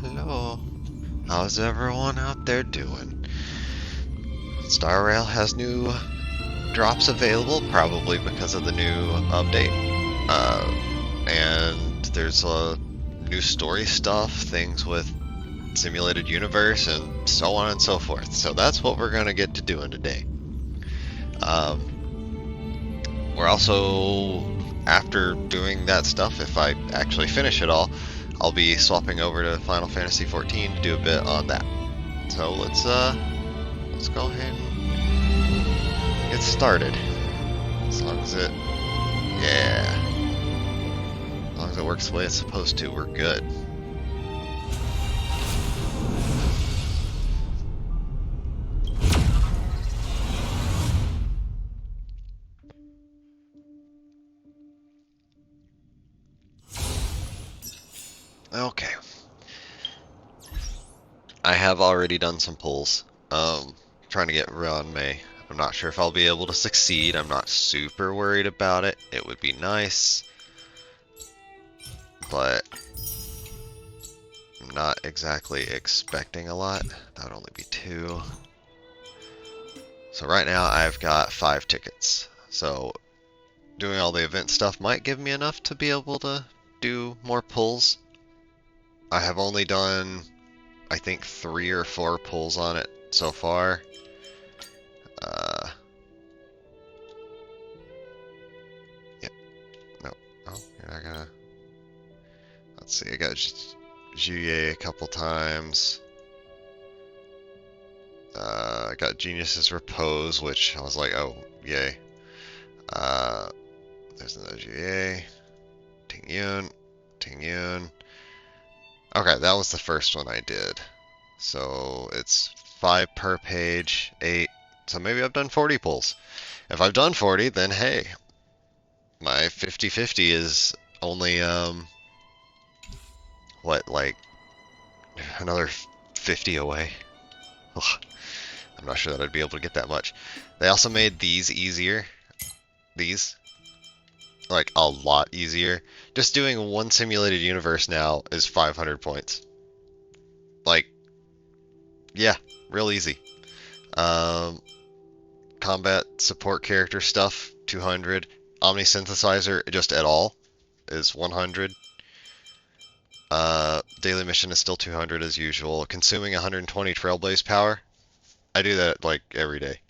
Hello. How's everyone out there doing? Star Rail has new drops available, probably because of the new update. And there's new story stuff, things with simulated universe, and so on and so forth. So that's what we're gonna get to doing today. We're also, after doing that stuff, if I actually finish it all, I'll be swapping over to Final Fantasy XIV to do a bit on that. So let's go ahead and get started. As long as it, yeah, as long as it works the way it's supposed to, we're good. Okay. I have already done some pulls. Trying to get Ron May. I'm not sure if I'll be able to succeed. I'm not super worried about it. It would be nice, but I'm not exactly expecting a lot. That would only be 2. So right now I've got 5 tickets. So doing all the event stuff might give me enough to be able to do more pulls. I have only done, I think, 3 or 4 pulls on it so far. Yep. No. Oh, you're not gonna. Let's see. I got Juye a couple times. I got Genius's Repose, which I was like, oh, yay. There's another Juye. Ting Yun. Ting Yun. Okay, that was the first one I did. So it's 5 per page, 8. So maybe I've done 40 pulls. If I've done 40, then hey, my 50-50 is only, what, like, another 50 away. Ugh, I'm not sure that I'd be able to get that much. They also made these easier. These. Like, a lot easier. Just doing one simulated universe now is 500 points. Like, yeah, real easy. Combat support character stuff, 200. Omni synthesizer, just at all, is 100. Daily mission is still 200 as usual. Consuming 120 Trailblaze power. I do that like every day,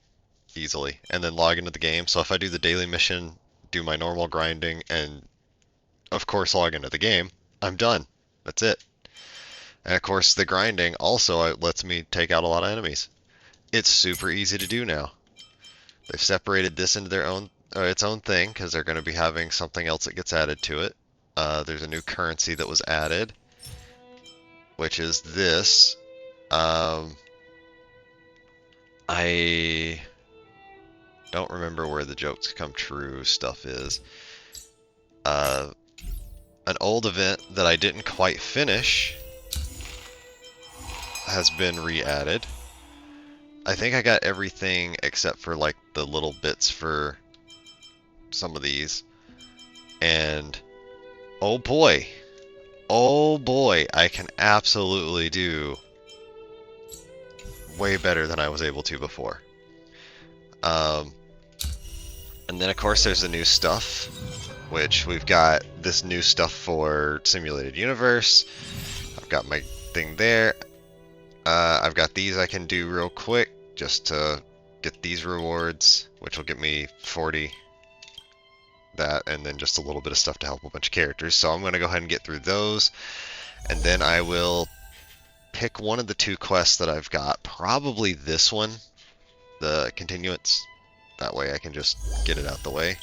easily. And then log into the game. So if I do the daily mission, do my normal grinding, and of course log into the game, I'm done. That's it. And of course the grinding also lets me take out a lot of enemies. It's super easy to do now. They've separated this into their own, its own thing, because they're going to be having something else that gets added to it. There's a new currency that was added, which is this. I don't remember where the jokes come true stuff is. An old event that I didn't quite finish has been re-added. I think I got everything except for like the little bits for some of these. And oh boy, I can absolutely do way better than I was able to before. And then of course there's the new stuff, which we've got this new stuff for Simulated Universe. I've got my thing there. I've got these I can do real quick just to get these rewards, which will get me 40. That, and then just a little bit of stuff to help a bunch of characters. So I'm going to go ahead and get through those, and then I will pick one of the 2 quests that I've got. Probably this one, the continuance. That way I can just get it out the way.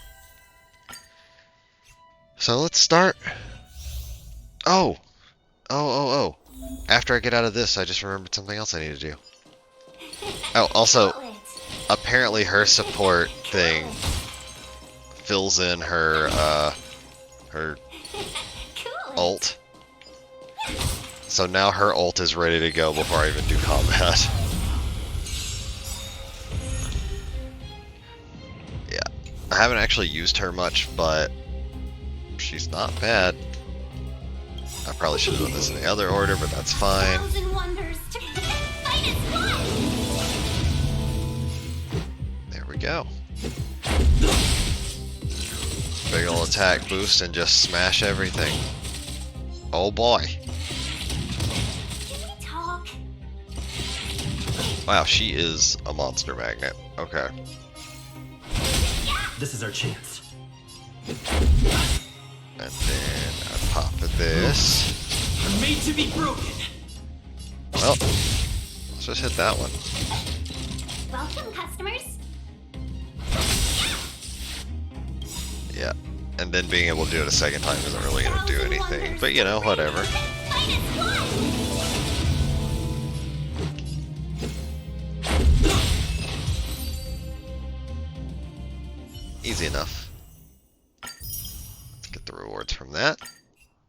So let's start. Oh! After I get out of this, I just remembered something else I need to do. Oh, also, apparently her support thing fills in her, her ult. So now her ult is ready to go before I even do combat. Yeah. I haven't actually used her much, but she's not bad. I probably should have done this in the other order, but that's fine. There we go. Big ol' attack boost and just smash everything. Oh boy. Wow, she is a monster magnet. Okay. This is our chance. And then I pop this. I'm made to be broken. Well, let's just hit that one. Welcome, customers. Yeah. And then being able to do it a second time isn't really going to do anything. But you know, whatever. Easy enough. Let's get the rewards from that.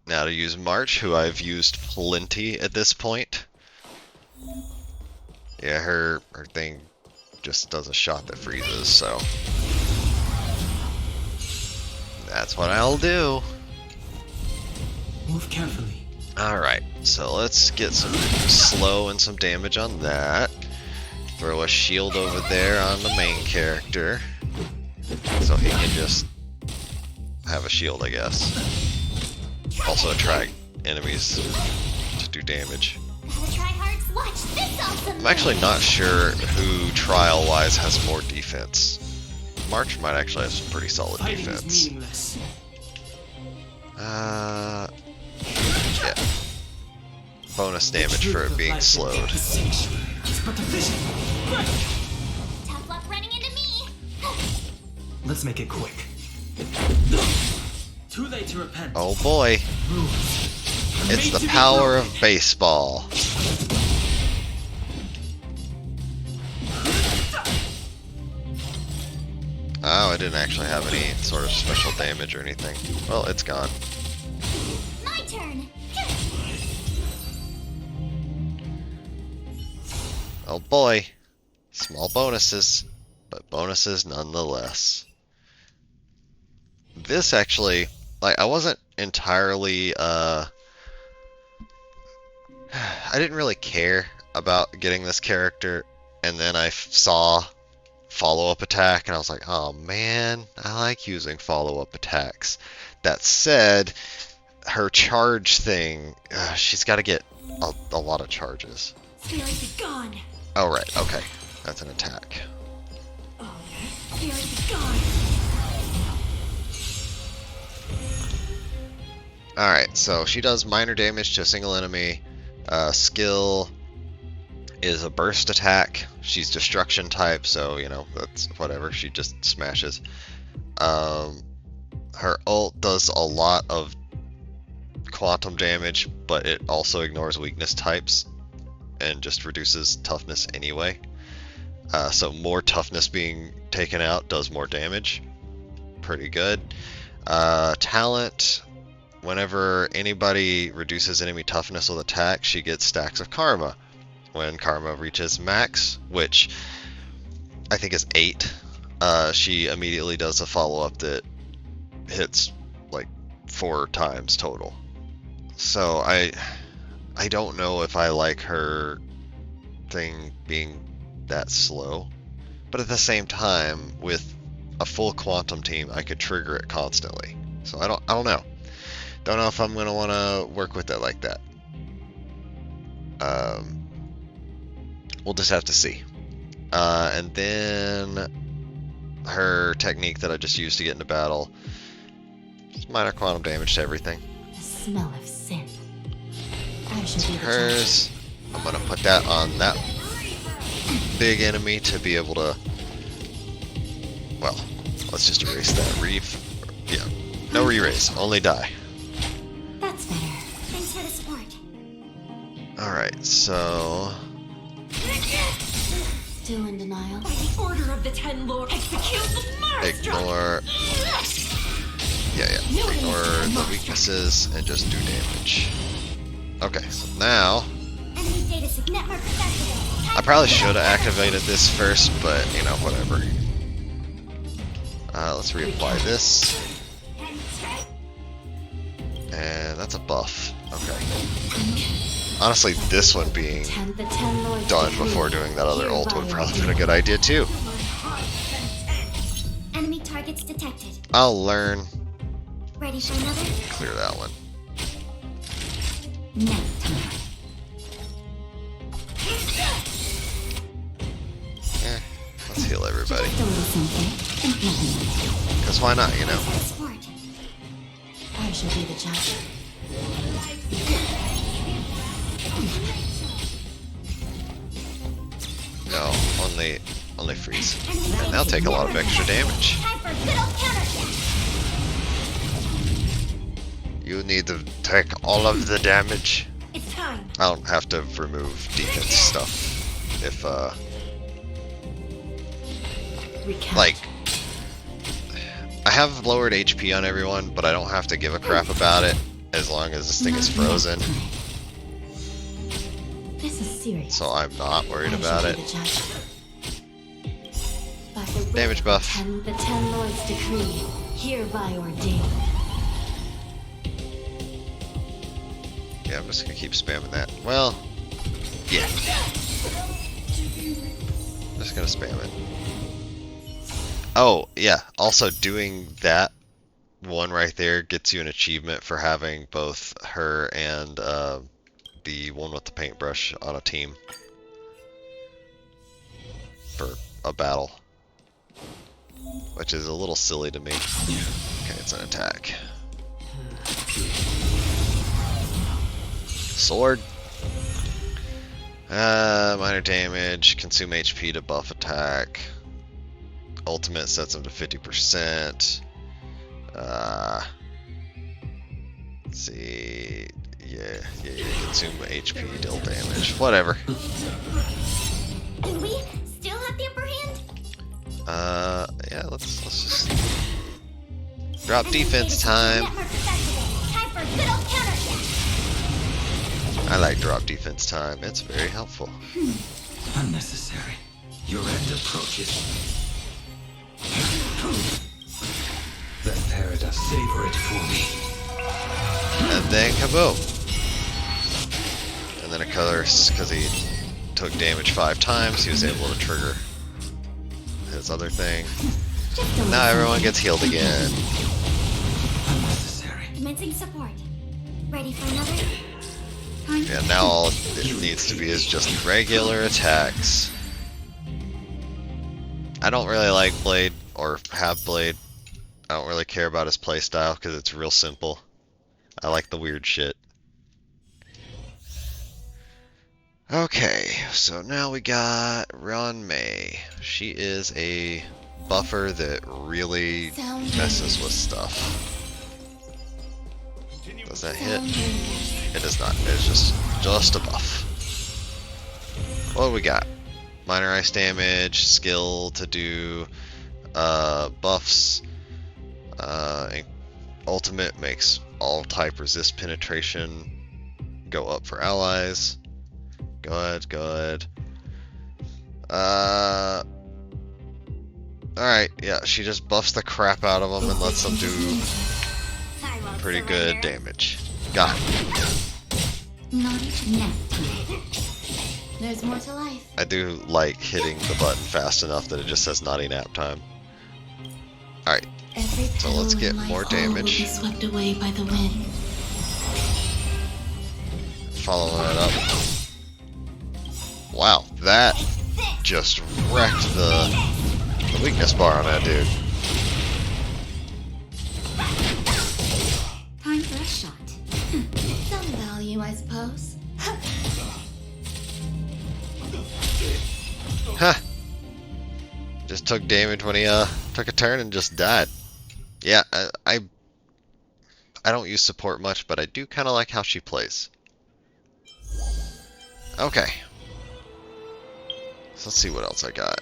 Now to use March, who I've used plenty at this point. Yeah, her thing just does a shot that freezes, so that's what I'll do. Move carefully. Alright, so let's get some slow and some damage on that. Throw a shield over there on the main character, so he can just have a shield, I guess. Also attract enemies to do damage. I'm actually not sure who trial-wise has more defense. March might actually have some pretty solid defense. Yeah. Bonus damage for it being slowed. Tough luck running into me. Let's make it quick. Too late to repent. Oh boy. It's the power of baseball. Oh, I didn't actually have any sort of special damage or anything. Well, it's gone. My turn. Oh boy. Small bonuses, but bonuses nonetheless. This actually, like, I wasn't entirely, I didn't really care about getting this character, and then I saw follow-up attack, and I was like, oh man, I like using follow-up attacks. That said, her charge thing, she's got to get a lot of charges. Spirit be gone. Oh right, okay, that's an attack. Spirit be gone. Alright, so she does minor damage to a single enemy. Skill is a burst attack. She's destruction type, so, you know, that's whatever. She just smashes. Her ult does a lot of quantum damage, but it also ignores weakness types and just reduces toughness anyway. So more toughness being taken out does more damage. Pretty good. Talent. Whenever anybody reduces enemy toughness with attack, she gets stacks of karma. When karma reaches max, which I think is 8, she immediately does a follow-up that hits like 4 times total. So I don't know if I like her thing being that slow, but at the same time, with a full quantum team, I could trigger it constantly. So I don't know. Don't know if I'm gonna want to work with it like that. We'll just have to see. And then her technique that I just used to get into battle, just minor quantum damage to everything. The smell of sin. I should It's be the hers. I'm gonna put that on that big enemy to be able to. Well, let's just erase that. Yeah, no re-raise, only die. That's better. Thanks for the support. Alright, so. Still in denial. By the order of the 10 Lords, execute the Mars Ignore. Yeah. Ignore the weaknesses and just do damage. Okay, so now. Enemy data signet marker activated. I probably should have activated this first, but you know, whatever. Let's reapply this. And That's a buff. Okay. Honestly, this one being The 10 lords done decree. before doing that other ult would have Hereby probably been a good idea too. Enemy targets detected. I'll learn. Ready for another? Clear that one. Nap time. Let's heal everybody. Just a little something. Think nothing of it. Because why not, you know? Sport. I shall be the judge. No, only freeze. And they'll take a lot of extra damage. Time for a good old counter. You need to take all of the damage. It's time. I don't have to remove defense stuff. If, Recount. like, I have lowered HP on everyone, but I don't have to give a crap about it as long as this thing is Not frozen. nap time. This is serious. So I'm not worried I about shall it. be the judge. By the will Damage of buff. The 10 lords decree, hereby ordained. Yeah, I'm just gonna keep spamming that. Well, yeah. I'm just gonna spam it. Oh, yeah. Also, doing that one right there gets you an achievement for having both her and the one with the paintbrush on a team for a battle, which is a little silly to me. Okay, it's an attack. Sword. Minor damage, consume HP to buff attack. Ultimate sets them to 50%. Let's see. Yeah, consume HP, deal damage. Whatever. Do we still have the upper hand? Yeah, let's just drop defense time. Network is activated. Time for a good old counter. I like drop defense time. It's very helpful. Unnecessary. Your end approaches. Let Peridot savor it for me. And then kaboom. And then of course, because he took damage 5 times, he was able to trigger his other thing. Just a little Now everyone something. gets healed again. Unnecessary. Commencing support. Ready for another? Yeah, now all it needs to be is just regular attacks. I don't really like Blade, or have Blade. I don't really care about his playstyle because it's real simple. I like the weird shit. Okay, so now we got Ron May. She is a buffer that really messes with stuff. Does that hit? It does not. It's just a buff. What do we got? Minor ice damage, skill to do buffs. Ultimate makes all type resist penetration go up for allies. Good. Alright, yeah, she just buffs the crap out of them and lets them do I won't pretty good surrender. damage. Got it. Naughty nap time. There's more to life. I do like hitting the button fast enough that it just says naughty nap time. Alright, Every So let's petal get in life more all damage. Will be swept away by the wind. following it up. Wow, that just wrecked the weakness bar on that dude. Time for a shot. Some value, I suppose. Huh. Just took damage when he took a turn and just died. Yeah, I don't use support much, but I do kind of like how she plays. Okay. So let's see what else I got.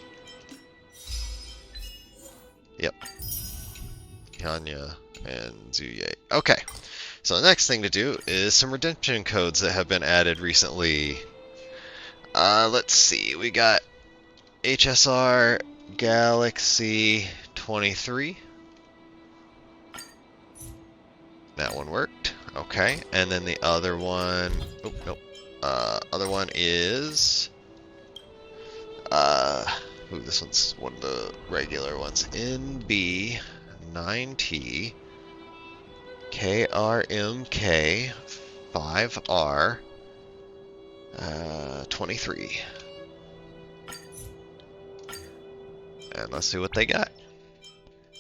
Yep. Kanya and Zuye. Okay. So the next thing to do is some redemption codes that have been added recently. Let's see. We got HSR Galaxy 23. That one worked. Okay, and then the other one. Oh nope. Other one is. Ooh, this one's one of the regular ones. NB 9T KRMK 5R 23. And let's see what they got.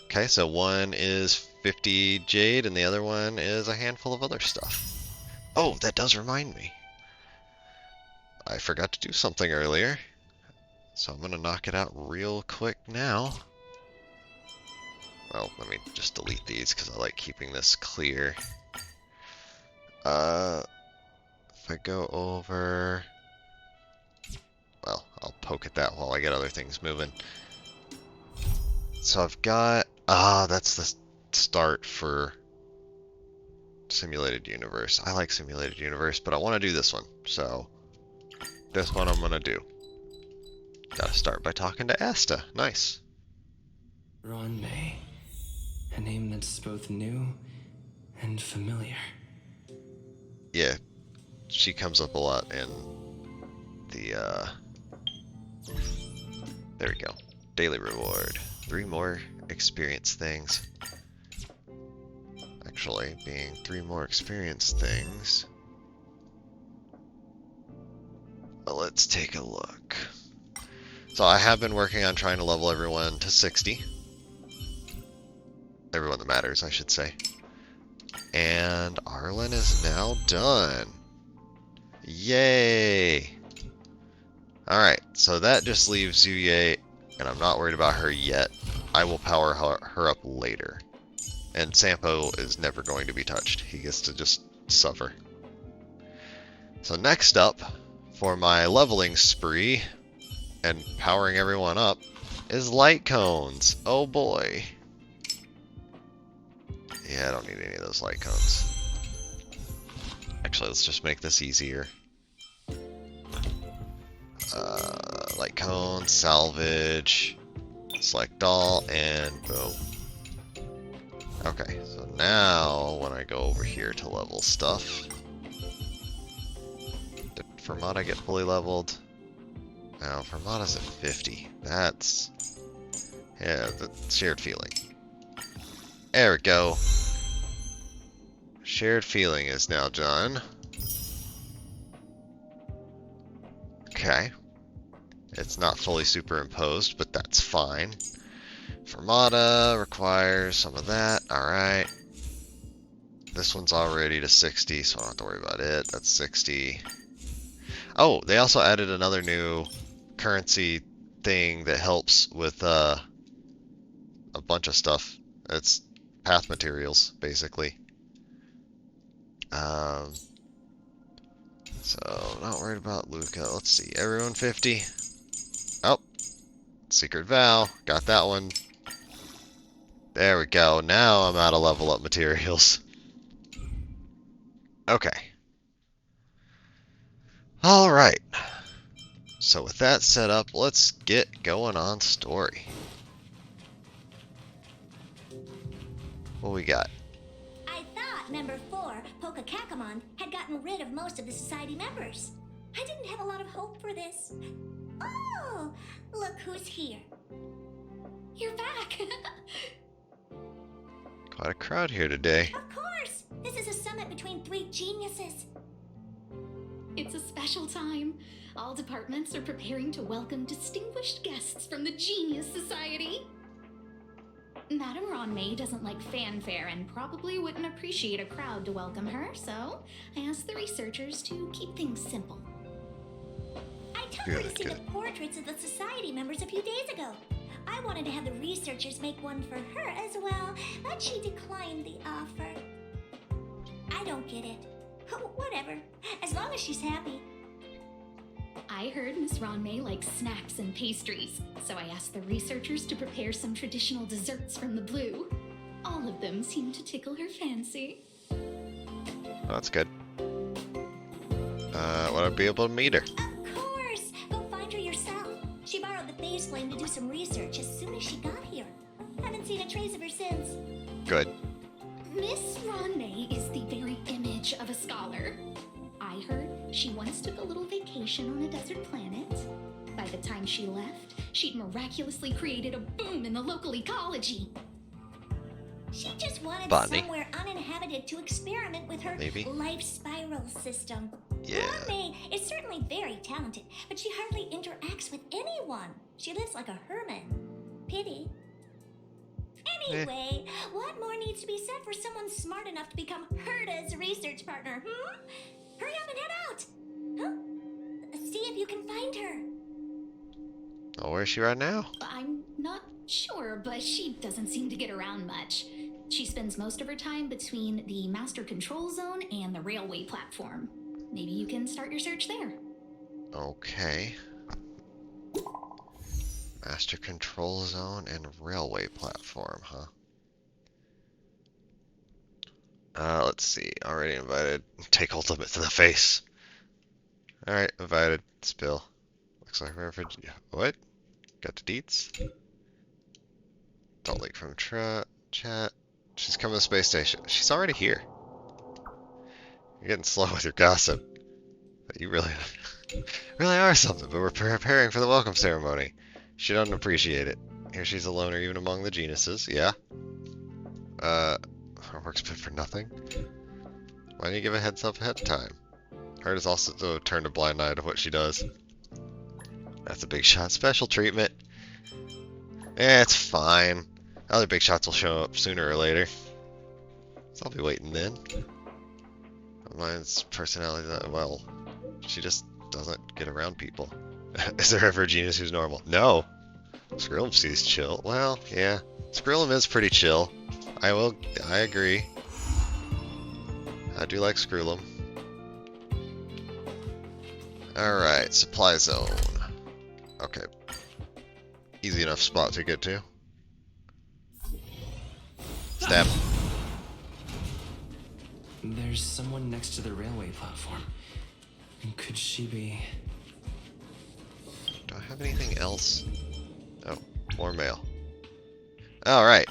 Okay, so one is 50 jade and the other one is a handful of other stuff. Oh, that does remind me. I forgot to do something earlier. So I'm gonna knock it out real quick now. Well, let me just delete these because I like keeping this clear. If I go over... Well, I'll poke at that while I get other things moving. So I've got... that's the start for Simulated Universe. I like Simulated Universe, but I want to do this one. So, this one I'm going to do. Gotta start by talking to Asta. Nice. Ron May. A name that's both new and familiar. Yeah, she comes up a lot in the, there we go. Daily reward. 3 more experience things. Actually, being 3 more experience things. But let's take a look. So I have been working on trying to level everyone to 60. Everyone that matters, I should say. And Arlen is now done. Yay! Alright, so that just leaves Zuye, and I'm not worried about her yet. I will power her up later. And Sampo is never going to be touched. He gets to just suffer. So next up, for my leveling spree, and powering everyone up, is light cones. Oh boy. Yeah, I don't need any of those light cones. Actually, let's just make this easier. Light cone, salvage, select all, and boom. Okay, so now when I go over here to level stuff, did Fermata get fully leveled? No, Fermata's at 50. That's, yeah, the shared feeling. There we go. Shared feeling is now done. Okay. It's not fully superimposed, but that's fine. Fermata requires some of that. Alright. This one's already to 60, so I don't have to worry about it. That's 60. Oh, they also added another new currency thing that helps with a bunch of stuff. It's path materials, basically. So, not worried about Luca. Let's see, everyone 50. Oh, Secret Vow. Got that one. There we go. Now I'm out of level up materials. Okay. Alright. So with that set up, let's get going on story. What we got? I thought member 4, Poka Kakamon, had gotten rid of most of the society members. I didn't have a lot of hope for this. Oh, look who's here. You're back. Quite a crowd here today. Of course, this is a summit between 3 geniuses. It's a special time. All departments are preparing to welcome distinguished guests from the Genius Society. Madame Ron May doesn't like fanfare and probably wouldn't appreciate a crowd to welcome her, so I asked the researchers to keep things simple. I took her to Good, see the good. portraits of the society members a few days ago. I wanted to have the researchers make one for her as well, but she declined the offer. I don't get it. Whatever, as long as she's happy. I heard Miss Ron May likes snacks and pastries, so I asked the researchers to prepare some traditional desserts from the blue. All of them seemed to tickle her fancy. Oh, that's good. Would I be able to meet her? Of course! Go find her yourself. She borrowed the face flame to do some research as soon as she got here. Haven't seen a trace of her since. Good. Miss Ron May is the very image She once took a little vacation on a desert planet. By the time she left, she'd miraculously created a boom in the local ecology. She just wanted Botany. somewhere uninhabited to experiment with her Maybe. life spiral system. Yeah. May is certainly very talented, but she hardly interacts with anyone. She lives like a hermit. Pity. Anyway, what more needs to be said for someone smart enough to become Herda's research partner, Hurry up and head out! Huh? See if you can find her. Oh, where is she right now? I'm not sure, but she doesn't seem to get around much. She spends most of her time between the master control zone and the railway platform. Maybe you can start your search there. Okay. Master control zone and railway platform, huh? Let's see. Already invited. Take ultimate to the face. Alright, invited. Spill. Looks like we're for... What? Got the deets? Don't leak from chat. She's coming to the space station. She's already here. You're getting slow with your gossip. But you really, really are something. But we're preparing for the welcome ceremony. She doesn't appreciate it. Here she's a loner even among the geniuses. Yeah. Her work's good for nothing. Why don't you give a heads up ahead of time? Herd is also turned a blind eye to what she does. That's a big shot. Special treatment. It's fine. Other big shots will show up sooner or later. So I'll be waiting then. Mine's personality, well, she just doesn't get around people. Is there ever a genius who's normal? No. Skrillum sees chill. Well, yeah. Skrillum is pretty chill. I agree. I do like Skrillum. Alright, supply zone. Okay. Easy enough spot to get to. Stab. There's someone next to the railway platform. Could she be... Do I have anything else? Oh, more mail. Alright.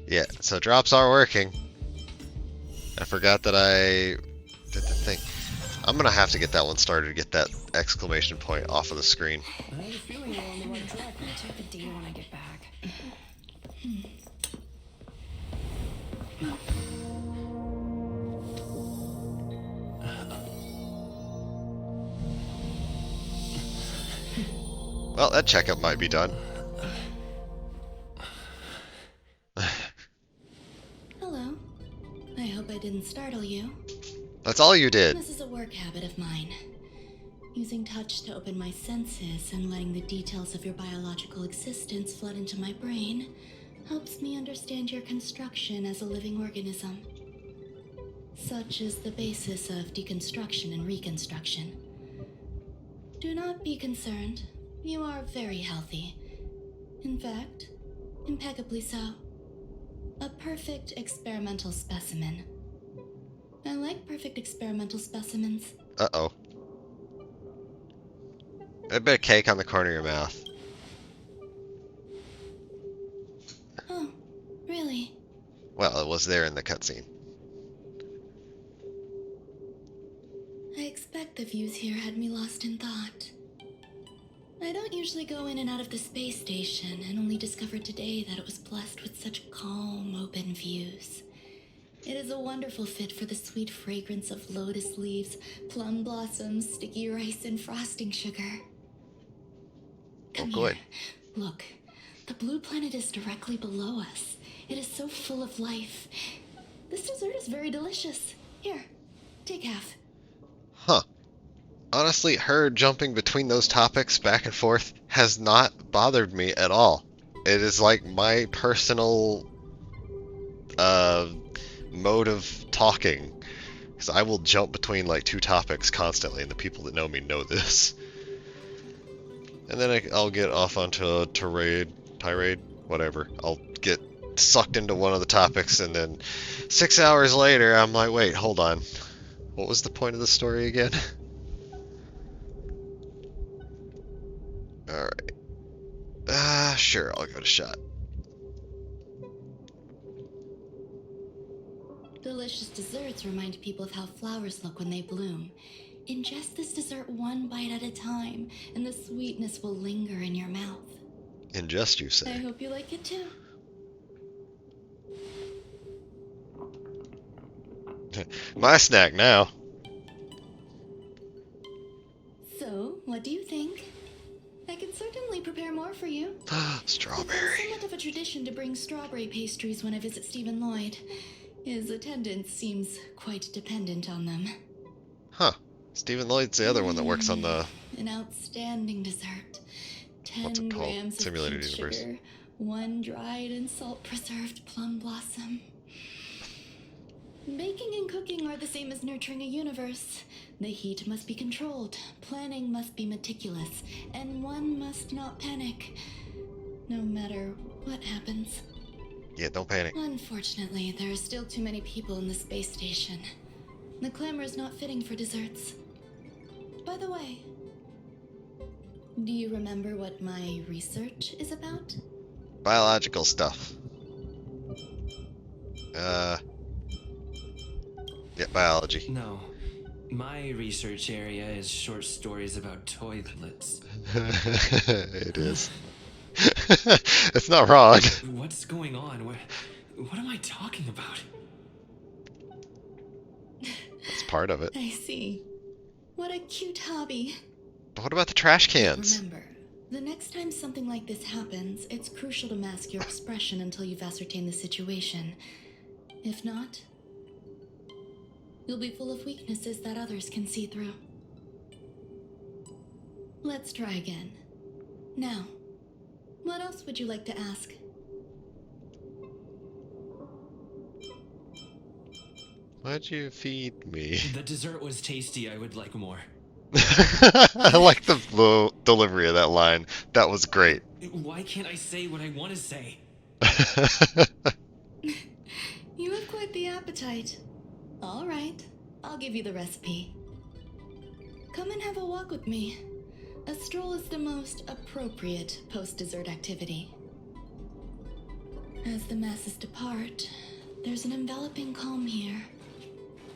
Yeah, so drops are working. I forgot that I did the thing. I'm gonna have to get that one started to get that exclamation point off of the screen. I have a feeling we're on the right track. I'll check the data when I get back. Well, that checkup might be done. Hello. I hope I didn't startle you. That's all you did. This is a work habit of mine. Using touch to open my senses and letting the details of your biological existence flood into my brain helps me understand your construction as a living organism. Such is the basis of deconstruction and reconstruction. Do not be concerned. You are very healthy. In fact, impeccably so. A perfect experimental specimen. I like perfect experimental specimens. Uh-oh. A bit of cake on the corner of your mouth. Oh, really? Well, it was there in the cutscene. I expect the views here had me lost in thought. I don't usually go in and out of the space station, and only discovered today that it was blessed with such calm, open views. It is a wonderful fit for the sweet fragrance of lotus leaves, plum blossoms, sticky rice, and frosting sugar. Come good. here. Look, the blue planet is directly below us. It is so full of life. This dessert is very delicious. Here, take half. Huh. Honestly, her jumping between those topics back and forth has not bothered me at all. It is like my personal mode of talking. Because I will jump between like two topics constantly, and the people that know me know this. And then I'll get off onto a tirade, whatever. I'll get sucked into one of the topics, and then 6 hours later, I'm like, wait, hold on. What was the point of the story again? Alright. Sure, I'll give it a shot. Delicious desserts remind people of how flowers look when they bloom. Ingest this dessert one bite at a time, and the sweetness will linger in your mouth. Ingest, you I say? hope you like it too. My snack now. So, what do you think? I can certainly prepare more for you. It's Strawberry. somewhat of a tradition to bring strawberry pastries when I visit Stephen Lloyd. His attendance seems quite dependent on them. Huh. Stephen Lloyd's the other one that works on the... An outstanding dessert. 10 What's it called? grams of Simulated cane Universe. sugar, 1 dried and salt-preserved plum blossom. Baking and cooking are the same as nurturing a universe. The heat must be controlled, planning must be meticulous, and one must not panic, no matter what happens. Yeah, don't panic. Unfortunately, there are still too many people in the space station. The clamor is not fitting for desserts. By the way, do you remember what my research is about? Biological stuff. Yeah, biology. No. My research area is short stories about toilets. It is. It's not wrong. What's going on? What am I talking about? That's part of it. I see. What a cute hobby. But what about the trash cans? Remember, the next time something like this happens, it's crucial to mask your expression until you've ascertained the situation. If not, you'll be full of weaknesses that others can see through. Let's try again. Now, what else would you like to ask? Why'd you feed me? The dessert was tasty. I would like more. I like the delivery of that line. That was great. Why can't I say what I want to say? You have quite the appetite. All right, I'll give you the recipe. Come and have a walk with me. A stroll is the most appropriate post-dessert activity. As the masses depart, there's an enveloping calm here.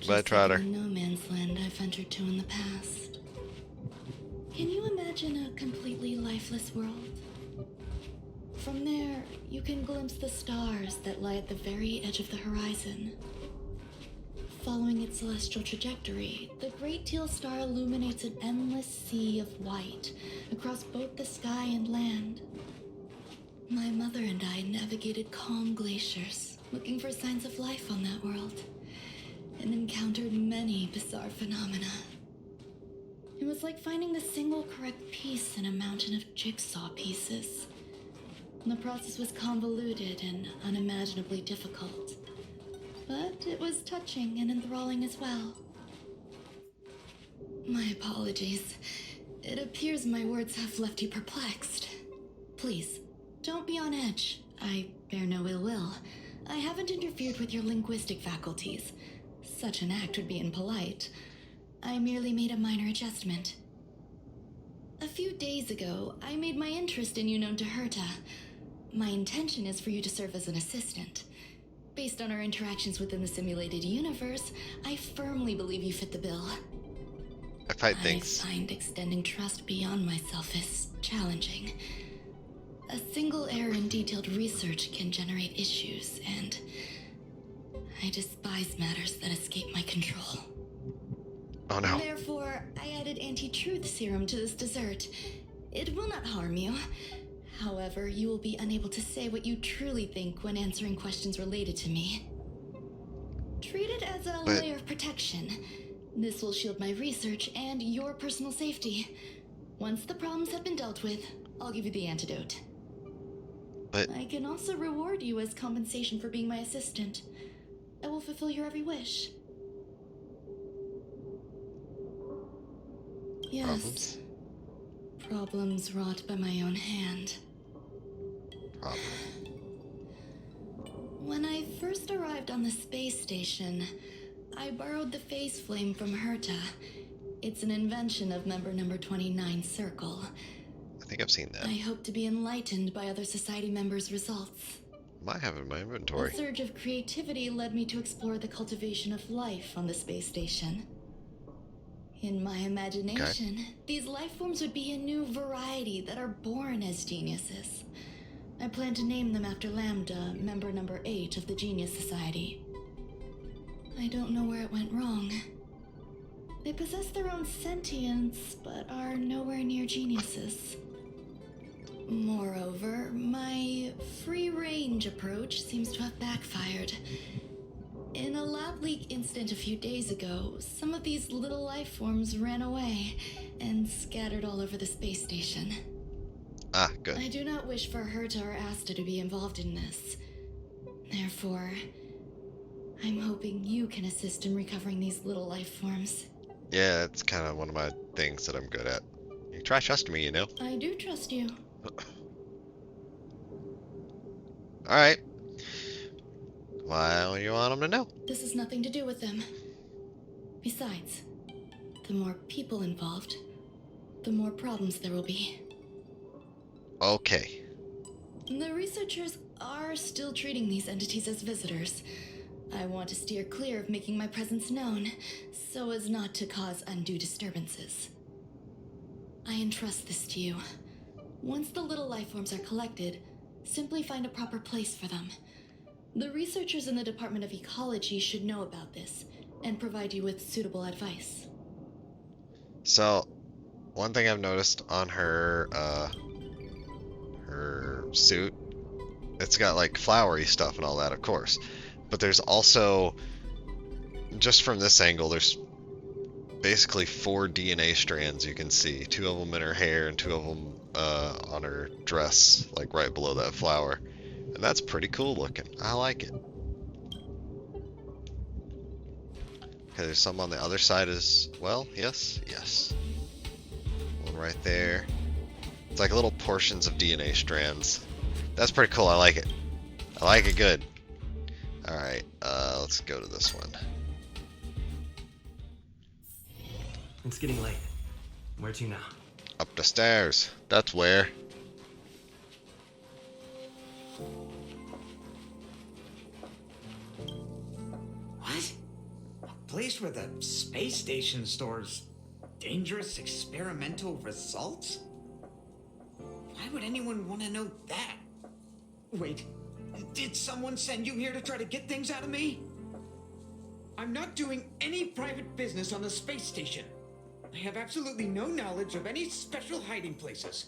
Bye, Just Trotter. like the no man's land I've ventured to in the past. Can you imagine a completely lifeless world? From there, you can glimpse the stars that lie at the very edge of the horizon. Following its celestial trajectory, the Great Teal Star illuminates an endless sea of white across both the sky and land. My mother and I navigated calm glaciers, looking for signs of life on that world, and encountered many bizarre phenomena. It was like finding the single correct piece in a mountain of jigsaw pieces. The process was convoluted and unimaginably difficult, but it was touching and enthralling as well. My apologies. It appears my words have left you perplexed. Please, don't be on edge. I bear no ill will. I haven't interfered with your linguistic faculties. Such an act would be impolite. I merely made a minor adjustment. A few days ago, I made my interest in you known to Herta. My intention is for you to serve as an assistant. Based on our interactions within the simulated universe, I firmly believe you fit the bill. I things. I find extending trust beyond myself is challenging. A single error in detailed research can generate issues, and I despise matters that escape my control. Oh no. Therefore, I added anti-truth serum to this dessert. It will not harm you. However, you will be unable to say what you truly think when answering questions related to me. Treat it as a layer of protection. This will shield my research and your personal safety. Once the problems have been dealt with, I'll give you the antidote. But I can also reward you as compensation for being my assistant. I will fulfill your every wish. Yes. Problems wrought by my own hand. problem. When I first arrived on the space station, I borrowed the phase flame from Herta. It's an invention of member number 29 Circle. I think I've seen that. I hope to be enlightened by other society members' results. am I having in my A inventory? surge of creativity led me to explore the cultivation of life on the space station. In my imagination, these life forms would be a new variety that are born as geniuses. I plan to name them after Lambda, member number 8 of the Genius Society. I don't know where it went wrong. They possess their own sentience, but are nowhere near geniuses. Moreover, my free-range approach seems to have backfired. In a lab leak incident a few days ago, some of these little life forms ran away and scattered all over the space station. Ah, good. I do not wish for Herta or Asta to be involved in this. Therefore, I'm hoping you can assist in recovering these little life forms. Yeah, it's kind of one of my things that I'm good at. You try trusting me, you know? I do trust you. Alright. Why do you want them to know? This has nothing to do with them. Besides, the more people involved, the more problems there will be. Okay. The researchers are still treating these entities as visitors. I want to steer clear of making my presence known, so as not to cause undue disturbances. I entrust this to you. Once the little life forms are collected, simply find a proper place for them. The researchers in the Department of Ecology should know about this, and provide you with suitable advice. So, one thing I've noticed on her, her suit, it's got like flowery stuff and all that, of course. But there's also, just from this angle, there's basically 4 DNA strands you can see. 2 of them in her hair and 2 of them on her dress, like right below that flower. And that's pretty cool looking. I like it. Okay, there's some on the other side as well. Yes, yes. One right there. It's like little portions of DNA strands. That's pretty cool. I like it. I like it good. Alright, let's go to this one. It's getting late. Where to now? Up the stairs. That's where. What? A place where the space station stores dangerous experimental results? Why would anyone want to know that? Wait, did someone send you here to try to get things out of me? I'm not doing any private business on the space station. I have absolutely no knowledge of any special hiding places.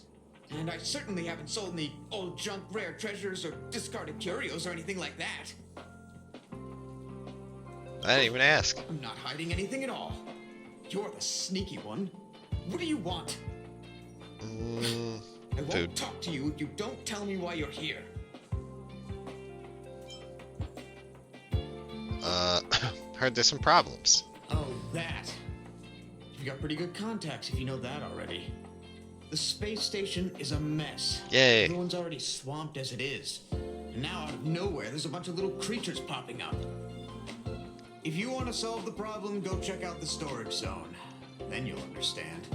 And I certainly haven't sold any old junk rare treasures or discarded curios or anything like that. I didn't even ask. I'm not hiding anything at all. You're the sneaky one. What do you want? I won't Food. talk to you if you don't tell me why you're here. Heard there's some problems. Oh, that. You've got pretty good contacts if you know that already. The space station is a mess. Yay. Everyone's already swamped as it is. And now out of nowhere, there's a bunch of little creatures popping up. If you want to solve the problem, go check out the storage zone. Then you'll understand.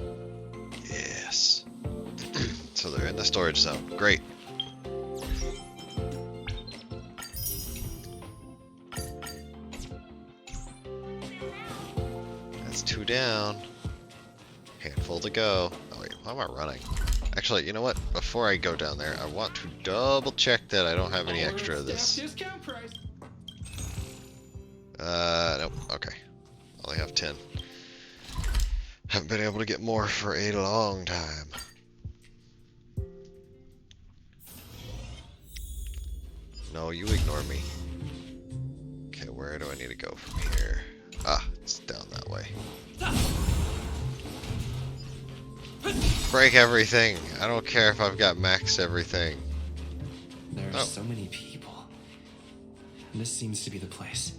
Yes. So they're in the storage zone. Great. That's 2 down. Handful to go. Oh wait, why am I running? Actually, you know what? Before I go down there, I want to double check that I don't have any extra of this. Discount price. Nope. Okay. I only have 10. Haven't been able to get more for a long time. No, you ignore me. Okay, where do I need to go from here? Ah, it's down that way. Break everything. I don't care if I've got maxed everything. There are Oh. so many people. And this seems to be the place.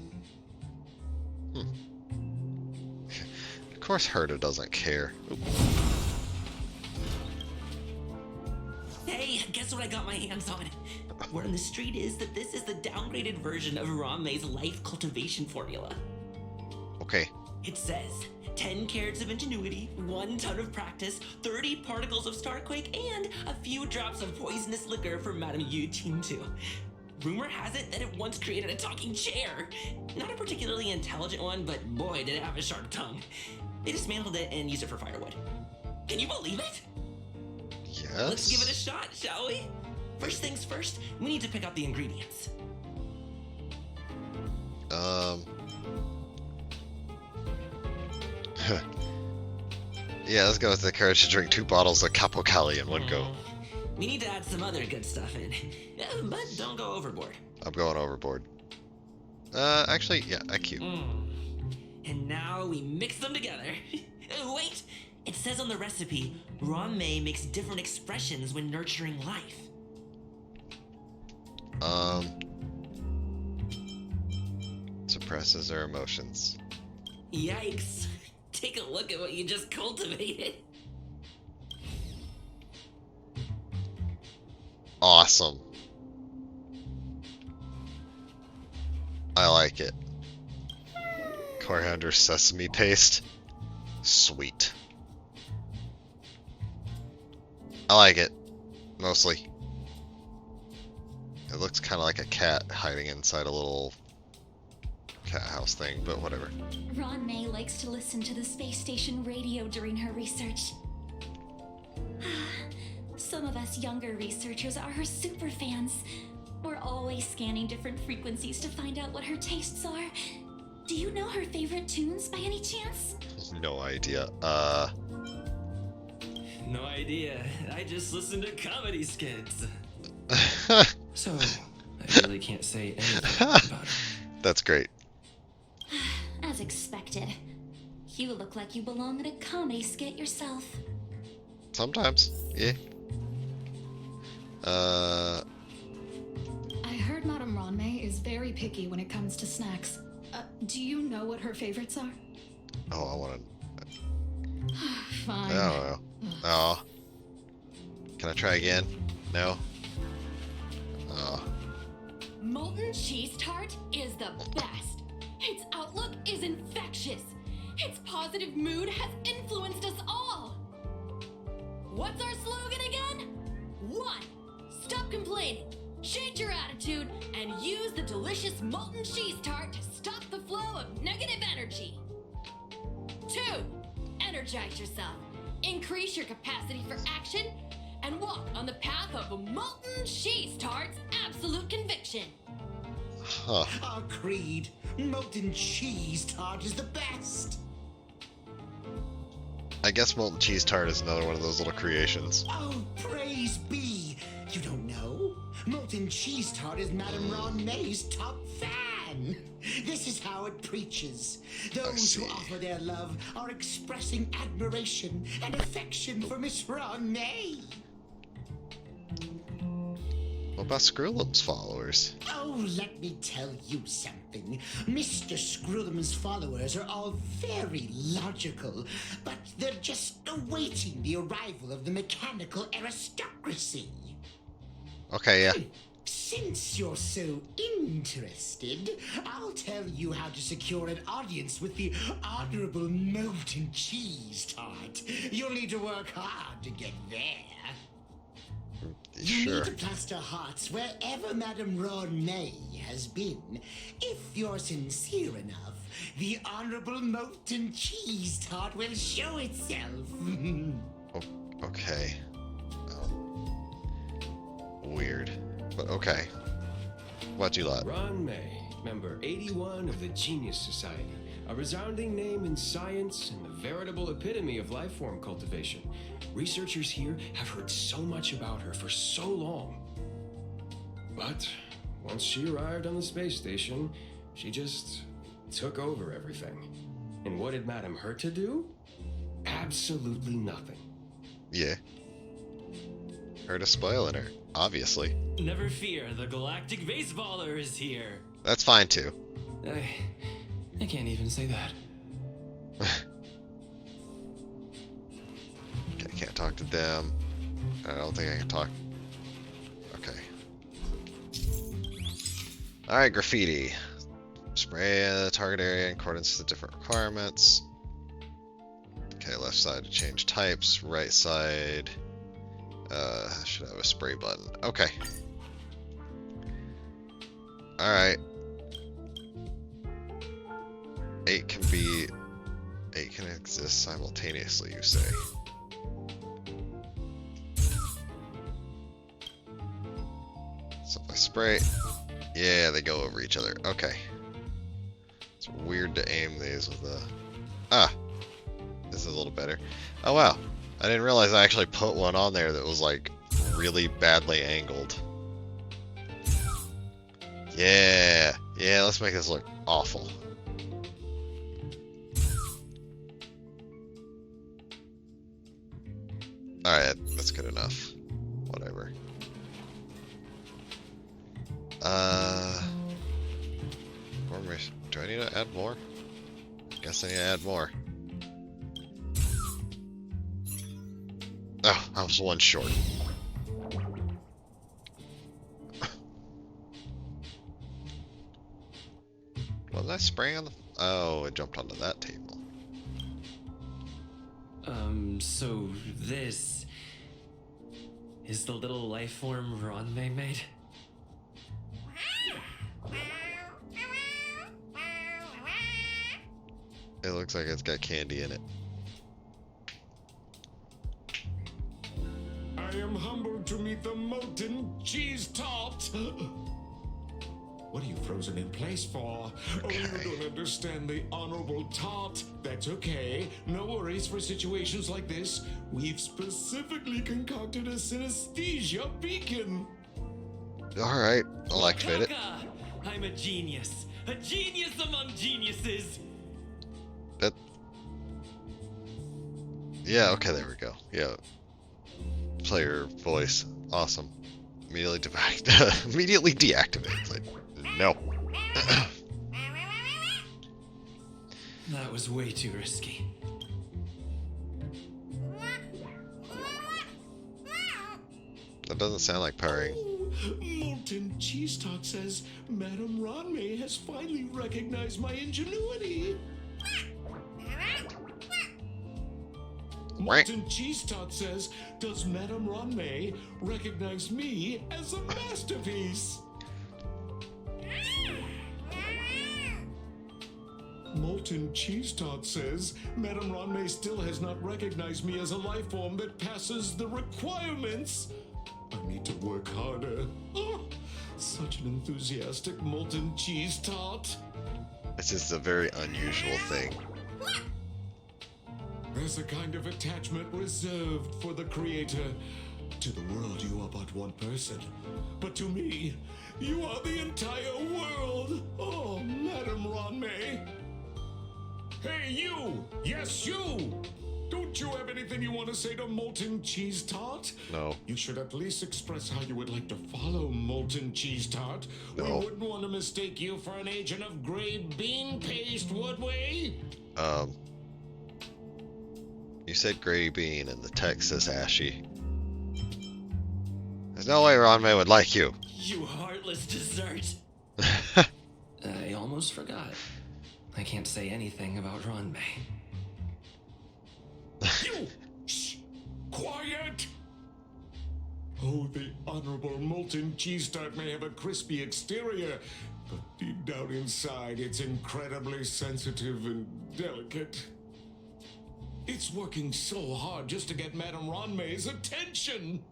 Of course Herta doesn't care. Oop. Hey, guess what I got my hands on? Word on the street is that this is the downgraded version of Ranmei's life cultivation formula. Okay. It says 10 carats of ingenuity, 1 ton of practice, 30 particles of starquake, and a few drops of poisonous liquor for Madame Yu Tintu. rumor has it that it once created a talking chair. Not a particularly intelligent one, but boy, did it have a sharp tongue. They dismantled it and used it for firewood. Can you believe it? Yes. Let's give it a shot, shall we? First things first, we need to pick out the ingredients. Yeah, let's go with the courage to drink 2 bottles of Capo Cali in one go. We need to add some other good stuff in. But don't go overboard. I'm going overboard. Actually, yeah, IQ. And now we mix them together. Wait! It says on the recipe, Ron May makes different expressions when nurturing life. Suppresses their emotions. Yikes. Take a look at what you just cultivated. Awesome. I like it. Coriander sesame paste. Sweet. I like it. Mostly. It looks kind of like a cat hiding inside a little cat house thing, but whatever. Ron May likes to listen to the space station radio during her research. Some of us younger researchers are her super fans. We're always scanning different frequencies to find out what her tastes are. Do you know her favorite tunes by any chance? No idea. No idea. I just listen to comedy skits. So, I really can't say anything about it. That's great. As expected. You look like you belong in a comedy skit yourself. Sometimes, yeah. I heard Madame Ronmay is very picky when it comes to snacks. Do you know what her favorites are? Oh, I want to. Fine. I don't know. Oh. Can I try again? No. Oh. Molten cheese tart is the best. Its outlook is infectious. Its positive mood has influenced us all. What's our slogan again? 1. Stop complaining, change your attitude, and use the delicious molten cheese tart to stop the flow of negative energy. 2. Energize yourself, increase your capacity for action, and walk on the path of molten cheese tart's absolute conviction. Huh. Our creed, molten cheese tart is the best. I guess molten cheese tart is another one of those little creations. Oh, praise be. You don't know? Molten cheese tart is Madame Ron May's top fan. This is how it preaches. Those who offer their love are expressing admiration and affection for Miss Ron May. What about Screwlum's followers? Oh, let me tell you something. Mr. Screwlum's followers are all very logical, but they're just awaiting the arrival of the mechanical aristocracy. Okay, yeah. Since you're so interested, I'll tell you how to secure an audience with the Honorable Molten Cheese Tart. You'll need to work hard to get there. You Sure. need to plaster hearts wherever Madame Ron May has been. If you're sincere enough, the Honorable Molten Cheese Tart will show itself. Okay. Weird. But okay. What you lot? Ron May, member 81 of the Genius Society, a resounding name in science and the veritable epitome of life form cultivation. Researchers here have heard so much about her for so long. But once she arrived on the space station, she just took over everything. And what did Madame hurt to do? Absolutely nothing. Yeah. Heard a spoil in her, obviously. Never fear, the galactic baseballer is here. That's fine too. I can't even say that. Okay, I can't talk to them. I don't think I can talk. Okay. Alright, graffiti. Spray the target area in accordance with the different requirements. Okay, left side to change types, right side should have a spray button. Okay. Alright. 8 can exist simultaneously, you say. So if I spray, yeah, they go over each other. Okay. It's weird to aim these with a... Ah! This is a little better. Oh wow. I didn't realize I actually put one on there that was like really badly angled. Yeah! Yeah, let's make this look awful. Alright, that's good enough. Whatever. Do I need to add more? Guess I need to add more. Oh, I was one short. Wasn't I spraying on the... Oh, it jumped onto that table. So this is the little life form Ronmei made? It looks like it's got candy in it. I am humbled to meet the molten cheese tart. What are you frozen in place for? Oh, you don't understand the honorable tart. That's okay. No worries for situations like this. We've specifically concocted a synesthesia beacon. Alright, I'll activate it. I'm a genius. A genius among geniuses. That... Yeah, okay, there we go. Yeah. Player voice. Awesome. Immediately immediately deactivate. It's like, no. That was way too risky. That doesn't sound like purring. Molten cheese tart says Madame Ronmei has finally recognized my ingenuity. Molten cheese tart says, does Madame Ronmei recognize me as a masterpiece? Molten cheese tart says, Madame Ronmei still has not recognized me as a life form that passes the requirements. I need to work harder. Oh, such an enthusiastic molten cheese tart. This is a very unusual thing. There's a kind of attachment reserved for the creator. To the world, you are but one person. But to me, you are the entire world. Oh, Madame Ronmei. Hey, you! Yes, you! Don't you have anything you want to say to Molten Cheese Tart? No. You should at least express how you would like to follow Molten Cheese Tart. No. We wouldn't want to mistake you for an agent of gray bean paste, would we? You said Grady Bean and the text says Ashy. There's no way Ronmei would like you. You heartless dessert. I almost forgot. I can't say anything about Ronmei. You! Shh! Quiet! Oh, the honorable molten cheese tart may have a crispy exterior, but deep down inside, it's incredibly sensitive and delicate. It's working so hard just to get Madame Ronmei's attention.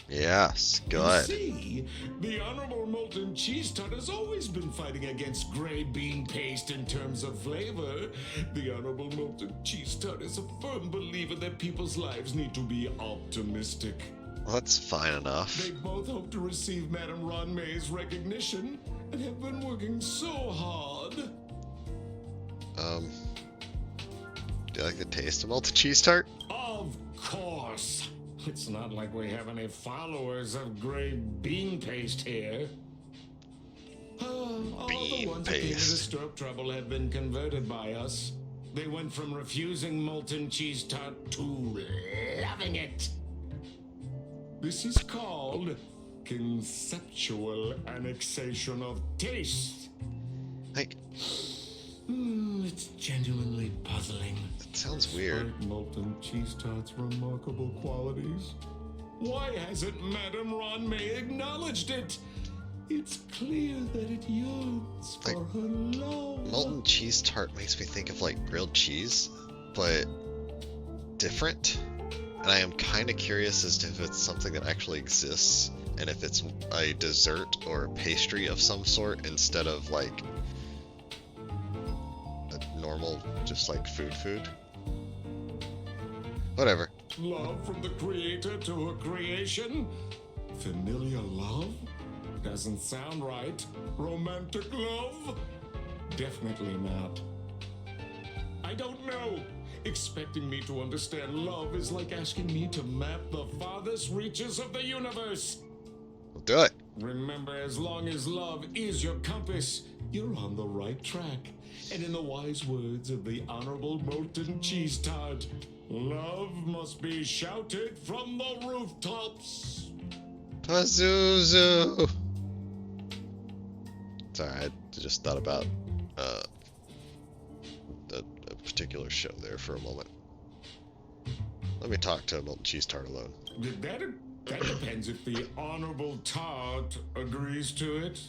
Yes, You good. see, the honorable molten cheese tart has always been fighting against gray bean paste in terms of flavor. The honorable molten cheese tart is a firm believer that people's lives need to be optimistic. Well, that's fine enough. They both hope to receive Madame Ronmei's recognition and have been working so hard. Do you like the taste of malted cheese tart? Of course. It's not like we have any followers of gray bean paste here. All the ones who came to stir up trouble have been converted by us. They went from refusing molten cheese tart to loving it. This is called conceptual annexation of taste. Like, it's genuinely puzzling. it sounds weird. Despite molten cheese tart's remarkable qualities, why hasn't Madame Ronmei acknowledged it? It's clear that it yearns for Like, her love. Molten cheese tart makes me think of like grilled cheese, but different. And I am kind of curious as to if it's something that actually exists, and if it's a dessert or a pastry of some sort instead of like a normal, just like food. Whatever. Love from the creator to her creation? Familiar love? Doesn't sound right. Romantic love? Definitely not. I don't know. Expecting me to understand love is like asking me to map the farthest reaches of the universe. We'll do it. Remember, as long as love is your compass, you're on the right track. And in the wise words of the Honorable Molten Cheese Tart, love must be shouted from the rooftops. Pazuzu. Sorry, I just thought about a particular show there for a moment. Let me talk to Molten Cheese Tart alone. That depends if the Honorable Tart agrees to it.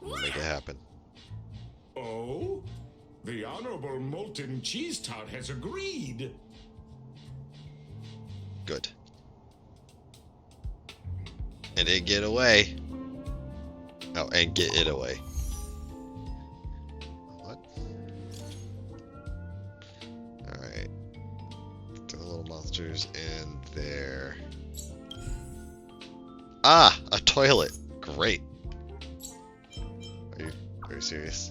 Make it happen. Oh? The Honorable Molten Cheese Tart has agreed. Good. And it get away. Oh, and get it away. What? Alright. Throw the little monsters in there. Ah! A toilet! Great. Are you serious?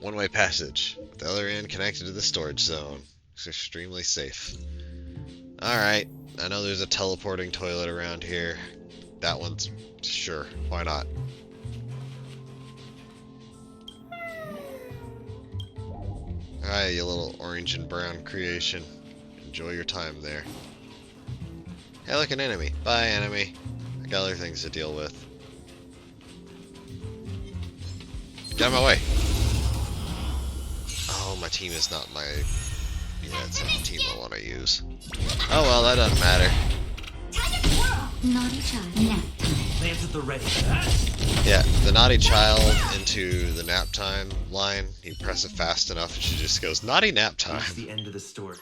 One-way passage. With the other end connected to the storage zone. It's extremely safe. Alright. I know there's a teleporting toilet around here. That one's... sure. Why not? Alright, you little orange and brown creation. Enjoy your time there. Hey, look, an enemy. Bye, enemy. I got other things to deal with. Get out of my way. Oh, my team is not my... yeah, it's not the team I want to use. Oh well, that doesn't matter. Naughty child. Nap time. Lands at the ready. Yeah, the naughty child into the nap time line. You press it fast enough and she just goes, naughty nap time. That's the end of the story.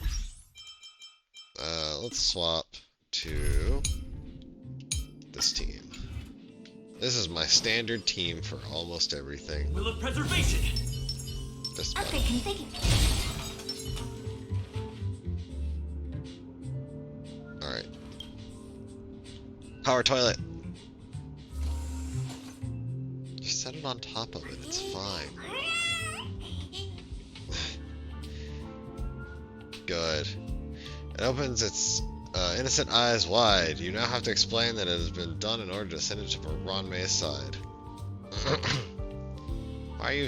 Let's swap to this team. This is my standard team for almost everything. Will of preservation. Just Upgrade configured. Alright. Power toilet. Just set it on top of it, it's fine. Good. It opens its innocent eyes wide. You now have to explain that it has been done in order to send it to Ron May's side. Why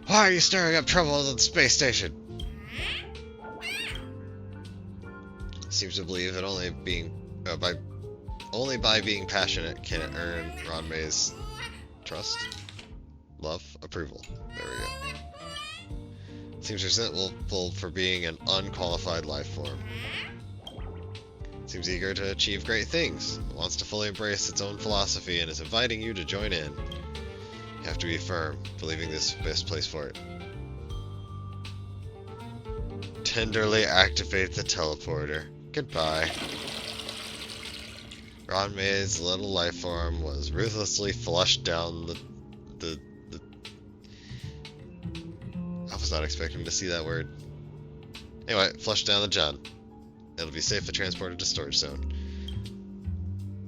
are you stirring up trouble at the space station? Seems to believe that only by being passionate can it earn Ron May's trust, love, approval. There we go. Seems resentful for being an unqualified life form. Seems eager to achieve great things. It wants to fully embrace its own philosophy and is inviting you to join in. You have to be firm, believing this is the best place for it. Tenderly activate the teleporter. Goodbye. Ron May's little life form was ruthlessly flushed down the I was not expecting to see that word. Anyway, flushed down the John. It'll be safe to transport it to storage zone.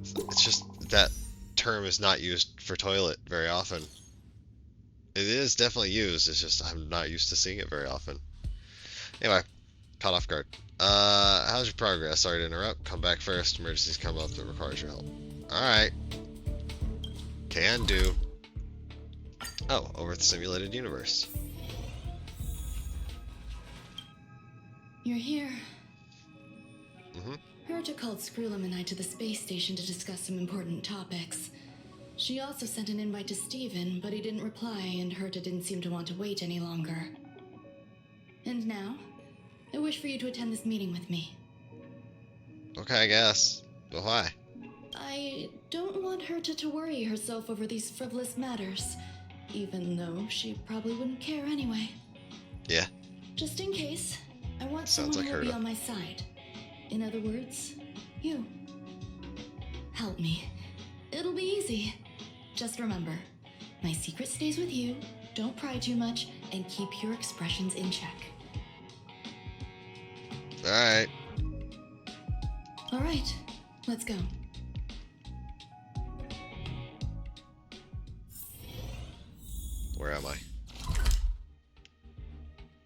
It's just that term is not used for toilet very often. It is definitely used, it's just I'm not used to seeing it very often. Anyway, caught off guard. How's your progress? Sorry to interrupt. Come back first. Emergencies come up that requires your help. Alright. Can do. Oh, over the simulated universe. You're here. Mm-hmm. Herta called Screwlam and I to the space station to discuss some important topics. She also sent an invite to Steven, but he didn't reply, and Herta didn't seem to want to wait any longer. And now, I wish for you to attend this meeting with me. Okay, I guess. But why? I don't want her to worry herself over these frivolous matters, even though she probably wouldn't care anyway. Yeah. Just in case, I want Sounds someone like who will be Herta. on my side. In other words, you. Help me. It'll be easy. Just remember, my secret stays with you, don't pry too much, and keep your expressions in check. Alright. Alright, let's go. Where am I?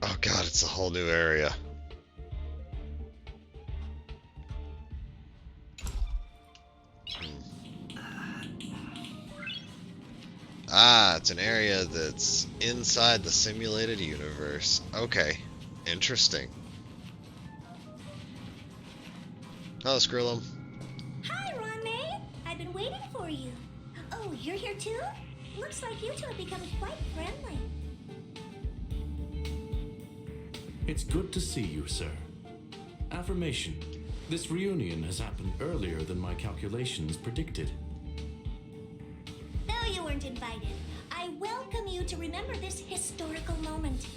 Oh god, it's a whole new area. Ah, it's an area that's inside the simulated universe. Okay, interesting. Hello, Skrillum. Hi, Ron May. I've been waiting for you. Oh, you're here too? Looks like you two have become quite friendly. It's good to see you, sir. Affirmation. This reunion has happened earlier than my calculations predicted. Though you weren't invited, I welcome you to remember this historical moment.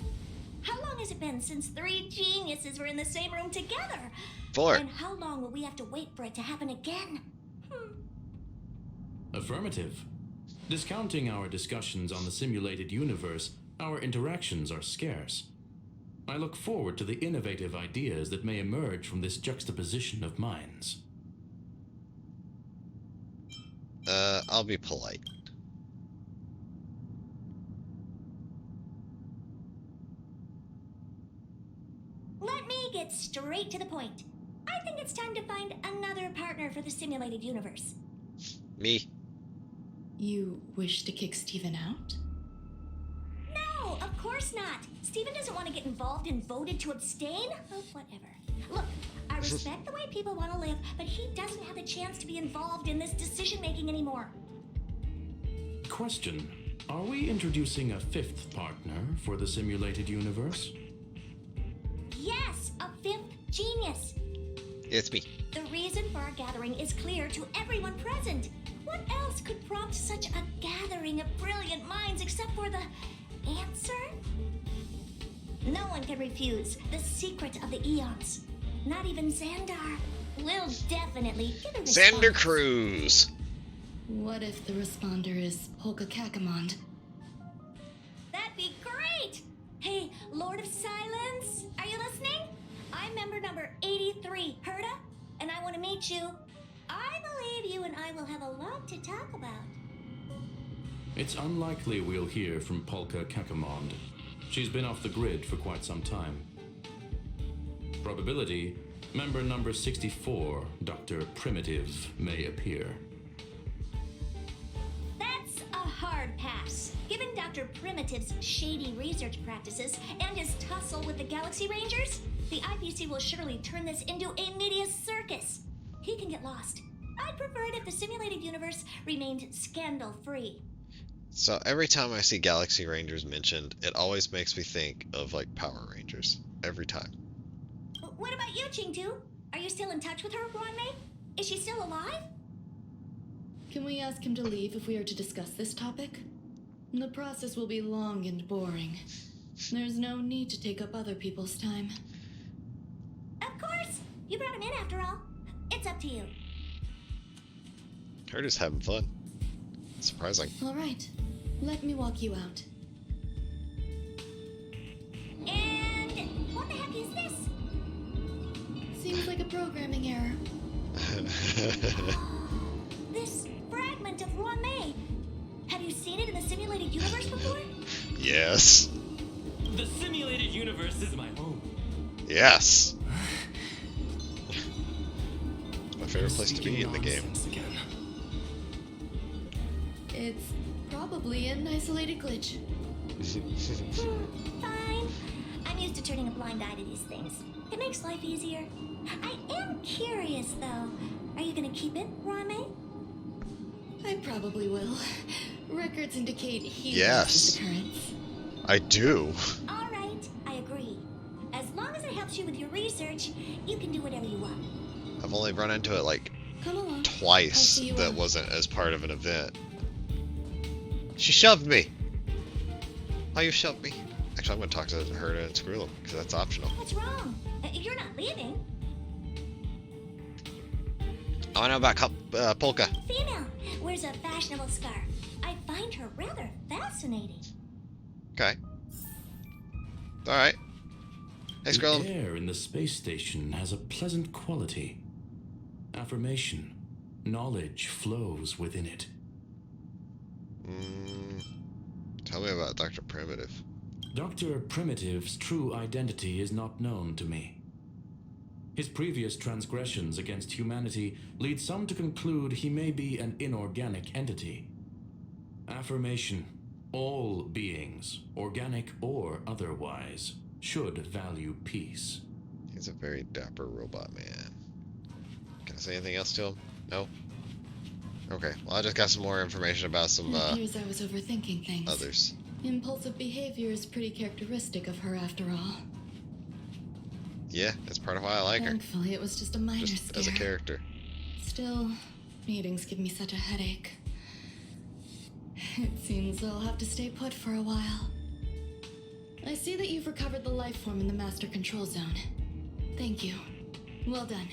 How long has it been since 3 geniuses were in the same room together? 4. And how long will we have to wait for it to happen again? Affirmative. Discounting our discussions on the simulated universe, our interactions are scarce. I look forward to the innovative ideas that may emerge from this juxtaposition of minds. I'll be polite. Let me get straight to the point. I think it's time to find another partner for the simulated universe. Me. You wish to kick Steven out? No, of course not. Steven doesn't want to get involved and voted to abstain. Oh, whatever. Look, I respect the way people want to live, but he doesn't have the chance to be involved in this decision-making anymore. Question. Are we introducing a 5th partner for the simulated universe? Yes, a 5th genius. It's me. The reason for our gathering is clear to everyone present. What else could prompt such a gathering of brilliant minds except for the answer? No one can refuse the secret of the eons. Not even Xandar. Will definitely give a response. Xander Cruz. What if the responder is Polka Kakamond? That'd be great! Hey, Lord of Silence, are you listening? I'm member number 83, Herta, and I want to meet you. I believe you and I will have a lot to talk about. It's unlikely we'll hear from Polka Kakamond. She's been off the grid for quite some time. Probability, member number 64, Dr. Primitive, may appear. That's a hard pass. Given Dr. Primitive's shady research practices and his tussle with the Galaxy Rangers, the IPC will surely turn this into a media circus. He can get lost. I'd prefer it if the simulated universe remained scandal-free. So every time I see Galaxy Rangers mentioned, it always makes me think of like Power Rangers. Every time. What about you, Chingtu? Are you still in touch with her, Ron May? Is she still alive? Can we ask him to leave if we are to discuss this topic? The process will be long and boring. There's no need to take up other people's time. Of course! You brought him in after all. It's up to you. Herta's having fun. Surprising. All right, let me walk you out. And what the heck is this? Seems like a programming error. This fragment of Ron May. Have you seen it in the simulated universe before? Yes. The simulated universe is my home. Yes. My favorite place to be in the game. Again. It's probably an isolated glitch. Fine. I'm used to turning a blind eye to these things. It makes life easier. I am curious, though. Are you gonna keep it, Ron May? I probably will. Records indicate he Yes. loves his occurrence. I do. All right, I agree. As long as I have helps you with your research, you can do whatever you want. I've only run into it like Come along. twice that wasn't as part of an event. She shoved me! Why you shoved me? Actually, I'm gonna talk to her and screw them, because that's optional. What's wrong? You're not leaving. I wanna know about Polka. Female wears a fashionable scarf. I find her rather fascinating. Okay. Alright. Hey, The Skrillum. air in the space station has a pleasant quality. Affirmation. Knowledge flows within it. Tell me about Dr. Primitive. Dr. Primitive's true identity is not known to me. His previous transgressions against humanity lead some to conclude he may be an inorganic entity. Affirmation. All beings, organic or otherwise, should value peace. He's a very dapper robot man. Can I say anything else to him? No? Okay, well I just got some more information about some It appears I was overthinking things. others. Impulsive behavior is pretty characteristic of her after all. Yeah, that's part of why I like her. Thankfully, it was just a minor Just scare. as a character. Still, meetings give me such a headache. It seems I'll have to stay put for a while. I see that you've recovered the life form in the master control zone. Thank you. Well done.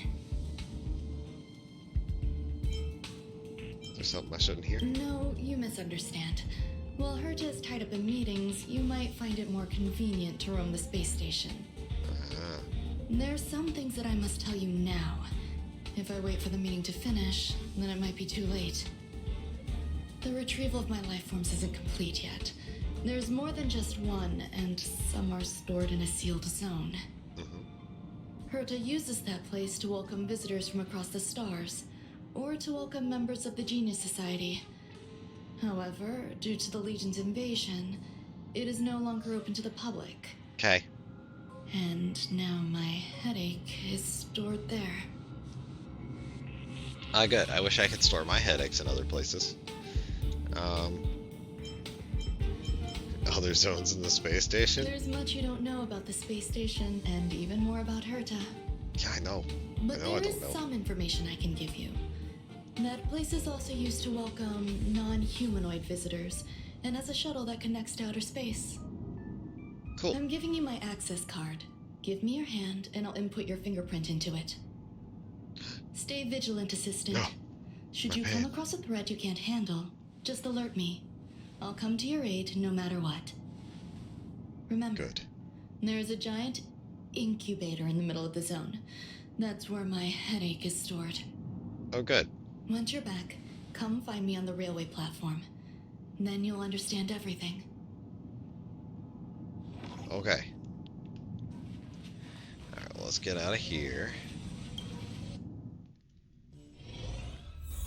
Is there something I shouldn't hear? No, you misunderstand. While Herta is tied up in meetings, you might find it more convenient to roam the space station. There's some things that I must tell you now. If I wait for the meeting to finish, then it might be too late. The retrieval of my life forms isn't complete yet. There's more than just one, and some are stored in a sealed zone. Herta uses that place to welcome visitors from across the stars, or to welcome members of the Genius Society. However, due to the Legion's invasion, it is no longer open to the public. Okay. And now my headache is stored there. Good. I wish I could store my headaches in other places. Other zones in the space station? There's much you don't know about the space station, and even more about Herta. Yeah, I know. But I know I there is don't know. some information I can give you. That place is also used to welcome non-humanoid visitors, and has a shuttle that connects to outer space. Cool. I'm giving you my access card. Give me your hand, and I'll input your fingerprint into it. Stay vigilant, Assistant. No. Should My you come man. across a threat you can't handle, just alert me. I'll come to your aid no matter what. Remember, Good. there is a giant incubator in the middle of the zone. That's where my headache is stored. Oh, good. Once you're back, come find me on the railway platform. Then you'll understand everything. Okay. Alright, well, let's get out of here.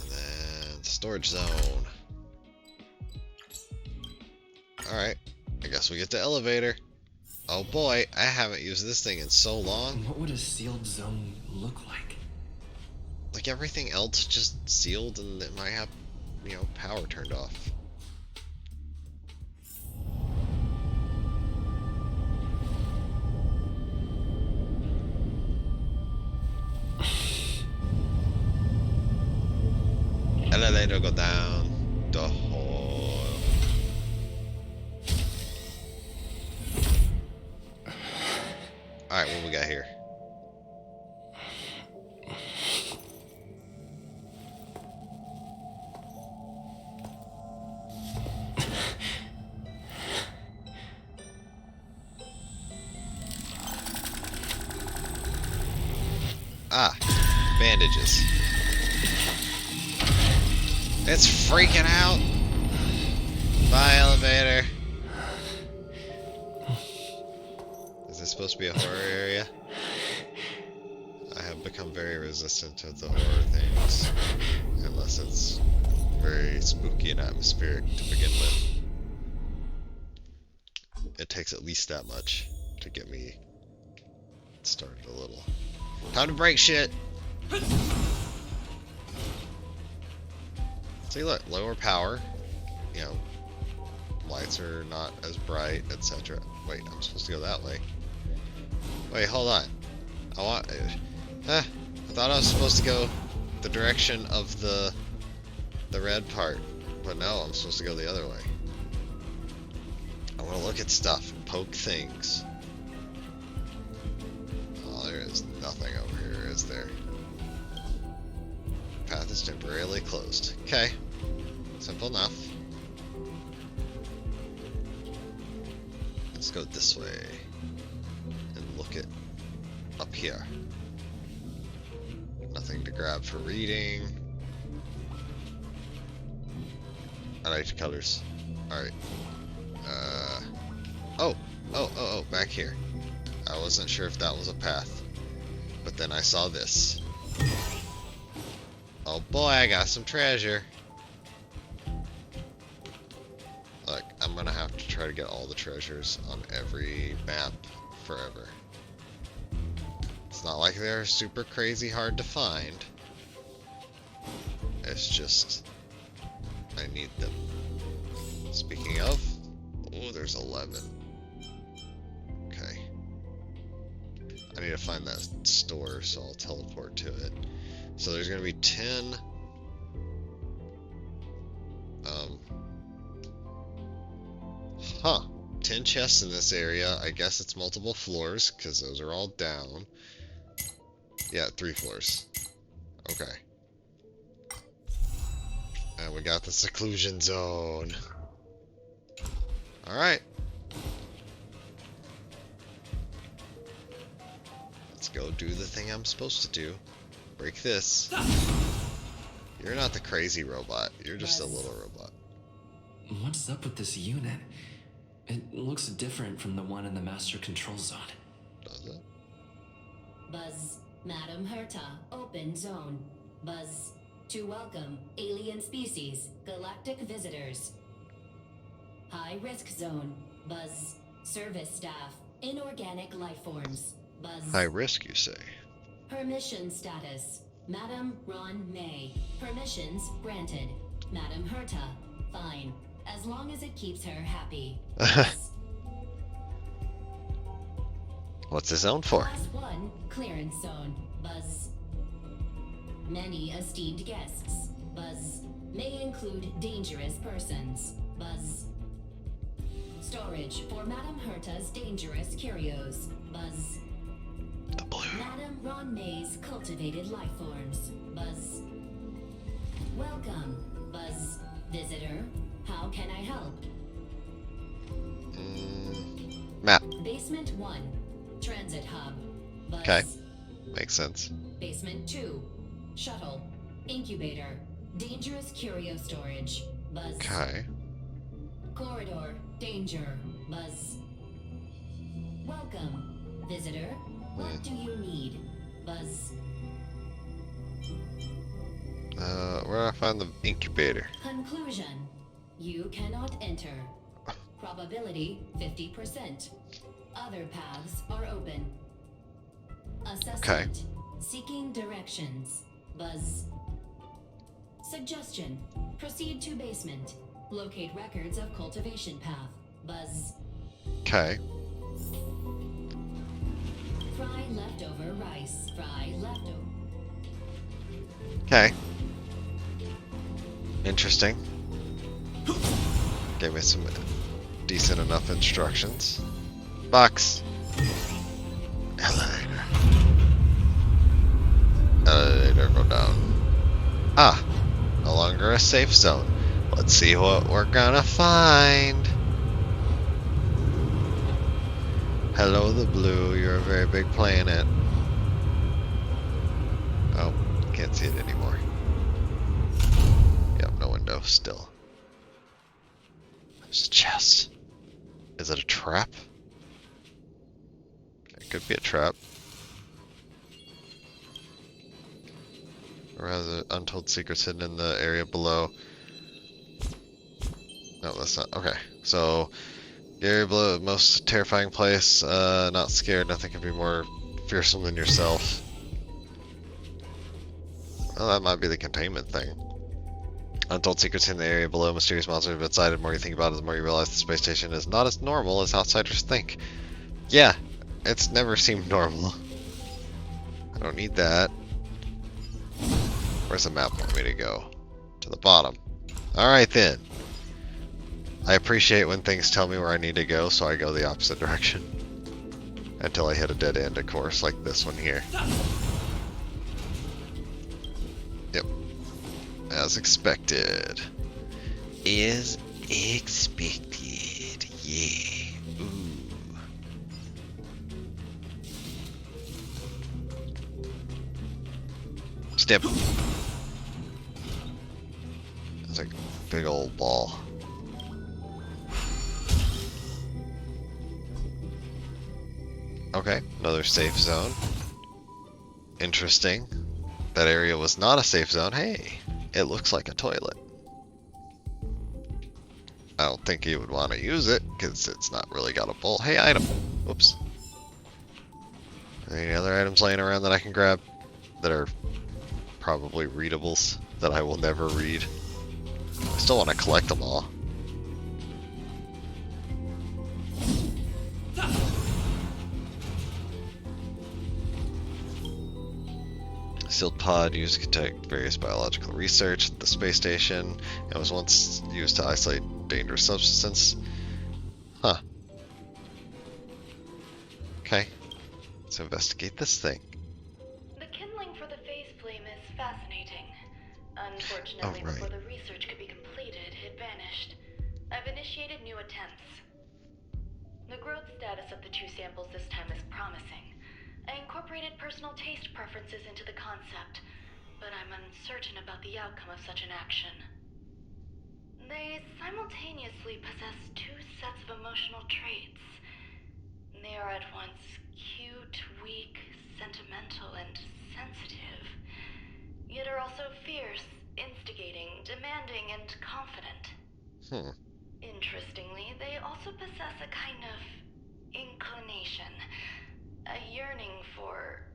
And then storage zone. Alright, I guess we get the elevator. Oh boy, I haven't used this thing in so long. What would a sealed zone look like? Like everything else just sealed and it might have, you know, power turned off. Elevator go down the hall. Alright, what we got here? Ah, bandages. It's freaking out. Bye, elevator. Is this supposed to be a horror area? I have become very resistant to the horror things. Unless it's very spooky and atmospheric to begin with. It takes at least that much to get me started a little. Time to break shit! See, look, lower power, you know, lights are not as bright, etc. Wait, I'm supposed to go that way. Wait, hold on. I thought I was supposed to go the direction of the red part, but no, I'm supposed to go the other way. I want to look at stuff and poke things. Oh, there is nothing over here, is there? Path is temporarily closed. Okay. Simple enough. Let's go this way and look at up here. Nothing to grab for reading. I like the colors. Alright. Oh, back here. I wasn't sure if that was a path. But then I saw this. Oh boy, I got some treasure. Look, I'm gonna have to try to get all the treasures on every map forever. It's not like they're super crazy hard to find. It's just, I need them. Speaking of, oh, there's 11. Okay. I need to find that store, so I'll teleport to it. So there's gonna be 10. 10 chests in this area. I guess it's multiple floors, because those are all down. Yeah, 3 floors. Okay. And we got the seclusion zone. Alright. Let's go do the thing I'm supposed to do. Break this. You're not the crazy robot. You're just a little robot. What's up with this unit? It looks different from the one in the master control zone. Does it? Buzz, Madam Herta, open zone. Buzz, to welcome alien species, galactic visitors. High risk zone. Buzz, service staff, inorganic life forms. Buzz. High risk, you say? Permission status. Madam Ron May. Permissions granted. Madam Herta, fine. As long as it keeps her happy. What's the zone for? Class 1, clearance zone. Buzz. Many esteemed guests. Buzz. May include dangerous persons. Buzz. Storage for Madam Herta's dangerous curios. Buzz. The blue. Madam Ron May's cultivated life forms. Buzz. Welcome, Buzz. Visitor, how can I help? Map. Basement 1, transit hub. Buzz. Okay. Makes sense. Basement 2, shuttle, incubator, dangerous curio storage. Buzz. Okay. Corridor, danger. Buzz. Welcome, visitor. What do you need? Buzz. Where do I find the incubator? Conclusion. You cannot enter. Probability 50%. Other paths are open. Assessment. Okay. Seeking directions. Buzz. Suggestion. Proceed to basement. Locate records of cultivation path. Buzz. Okay. Fry leftover rice. Fry leftover. Okay. Interesting. Gave me some decent enough instructions. Box. Elevator. Elevator, go down. Ah, no longer a safe zone. Let's see what we're gonna find. Hello, the blue. You're a very big planet. Oh, can't see it anymore. Yep, no window still. There's a chest. Is it a trap? It could be a trap. Or has untold secrets hidden in the area below. No, that's not. Okay, so the area below, most terrifying place. Not scared. Nothing can be more fearsome than yourself. Well, that might be the containment thing. Untold secrets in the area below, mysterious monsters have been sighted. The more you think about it, the more you realize the space station is not as normal as outsiders think. Yeah, it's never seemed normal. I don't need that. Where's the map want me to go? To the bottom. Alright then. I appreciate when things tell me where I need to go, so I go the opposite direction. Until I hit a dead end, of course, like this one here. Yep. As expected. As expected. Yeah. Ooh. Step. It's like a big old ball. Okay, another safe zone. Interesting. That area was not a safe zone. Hey, it looks like a toilet. I don't think you would want to use it, because it's not really got a bowl. Hey, item! Whoops. Any other items laying around that I can grab? That are probably readables, that I will never read. I still want to collect them all. Sealed pod used to conduct various biological research at the space station. It was once used to isolate dangerous substances. Huh. Okay. Let's investigate this thing. The kindling for the phase flame is fascinating. Unfortunately, before the research could be completed, it vanished. I've initiated new attempts. The growth status of the two samples this time is promising. I incorporated personal taste preferences into the concept, but I'm uncertain about the outcome of such an action. They simultaneously possess two sets of emotional traits. They are at once cute, weak, sentimental, and sensitive, yet are also fierce, instigating, demanding, and confident. Interestingly, they also possess a kind of inclination, a yearning for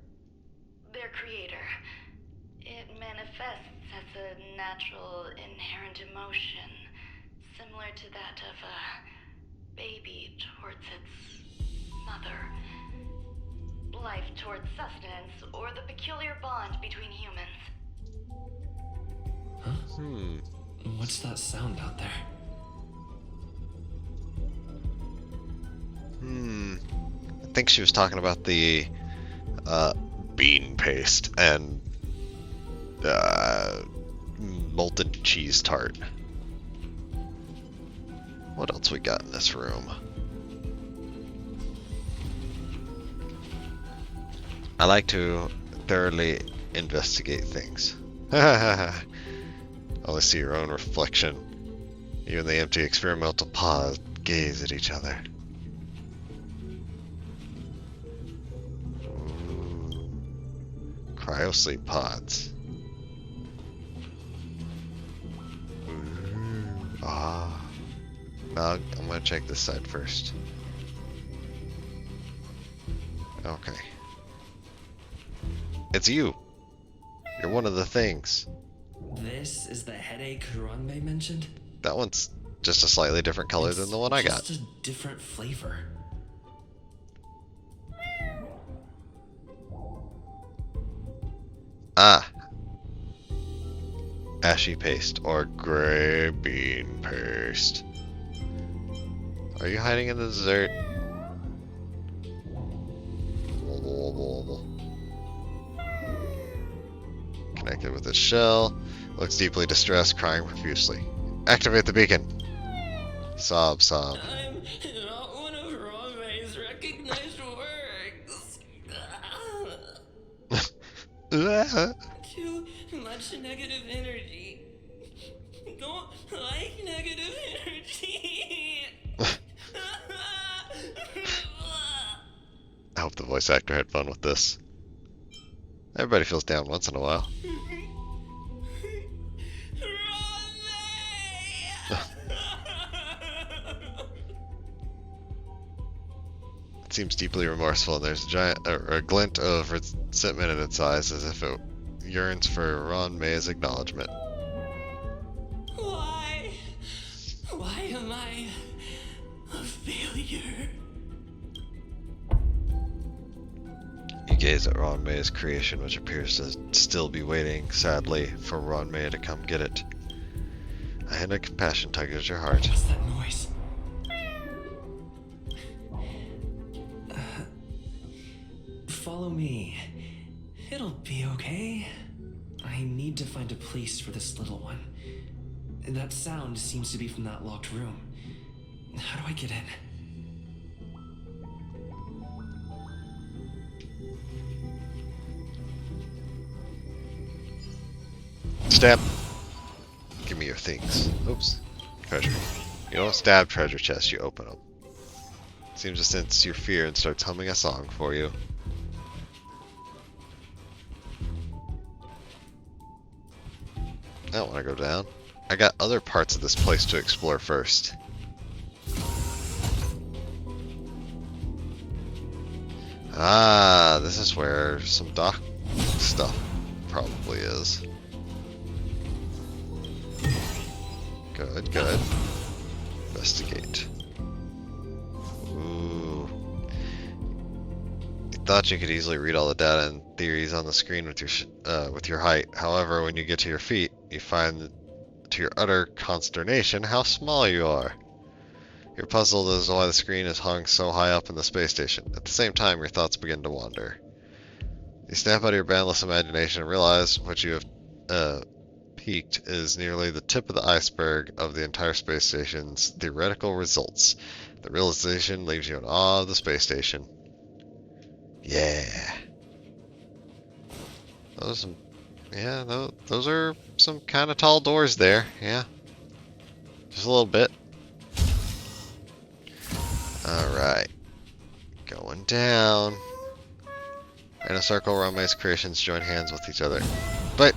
their creator. It manifests as a natural, inherent emotion, similar to that of a baby towards its mother. Life towards sustenance, or the peculiar bond between humans. Huh? What's that sound out there? I think she was talking about the bean paste and molten cheese tart. What else we got in this room? I like to thoroughly investigate things. Only see your own reflection. You and the empty experimental pod gaze at each other. Cryosleep pods. Now I'm gonna check this side first. Okay. It's you. You're one of the things. This is the headache Harambe mentioned? That one's just a slightly different color than the one I got. Just a different flavor. Ah. Ashy paste or gray bean paste. Are you hiding in the desert? Connected with its shell. Looks deeply distressed, crying profusely. Activate the beacon. Sob, sob. I'm not one of Harambe's recognized works. Too much negative energy. Don't like negative energy. I hope the voice actor had fun with this. Everybody feels down once in a while. It seems deeply remorseful, and there's a giant, a glint of resentment in its eyes, as if it yearns for Ron May's acknowledgement. Why? Why am I a failure? You gaze at Ron May's creation, which appears to still be waiting, sadly, for Ron May to come get it. A hand of compassion tugs at your heart. What's that noise? Follow me. It'll be okay. I need to find a place for this little one. That sound seems to be from that locked room. How do I get in? Stab. Give me your things. Oops. Treasure. You don't stab treasure chests, you open them. Seems to sense your fear and starts humming a song for you. I don't want to go down. I got other parts of this place to explore first. Ah, this is where some dock stuff probably is. Good, good. Investigate. Ooh. You thought you could easily read all the data and theories on the screen with your height. However, when you get to your feet, you find, to your utter consternation, how small you are. You're puzzled as to why the screen is hung so high up in the space station. At the same time, your thoughts begin to wander. You snap out of your boundless imagination and realize what you have peaked is nearly the tip of the iceberg of the entire space station's theoretical results. The realization leaves you in awe of the space station. Yeah. Those are some kind of tall doors there. Yeah. Just a little bit. Alright. Going down. In a circle, Ron May's creations join hands with each other. But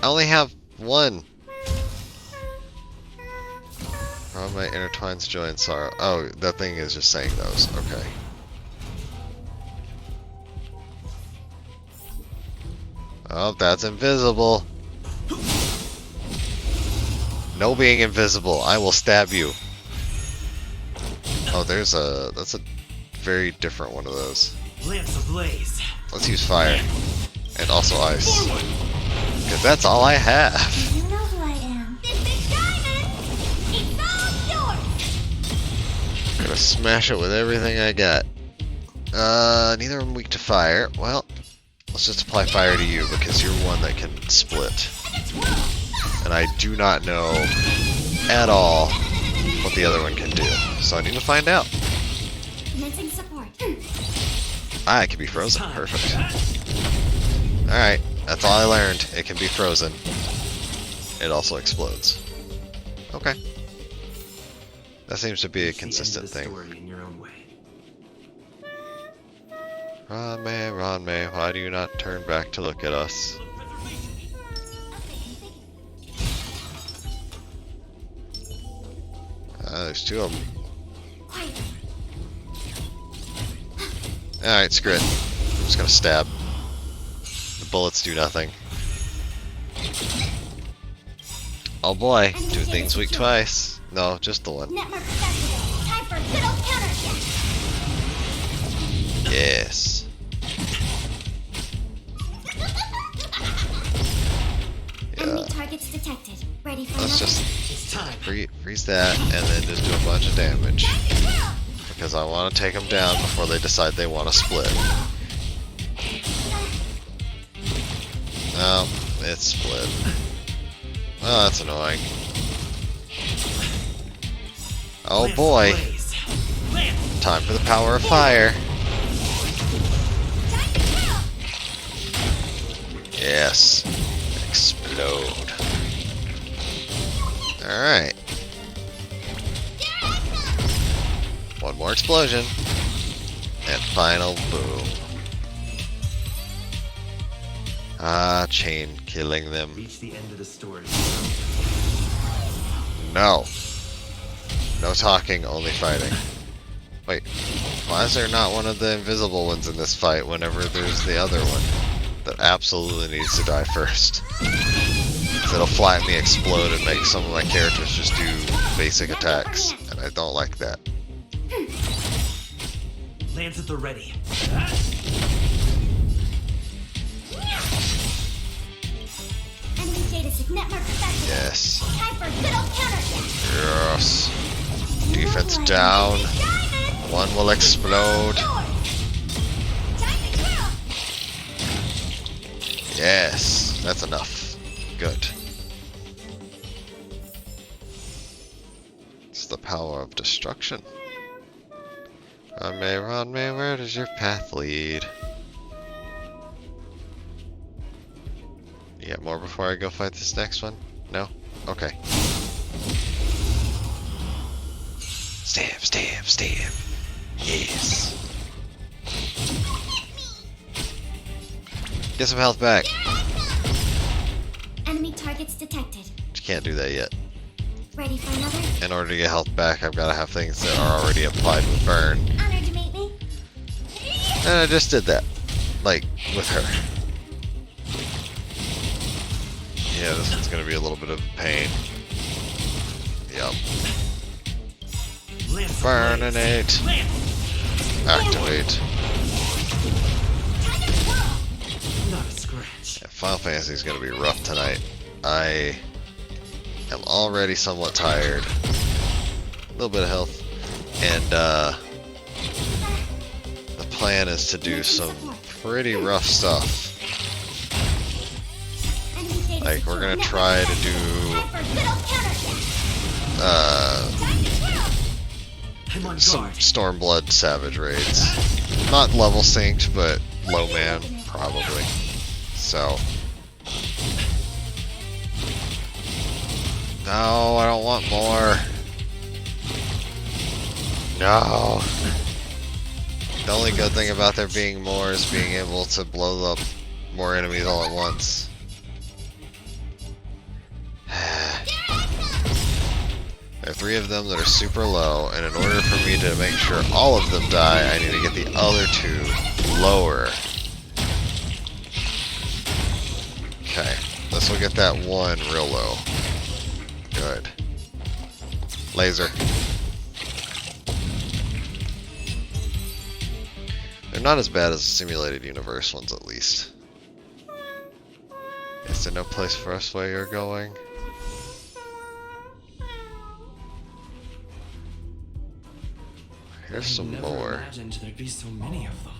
I only have one. Ron May intertwines joy and sorrow. Oh, that thing is just saying those. Okay. Oh, that's invisible. No being invisible. I will stab you. Oh, that's a very different one of those. Lamps ablaze. Let's use fire. And also ice. Because that's all I have. You know who I am. This big diamond! It's all yours! I'm gonna smash it with everything I got. Neither of them weak to fire. Well, let's just apply fire to you because you're one that can split. And I do not know at all what the other one can do. So I need to find out. Missing support. Ah, it can be frozen. Perfect. Alright, that's all I learned. It can be frozen. It also explodes. Okay. That seems to be a consistent thing. Ron May, why do you not turn back to look at us? There's two of them. Alright, screw it. I'm just gonna stab. The bullets do nothing. Oh boy, two things weak twice. No, just the one. Yes. Enemy targets detected. Ready for Let's just freeze that and then just do a bunch of damage. Because I want to take them down before they decide they want to split. Oh, it's split. Oh, that's annoying. Oh boy. Time for the power of fire. Yes. Explode. Alright. One more explosion. And final boom. Ah, chain killing them. Reach the end of the story. No. No talking, only fighting. Wait, why is there not one of the invisible ones in this fight whenever there's the other one that absolutely needs to die first? It'll flatten me, explode, and make some of my characters just do basic attacks, and I don't like that. Lands at the ready. basic network effectively. Yes. Time for a good old counterattack. Yes. Defense down. One will explode. Yes. That's enough. Good. It's the power of destruction. Run me, where does your path lead? You got more before I go fight this next one? No? Okay. Stab, stab, stab. Yes. Get some health back. Enemy targets detected. You can't do that yet. Ready for another? In order to get health back, I've got to have things that are already applied with burn. Honored to meet me. And I just did that. Like, with her. Yeah, this one's gonna be a little bit of a pain. Yup. Burninate. Activate. Not a scratch. Yeah, Final Fantasy is gonna be rough tonight. I am already somewhat tired. A little bit of health. And the plan is to do some pretty rough stuff. Like, we're gonna try to do some Stormblood Savage raids. Not level synced, but low man, probably. So. No, I don't want more. No. The only good thing about there being more is being able to blow up more enemies all at once. There are 3 of them that are super low, and in order for me to make sure all of them die, I need to get the other 2 lower. Okay, this will get that 1 real low. Good. Laser. They're not as bad as the simulated universe ones, at least. Is there no place for us where you're going? Here's some more. I imagined there'd be so many of them.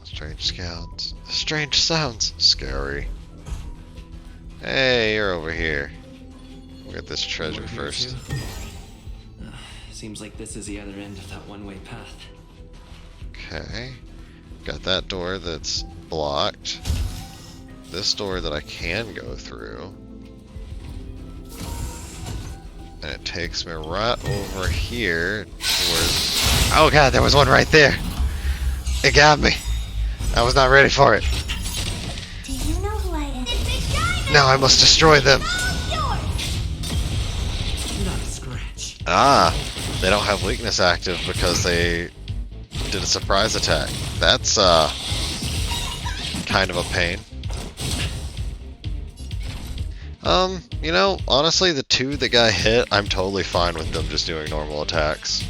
Strange scouts. Strange sounds. Scary. Hey, you're over here. We'll get this treasure Over here first. too? Seems like this is the other end of that one-way path. Okay. Got that door that's blocked. This door that I can go through. And it takes me right over here towards... Oh god, there was one right there! It got me! I was not ready for it. Do you know who I am? Now I must destroy them. Not a scratch. Ah, they don't have weakness active because they did a surprise attack. That's kind of a pain. You know, honestly, the 2 that got hit, I'm totally fine with them just doing normal attacks.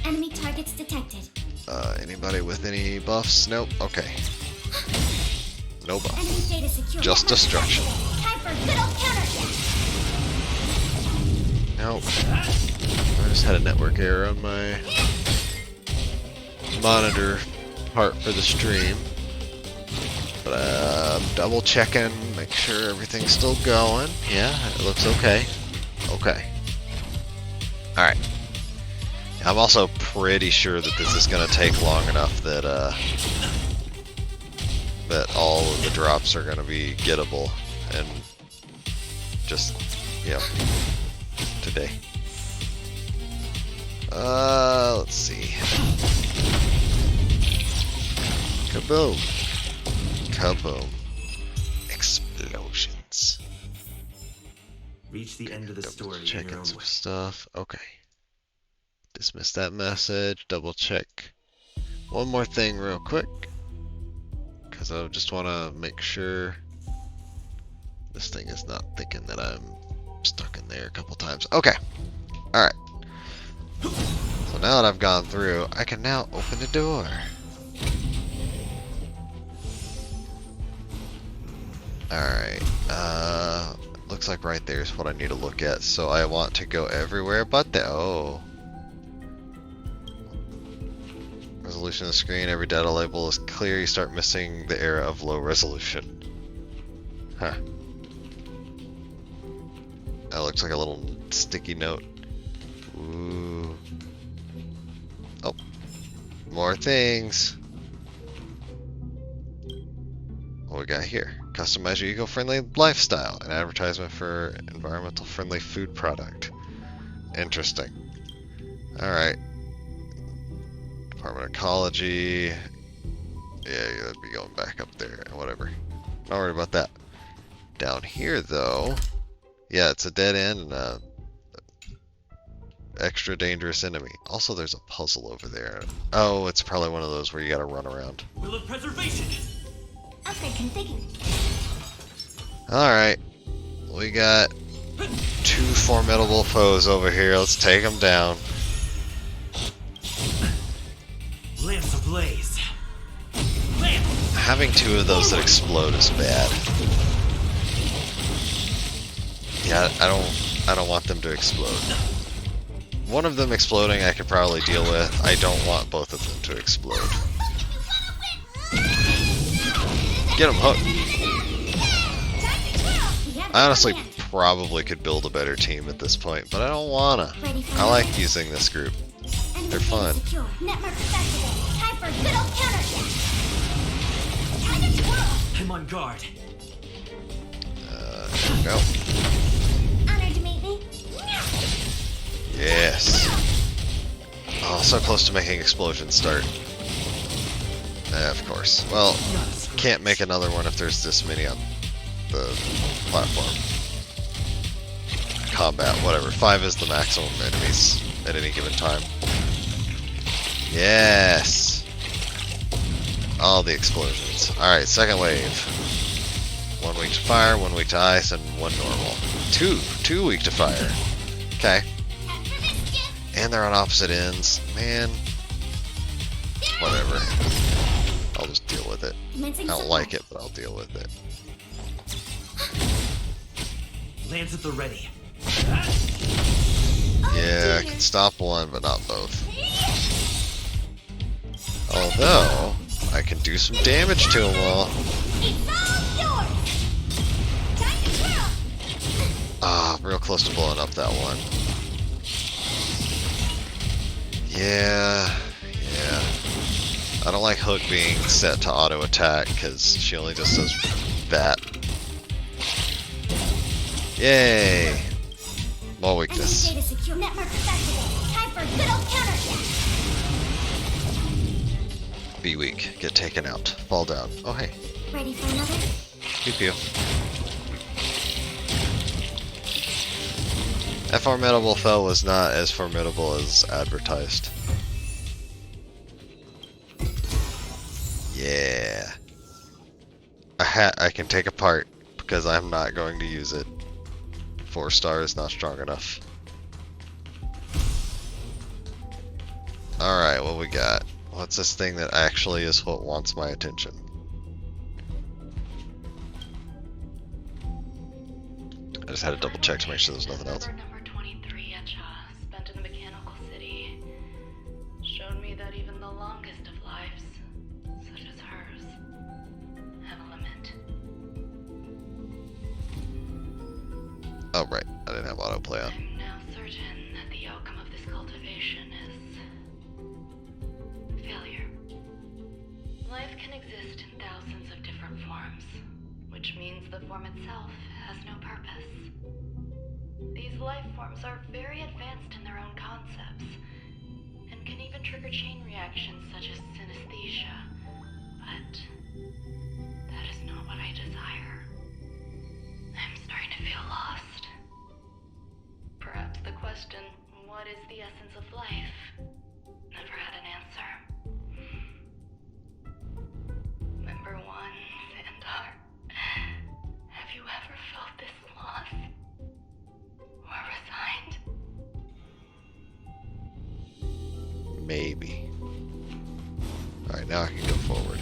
Enemy targets detected. Anybody with any buffs? Nope. Okay. No buff. Enemy data secure. Just destruction. Time for a good old counterattack. Nope. I just had a network error on my monitor part for the stream. But double checking, make sure everything's still going. Yeah, it looks okay. Okay. Alright. I'm also pretty sure that this is going to take long enough that that all of the drops are going to be gettable and just, you know, today. Let's see. Kaboom. Kaboom. Explosions. Reach the end of the story in Checking your own some way. stuff. Okay. Dismiss that message. Double check one more thing real quick. Because I just want to make sure this thing is not thinking that I'm stuck in there a couple times. Okay. Alright. So now that I've gone through, I can now open the door. Alright, looks like right there is what I need to look at. So I want to go everywhere but the, oh. Resolution of the screen, every data label is clear, you start missing the era of low resolution. Huh. That looks like a little sticky note. Ooh. Oh. More things. What we got here? Customize your eco-friendly lifestyle. An advertisement for environmental friendly food product. Interesting. Alright. Department of Ecology. Yeah, you'd be going back up there. Whatever. Not worried about that. Down here, though. Yeah, it's a dead end and a extra dangerous enemy. Also, there's a puzzle over there. Oh, it's probably one of those where you gotta run around. Will of preservation. Upgrade configured. Alright. We got 2 formidable foes over here. Let's take them down. Lance ablaze. Lance. Having 2 of those that explode is bad. Yeah, I don't want them to explode. One of them exploding I could probably deal with. I don't want both of them to explode. Get him, Hook. I honestly probably could build a better team at this point, but I don't wanna. I like using this group. They're fun. I'm on guard. Here we go. Honored to meet me. Yes. Oh, so close to making explosions start. Of course. Well, can't make another one if there's this many on the platform. Combat, whatever. 5 is the maximum enemies at any given time. Yes! All the explosions. Alright, second wave. 1 weak to fire, 1 weak to ice, and 1 normal. 2 weak to fire. Okay. And they're on opposite ends. Man. Whatever. I'll just deal with it. I don't like it, but I'll deal with it. Lance at the ready. Yeah, I can stop one, but not both. Although, I can do some damage to them all. Ah, real close to blowing up that one. Yeah. I don't like Hook being set to auto attack because she only just does that. Yay! More weakness. Be weak. Get taken out. Fall down. Oh hey. Ready for another? Pew pew. That formidable foe was not as formidable as advertised. Yeah. I can take apart because I'm not going to use it. 4-star is not strong enough. Alright, what we got? What's this thing that actually is what wants my attention? I just had to double check to make sure there's nothing else. Number 23 spent in the mechanical city, showed me that even the longest of lives, such as hers, have a limit. Oh right, I didn't have autoplay on. I'm now certain that the outcome of this cultivation is failure. Life can exist in thousands of different forms, which means the form itself has no purpose. These life forms are very advanced in their own concepts, and can even trigger chain reactions such as synesthesia, but that is not what I desire. I'm starting to feel lost. Perhaps the question, what is the essence of life, never had an answer. Member 1, Xandar, have you ever felt this lost? Or resigned? Maybe. Alright, now I can go forward.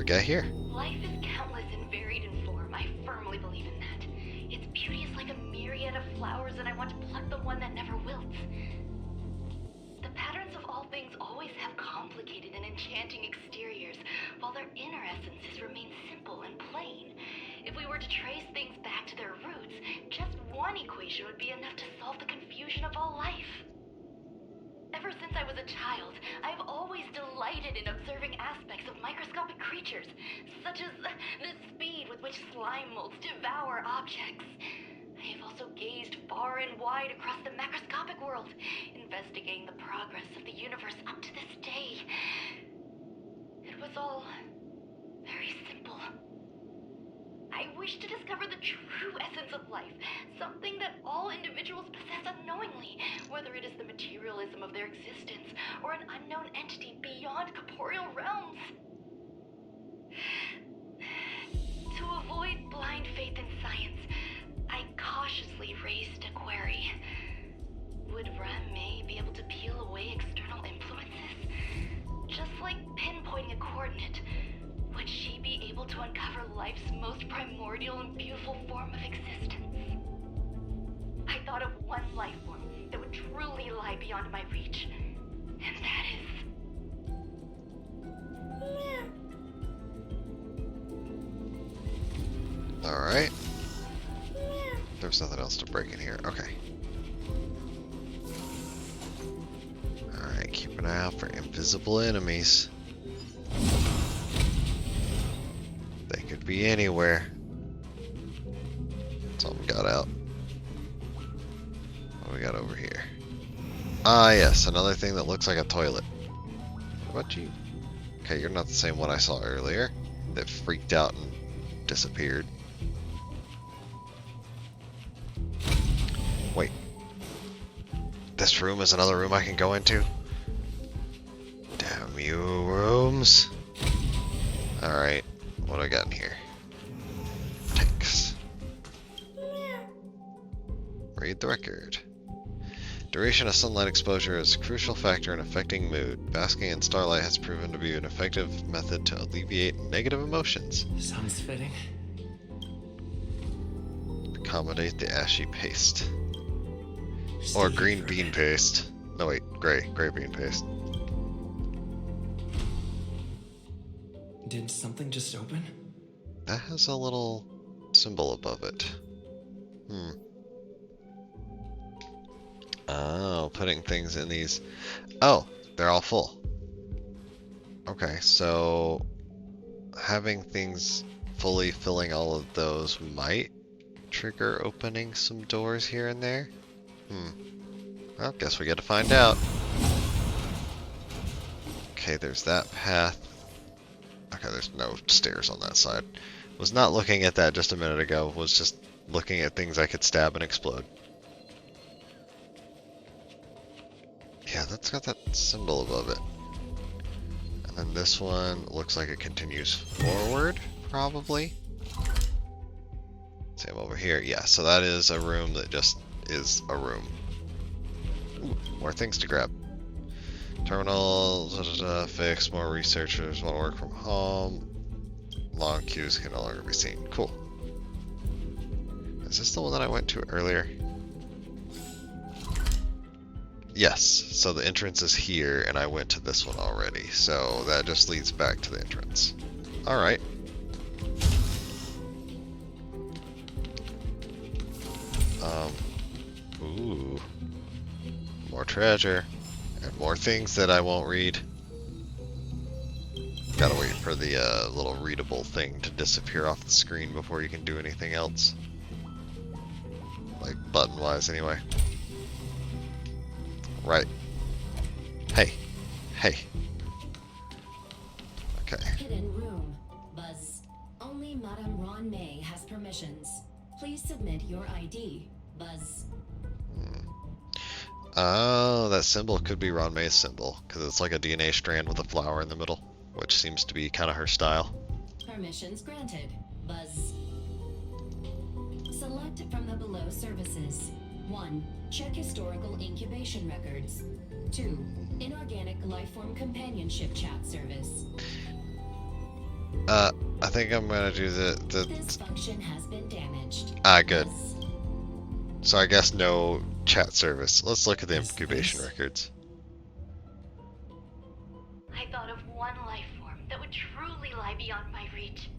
get here? Life is countless and varied in form. I firmly believe in that. Its beauty is like a myriad of flowers, and I want to pluck the one that never wilts. The patterns of all things always have complicated and enchanting exteriors, while their inner essences remain simple and plain. If we were to trace things back to their roots, just one equation would be enough to solve the confusion of all life. Ever since I was a child, I've always delighted in observing aspects of microscopic creatures, such as the speed with which slime molds devour objects. I have also gazed far and wide across the macroscopic world, investigating the progress of the universe up to this day. It was all very simple. I wish to discover the true essence of life, something that all individuals possess unknowingly, whether it is the materialism of their existence or an unknown entity beyond corporeal realms. To avoid blind faith in science, I cautiously raised a query. Would Ran-Mei be able to peel away external influences? Just like pinpointing a coordinate, would she be able to uncover life's most primordial and beautiful form of existence? I thought of one life form that would truly lie beyond my reach, and that is... Alright. There's nothing else to break in here. Okay. Alright, keep an eye out for invisible enemies. They could be anywhere. Something got out. What do we got over here? Ah, yes, another thing that looks like a toilet. What about you? Okay, you're not the same one I saw earlier that freaked out and disappeared. Wait. This room is another room I can go into? Damn you, rooms. Alright, what do I got in here? Tanks. Read the record. Duration of sunlight exposure is a crucial factor in affecting mood. Basking in starlight has proven to be an effective method to alleviate negative emotions. Sounds fitting. Accommodate the ashy paste. Or green bean paste. No wait, gray bean paste. Did something just open? That has a little symbol above it. Oh, putting things in these. Oh, they're all full. Okay, so having things fully filling all of those might trigger opening some doors here and there. Well, guess we get to find out. Okay, there's that path. Okay, there's no stairs on that side. Was not looking at that just a minute ago. Was just looking at things I could stab and explode. Yeah, that's got that symbol above it. And then this one looks like it continues forward, probably. Same over here. Yeah, so that is a room that just is a room. Ooh, more things to grab. Terminal, fix, more researchers want to work from home. Long queues can no longer be seen. Cool. Is this the one that I went to earlier? Yes, so the entrance is here, and I went to this one already, so that just leads back to the entrance. Alright. Ooh. More treasure. And more things that I won't read. Gotta wait for the little readable thing to disappear off the screen before you can do anything else. Like, button-wise, anyway. Right. Hey. Hey. Okay. Hidden room. Buzz. Only Madame Ran-Mei has permissions. Please submit your ID. Buzz. Oh, that symbol could be Ran-Mei's symbol, because it's like a DNA strand with a flower in the middle, which seems to be kind of her style. Permissions granted. Buzz. Select from the below services. 1. Check historical incubation records. 2. Inorganic lifeform companionship chat service. I think I'm gonna do the This function has been damaged. good. So I guess no chat service. Let's look at the incubation records. I thought of one life form that would truly lie beyond my reach.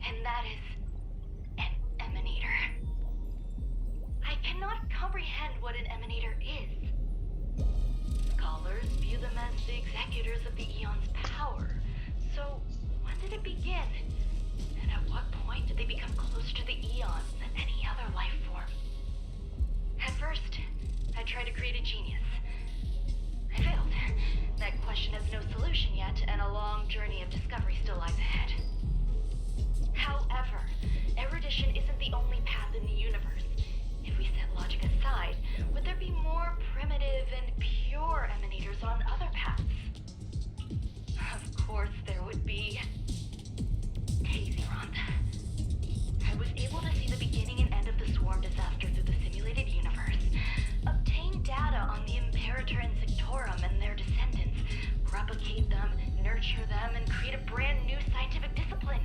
And that is an emanator. I cannot comprehend what an emanator is. Scholars view them as the executors of the Eon's power. So, when did it begin? And at what point did they become closer to the Eons than any other life form? At first, I tried to create a genius. I failed. That question has no solution yet, and a long journey of discovery still lies ahead. However, erudition isn't the only path in the universe. If we set logic aside, would there be more primitive and pure emanators on other paths? Of course there would be. Hazyron. I was able to see the beginning and end of the swarm disaster through the simulated universe, obtain data on the Imperator and Sectorum and their descendants, propagate them, nurture them, and create a brand new scientific discipline.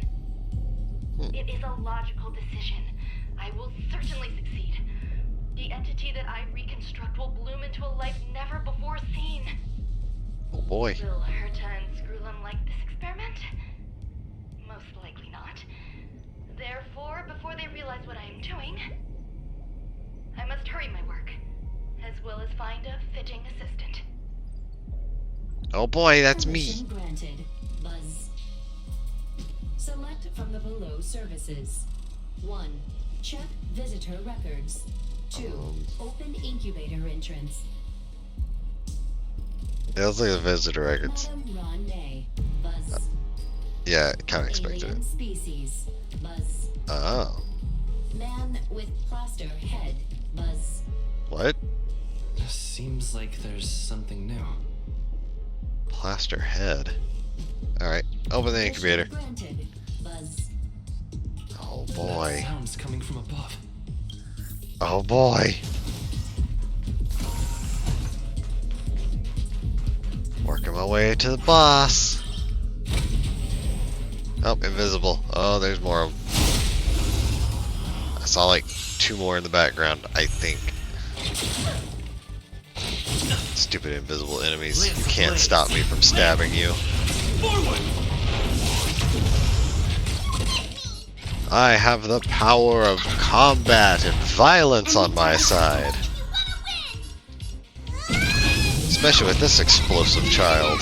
It is a logical decision. I will certainly succeed. The entity that I reconstruct will bloom into a life never before seen. Oh boy. Will Herta and Screwlum like this experiment? Most likely not. Therefore, before they realize what I am doing, I must hurry my work, as well as find a fitting assistant. Oh boy, that's me. Permission granted. Buzz. Select from the below services. 1. Check visitor records. 2. Open incubator entrance. Yeah, let's look at the visitor records. Madam Ron May. Buzz. Yeah, kind of expected Alien it. species. Buzz. Oh. Man with plaster head. Buzz. What? Seems like there's something new. Plaster head. Alright, open the incubator. Granted. Buzz. Oh boy. That sounds coming from above. Oh boy. Working my way to the boss. Oh, invisible. Oh, there's more of them. I saw like 2 more in the background, I think. Stupid invisible enemies. You can't stop me from stabbing you. I have the power of combat and violence on my side. Especially with this explosive child.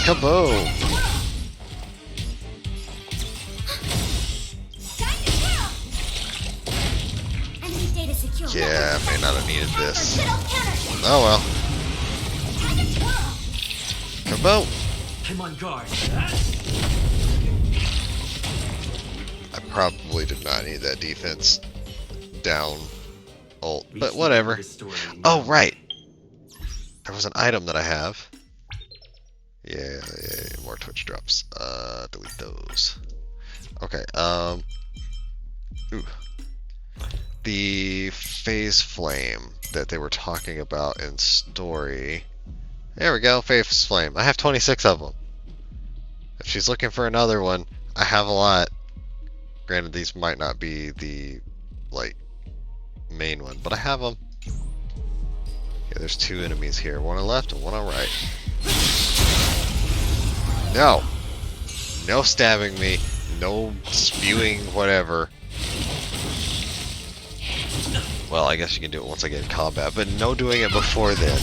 Kaboom! Yeah, I may not have needed this. Oh well. Kaboom! I'm on guard. I probably did not need that defense down ult, but whatever. Oh, right! There was an item that I have. Yeah, more Twitch drops. Delete those. Okay, ooh. The phase flame that they were talking about in story. There we go, phase flame. I have 26 of them. If she's looking for another one, I have a lot. Granted, these might not be the, like, main one, but I have them. Yeah, there's 2 enemies here. One on left and one on right. No! No stabbing me. No spewing whatever. Well, I guess you can do it once I get in combat, but no doing it before then.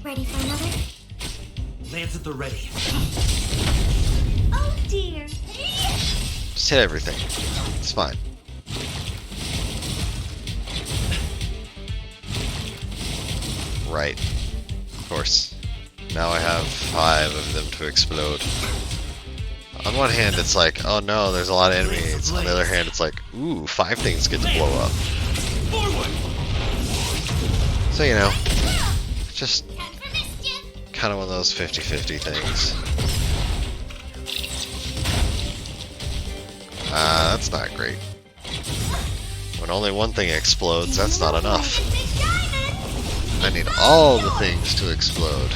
Ready for another? Lance at the ready. Oh dear. Just hit everything. It's fine. Right. Of course. Now I have 5 of them to explode. On one hand, it's like, oh no, there's a lot of enemies. On the other hand, it's like, ooh, 5 things get to blow up. So, you know, just kind of one of those 50-50 things. That's not great. When only one thing explodes, that's not enough. I need all the things to explode.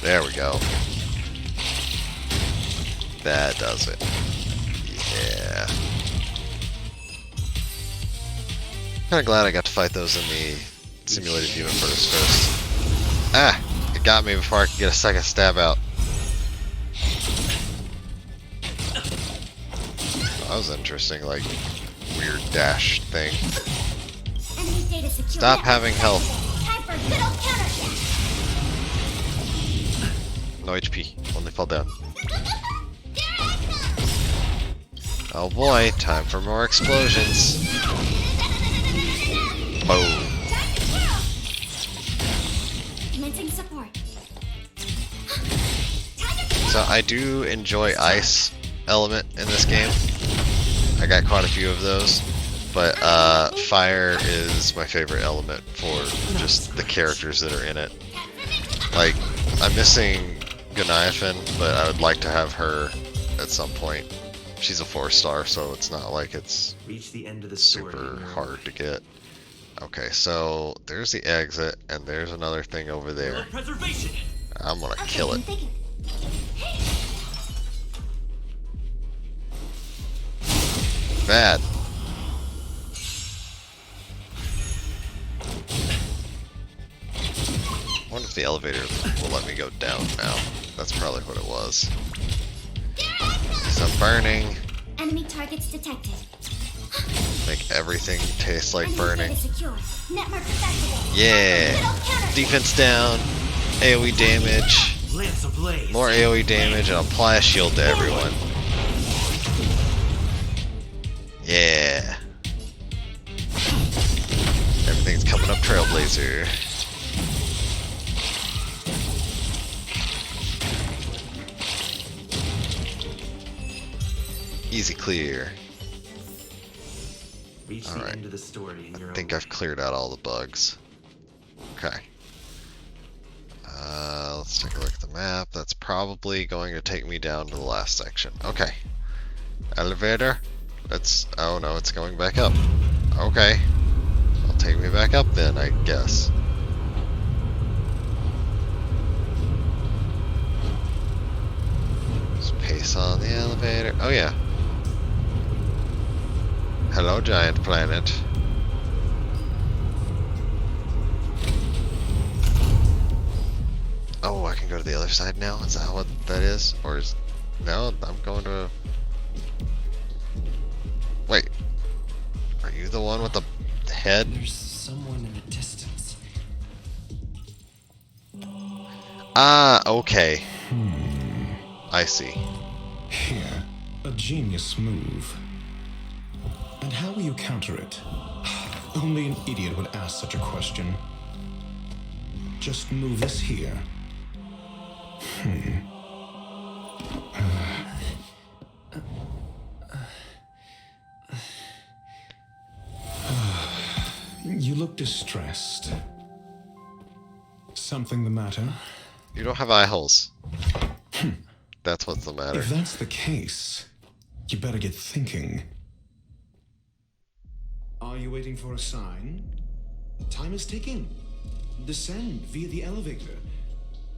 There we go. That does it. Yeah. Kinda glad I got to fight those in the simulated universe first. Ah! It got me before I could get a second stab out. That was interesting, like, weird dash thing. Stop having health. No HP. Only fell down. Oh boy, time for more explosions. Boom. So I do enjoy ice element in this game. I got quite a few of those, but fire is my favorite element for just the characters that are in it. Like, I'm missing Goniaphan, but I would like to have her at some point. She's a 4-star, so it's not like it's Reach the end of the super hard to get. Okay, so there's the exit, and there's another thing over there. I'm gonna kill it. Bad. I wonder if the elevator will let me go down now. That's probably what it was. So burning. Enemy targets detected. Make everything taste like burning. Network affected. Yeah. Defense down. AoE damage. More AoE damage and apply a shield to everyone. Yeah. Everything's coming up Trailblazer. Easy clear. Alright. I think I've cleared out all the bugs. Okay. Let's take a look at the map. That's probably going to take me down to the last section. Okay. Elevator. Let's... Oh no, it's going back up. Okay. I'll take me back up then, I guess. Just pace on the elevator. Oh yeah. Hello, giant planet. Oh, I can go to the other side now? Is that what that is? Or is... No, I'm going to... Wait. Are you the one with the head? There's someone in the distance. Ah, okay. I see. Here, a genius move. And how will you counter it? Only an idiot would ask such a question. Just move this here. You look distressed. Something the matter? You don't have eye holes. That's what's the matter. If that's the case, you better get thinking. Are you waiting for a sign? Time is ticking. Descend via the elevator.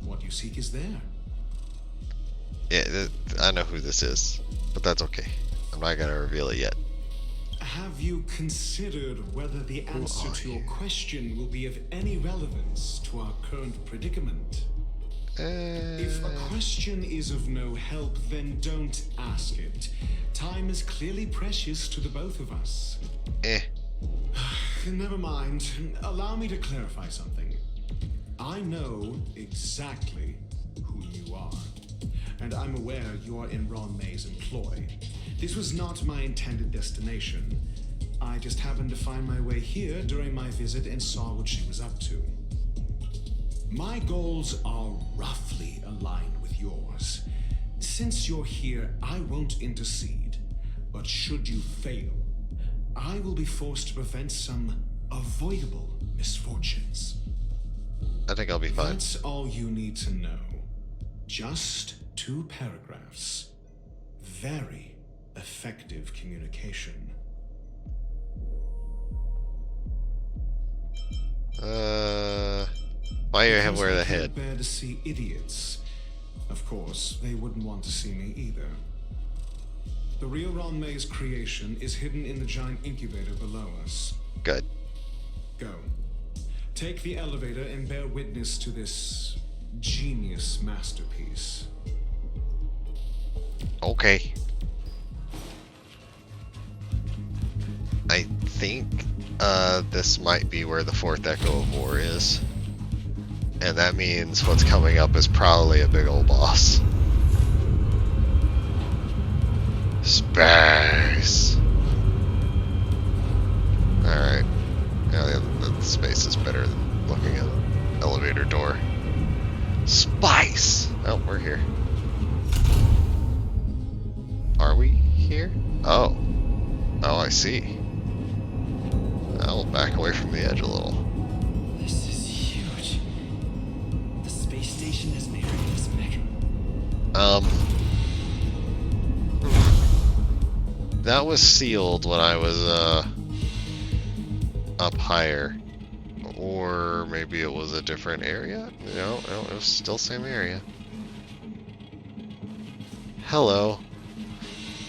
What you seek is there. Yeah, I know who this is, but that's okay. I'm not gonna reveal it yet. Have you considered whether the answer to your question will be of any relevance to our current predicament? If a question is of no help, then don't ask it. Time is clearly precious to the both of us. Never mind. Allow me to clarify something. I know exactly who you are, and I'm aware you are in Ron May's employ. This was not my intended destination. I just happened to find my way here during my visit and saw what she was up to. My goals are roughly aligned with yours. Since you're here, I won't intercede. But should you fail, I will be forced to prevent some avoidable misfortunes. I think I'll be fine. That's all you need to know. Just 2 paragraphs. Very effective communication. Why you Because wear the I can't head? bear to see idiots. Of course, they wouldn't want to see me either. The real Ron May's creation is hidden in the giant incubator below us. Good. Go. Take the elevator and bear witness to this genius masterpiece. Okay. I think this might be where the fourth Echo of War is. And that means what's coming up is probably a big old boss. Space! Alright. Yeah, the space is better than looking at an elevator door. Spice! Oh, we're here. Are we here? Oh. Oh, I see. I'll back away from the edge a little. This is huge. The space station has married this mech. That was sealed when I was, up higher. Or maybe it was a different area? No, it was still same area. Hello.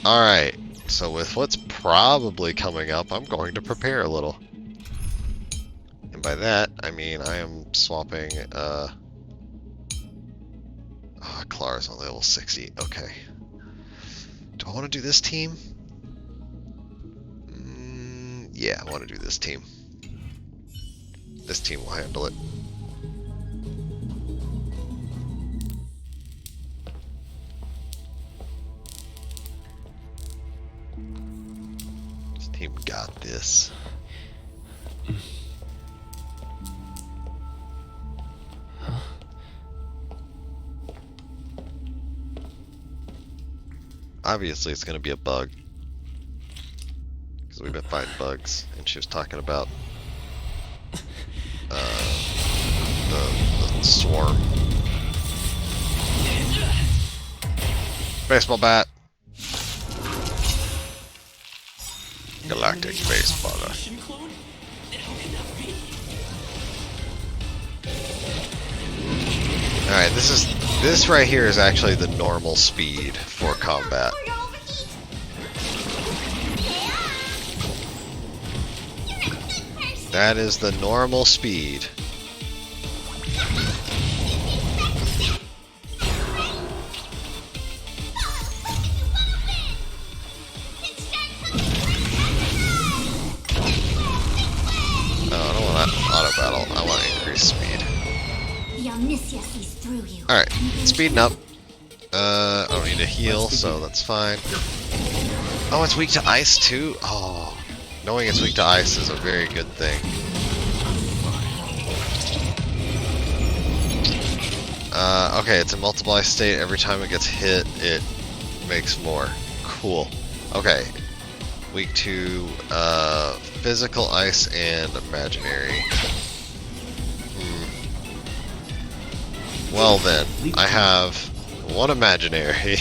Alright, so with what's probably coming up, I'm going to prepare a little. And by that, I mean I am swapping, Clara's on level 60, okay. Do I want to do this team? Yeah, I want to do this team. This team will handle it. This team got this. Obviously, it's going to be a bug. Because we've been fighting bugs, and she was talking about the swarm. Baseball bat. Galactic baseballer. Alright, this right here is actually the normal speed for combat. That is the normal speed. No, I don't want that auto battle. I want increased speed. The Omniscia sees through you. Alright, speeding up. I don't need to heal, so that's fine. Oh, it's weak to ice too? Oh. Knowing it's weak to ice is a very good thing. Okay, it's a multiply state. Every time it gets hit, it makes more. Cool. Okay. Weak to physical ice and imaginary. Well then, I have one imaginary.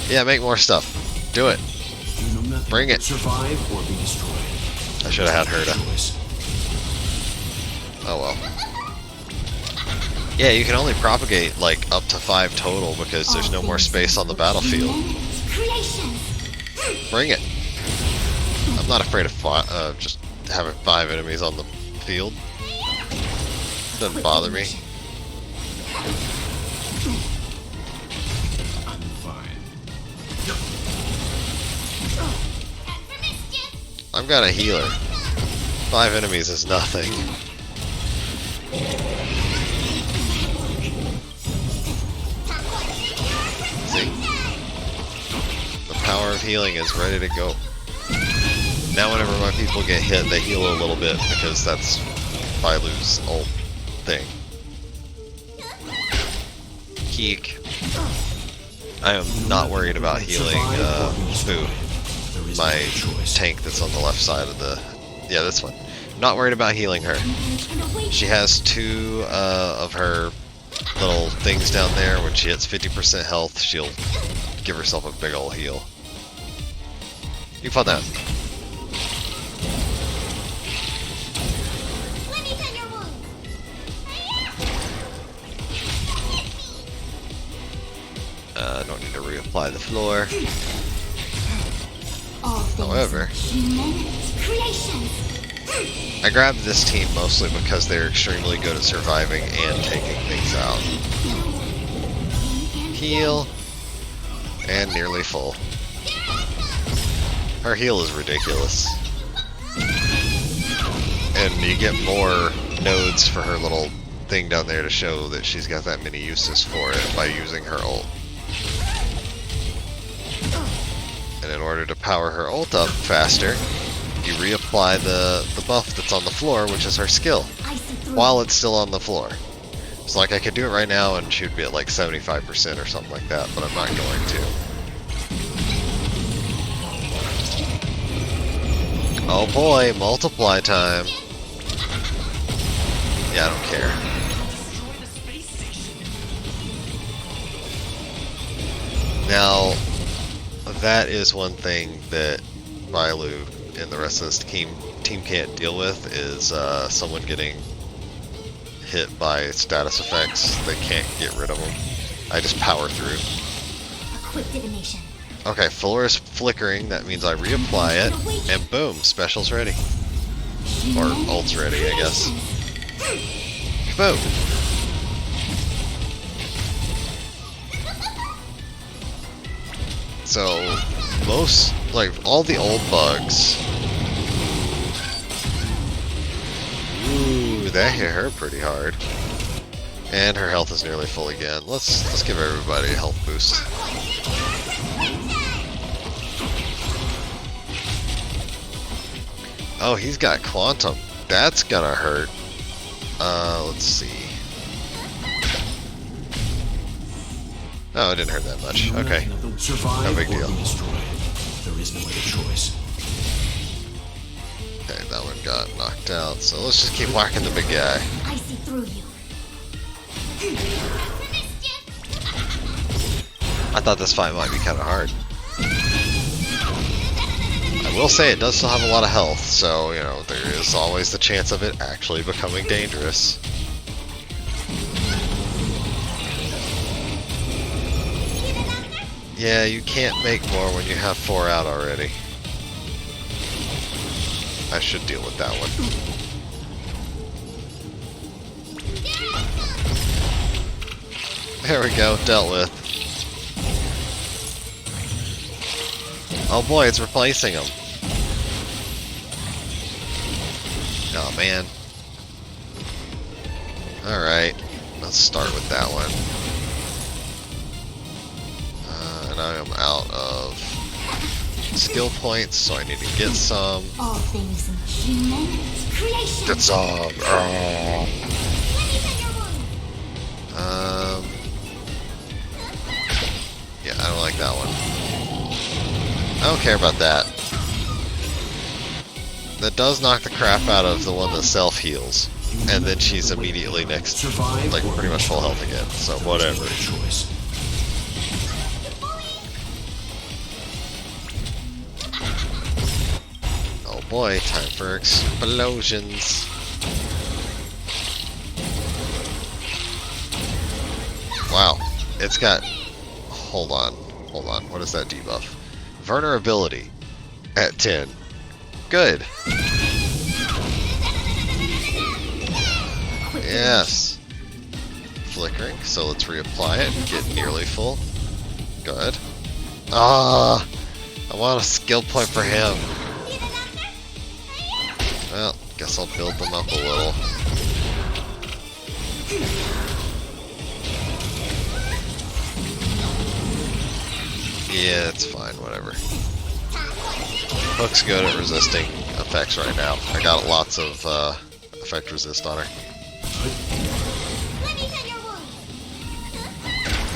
Yeah, make more stuff. Do it. Bring it. Survive or be destroyed. I should have had Herta. Oh well. Yeah, you can only propagate like up to 5 total because there's no more space on the battlefield. Bring it. I'm not afraid of just having 5 enemies on the field. Doesn't bother me. I've got a healer. 5 enemies is nothing. See? The power of healing is ready to go. Now whenever my people get hit, they heal a little bit because that's Bailu's ult thing. Keek. I am not worried about healing Fu. My tank that's on the left side of the... Yeah, this one. Not worried about healing her. She has 2 of her little things down there. When she hits 50% health, she'll give herself a big ol' heal. You fought that. reapply the floor. However, I grabbed this team mostly because they're extremely good at surviving and taking things out. Heal, and nearly full. Her heal is ridiculous. And you get more nodes for her little thing down there to show that she's got that many uses for it by using her ult. And in order to power her ult up faster, you reapply the buff that's on the floor, which is her skill, while it's still on the floor. So like I could do it right now and she would be at like 75% or something like that, but I'm not going to. Oh boy, multiply time. Yeah, I don't care. Now, that is one thing that Bailu and the rest of this team can't deal with, is someone getting hit by status effects. They can't get rid of them. I just power through. A quick divination. Okay, floor is flickering. That means I reapply it, and boom, special's ready. Or ult's ready, I guess. Boom. So, most, like, all the old bugs. Ooh, that hit her pretty hard. And her health is nearly full again. Let's give everybody a health boost. Oh, he's got quantum. That's gonna hurt. Let's see. Oh, it didn't hurt that much. Okay. No big deal. There is no other choice. Okay, that one got knocked out, so let's just keep whacking the big guy. I see through you. I thought this fight might be kind of hard. I will say it does still have a lot of health, so, you know, there is always the chance of it actually becoming dangerous. Yeah, you can't make more when you have 4 out already. I should deal with that one. There we go, dealt with. Oh boy, it's replacing him. Oh man. Alright, let's start with that one. And I am out of skill points, so I need to get some. All things human creation. Get some. Yeah, I don't like that one. I don't care about that. That does knock the crap out of the one that self-heals. And then she's immediately next, like, pretty much full health again, so whatever. Oh boy, time for explosions. Wow, it's got... Hold on, what is that debuff? Vulnerability at 10. Good. Yes. Flickering, so let's reapply it and get nearly full. Good. Ah, I want a skill point for him. Well, guess I'll build them up a little. Yeah, it's fine, whatever. Hook's good at resisting effects right now. I got lots of effect resist on her.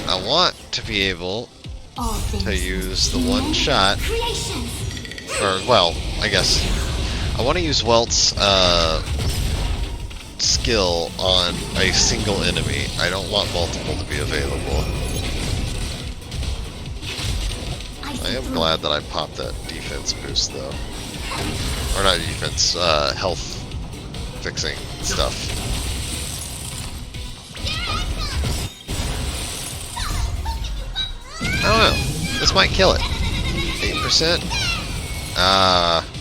I want to be able to use the one shot, or, well, I guess, I want to use Welt's skill on a single enemy. I don't want multiple to be available. I am glad that I popped that defense boost, though. Or not defense, health fixing stuff. I don't know. This might kill it. 8%?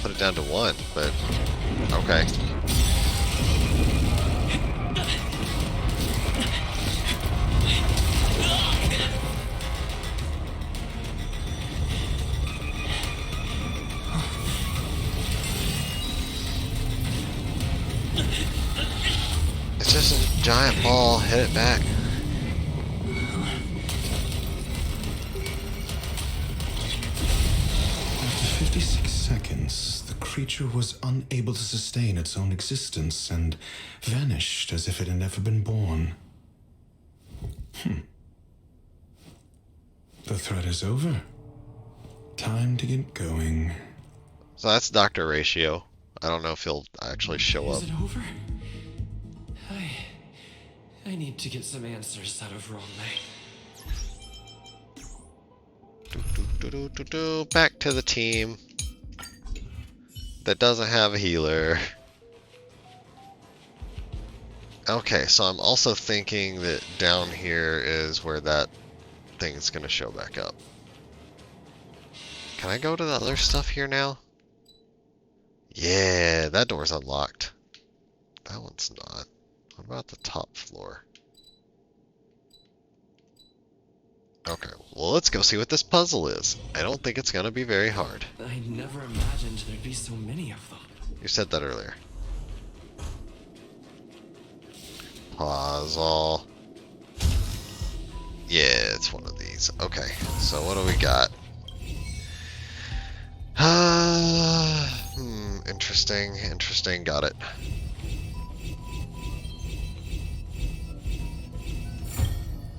Put it down to 1, but okay. It's just a giant ball. Hit it back. After 56 seconds, the creature was unable to sustain its own existence and vanished as if it had never been born. The threat is over. Time to get going. So that's Dr. Ratio. I don't know if he'll actually show up. Is it over? I need to get some answers out of Ron May. Back to the team that doesn't have a healer. Okay, so I'm also thinking that down here is where that thing's gonna show back up. Can I go to the other stuff here now? Yeah, that door's unlocked. That one's not. What about the top floor? Okay, well let's go see what this puzzle is. I don't think it's gonna be very hard. I never imagined there'd be so many of them. You said that earlier. Puzzle. Yeah, it's one of these. Okay, so what do we got? Interesting, got it.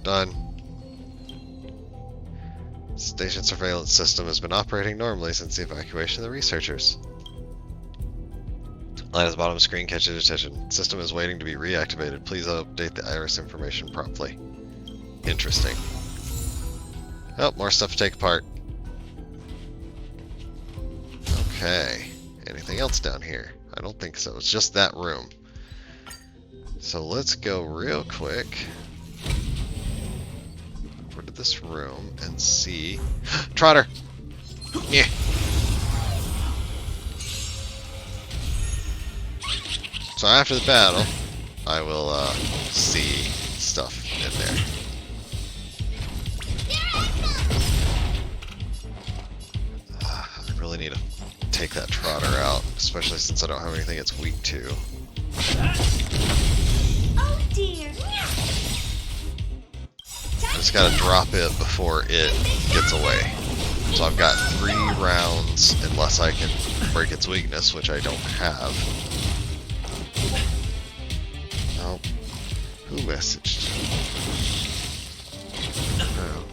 Done. Station surveillance system has been operating normally since the evacuation of the researchers. Light at the bottom of the screen catches attention. System is waiting to be reactivated. Please update the iris information promptly. Interesting. Oh, more stuff to take apart. Okay. Anything else down here? I don't think so. It's just that room. So let's go real quick over to this room and see. Trotter! Yeah. So after the battle, I will see stuff in there. I really need to take that Trotter out, especially since I don't have anything it's weak to. Oh dear. I just gotta drop it before it gets away. So I've got 3 rounds, unless I can break its weakness, which I don't have. Oh, who messaged? Oh.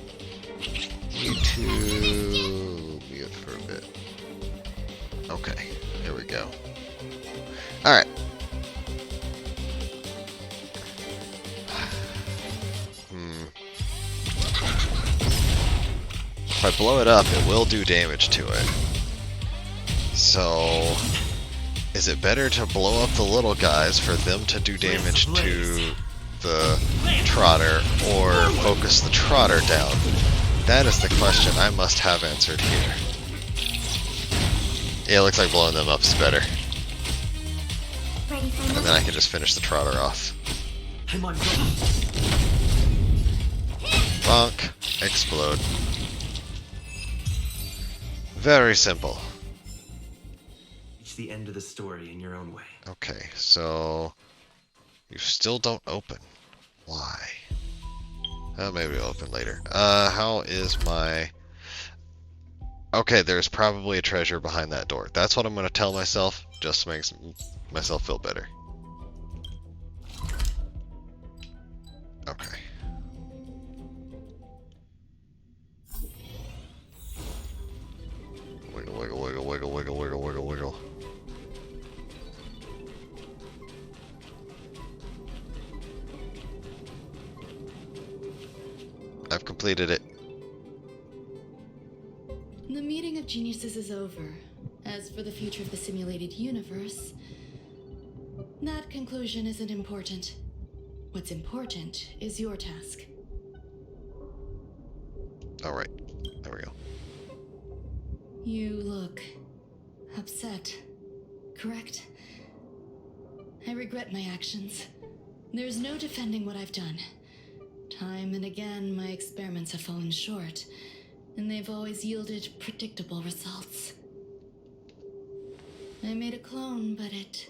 You two mute for a bit. Okay, here we go. Alright. If I blow it up, it will do damage to it. So, is it better to blow up the little guys for them to do damage to the Trotter, or focus the Trotter down? That is the question I must have answered here. Yeah, it looks like blowing them up is better. And then I can just finish the Trotter off. Bonk. Explode. Very simple. Reach the end of the story in your own way. Okay, so you still don't open. Why? Maybe it'll open later. How is my... Okay, there's probably a treasure behind that door. That's what I'm going to tell myself, just to make myself feel better. Okay. Wiggle, wiggle, wiggle, wiggle, wiggle, wiggle, wiggle, wiggle. I've completed it. The meeting of geniuses is over. As for the future of the simulated universe, that conclusion isn't important. What's important is your task. Alright, there we go. You look upset, correct? I regret my actions. There's no defending what I've done. Time and again, my experiments have fallen short, and they've always yielded predictable results. I made a clone, but it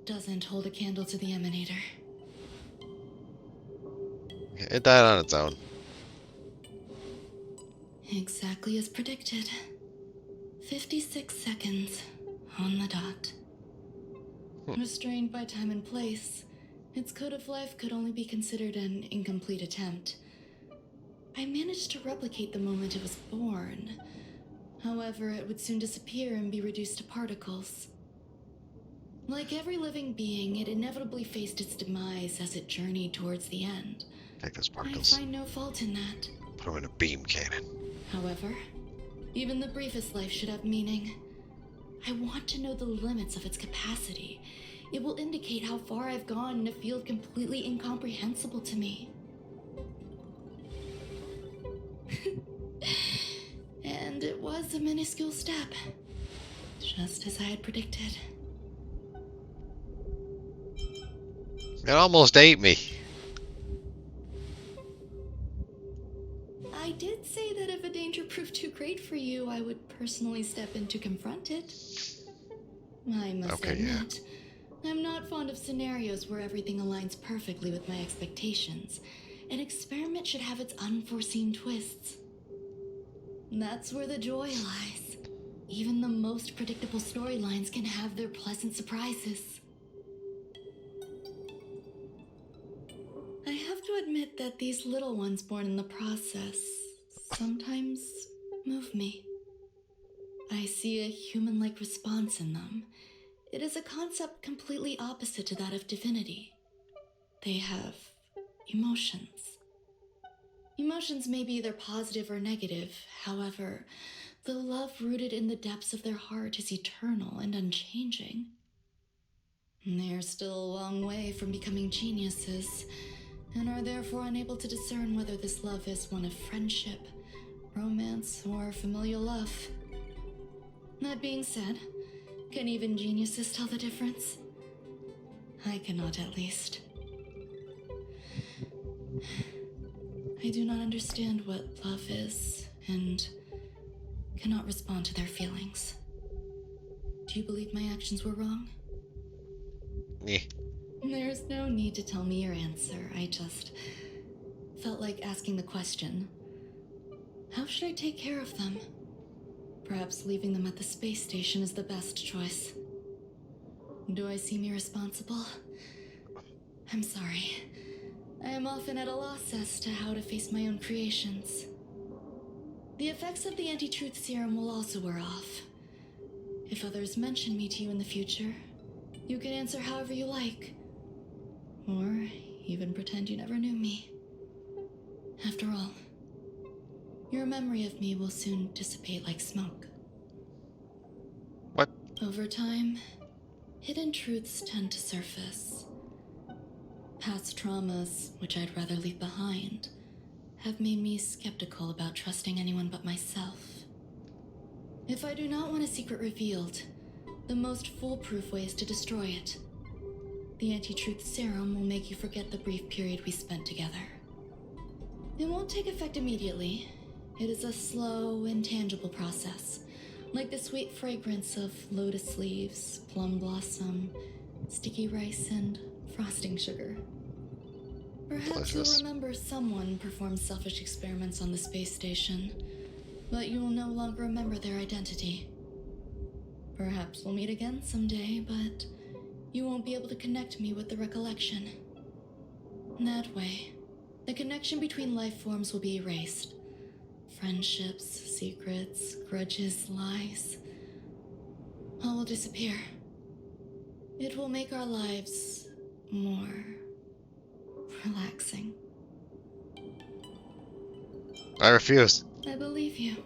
doesn't hold a candle to the emanator. It died on its own. Exactly as predicted. 56 seconds on the dot. Restrained by time and place, its code of life could only be considered an incomplete attempt. I managed to replicate the moment it was born. However, it would soon disappear and be reduced to particles. Like every living being, it inevitably faced its demise as it journeyed towards the end. Take those particles. I find no fault in that. Put them in a beam cannon. However, even the briefest life should have meaning. I want to know the limits of its capacity. It will indicate how far I've gone in a field completely incomprehensible to me. And it was a minuscule step, just as I had predicted. It almost ate me. I did say that if a danger proved too great for you, I would personally step in to confront it. I must admit, I'm not fond of scenarios where everything aligns perfectly with my expectations. An experiment should have its unforeseen twists. That's where the joy lies. Even the most predictable storylines can have their pleasant surprises. I have to admit that these little ones born in the process sometimes move me. I see a human-like response in them. It is a concept completely opposite to that of divinity. They have emotions. Emotions may be either positive or negative. However, the love rooted in the depths of their heart is eternal and unchanging. They're still a long way from becoming geniuses, and are therefore unable to discern whether this love is one of friendship, romance, or familial love. That being said, can even geniuses tell the difference? I cannot, at least. I do not understand what love is, and cannot respond to their feelings. Do you believe my actions were wrong? Yeah. There's no need to tell me your answer. I just felt like asking the question. How should I take care of them? Perhaps leaving them at the space station is the best choice. Do I seem irresponsible? I'm sorry. I am often at a loss as to how to face my own creations. The effects of the anti-truth serum will also wear off. If others mention me to you in the future, you can answer however you like. Or even pretend you never knew me. After all, your memory of me will soon dissipate like smoke. What? Over time, hidden truths tend to surface. Past traumas, which I'd rather leave behind, have made me skeptical about trusting anyone but myself. If I do not want a secret revealed, the most foolproof way is to destroy it. The anti-truth serum will make you forget the brief period we spent together. It won't take effect immediately. It is a slow, intangible process, like the sweet fragrance of lotus leaves, plum blossom, sticky rice, and frosting sugar. Perhaps you'll remember someone performed selfish experiments on the space station, but you will no longer remember their identity. Perhaps we'll meet again someday, but you won't be able to connect me with the recollection. That way, the connection between life forms will be erased. Friendships, secrets, grudges, lies, all will disappear. It will make our lives more relaxing. I refuse. I believe you.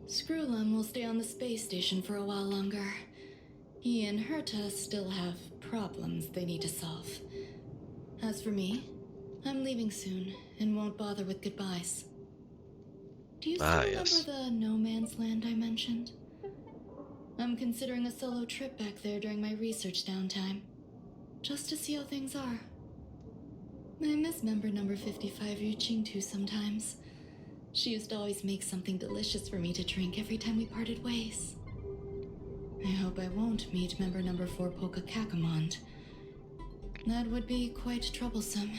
Screwlum will stay on the space station for a while longer. He and Herta still have problems they need to solve. As for me, I'm leaving soon and won't bother with goodbyes. Do you still Ah, remember yes. the no man's land I mentioned? I'm considering a solo trip back there during my research downtime, just to see how things are. I miss member number 55 reaching too sometimes. She used to always make something delicious for me to drink every time we parted ways. I hope I won't meet member number 4 Polka Kakamond. That would be quite troublesome.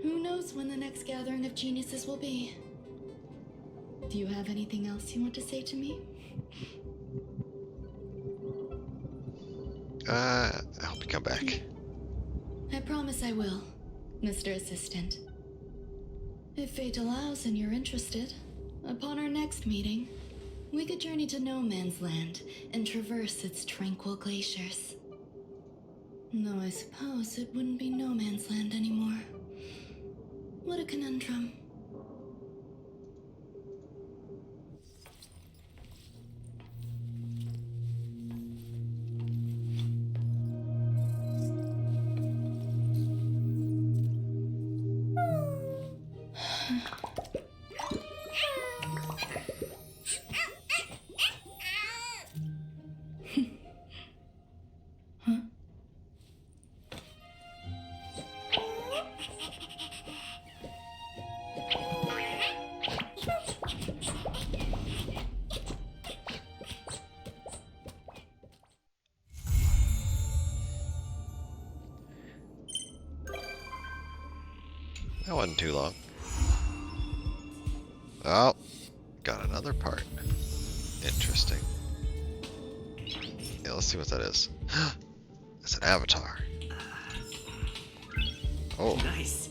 Who knows when the next gathering of geniuses will be? Do you have anything else you want to say to me? I hope you come back. I promise I will, Mr. Assistant. If fate allows and you're interested, upon our next meeting, we could journey to No Man's Land and traverse its tranquil glaciers. Though I suppose it wouldn't be No Man's Land anymore. What a conundrum. That wasn't too long. Oh, got another part. Interesting. Yeah, let's see what that is. It's an avatar. Oh. Nice.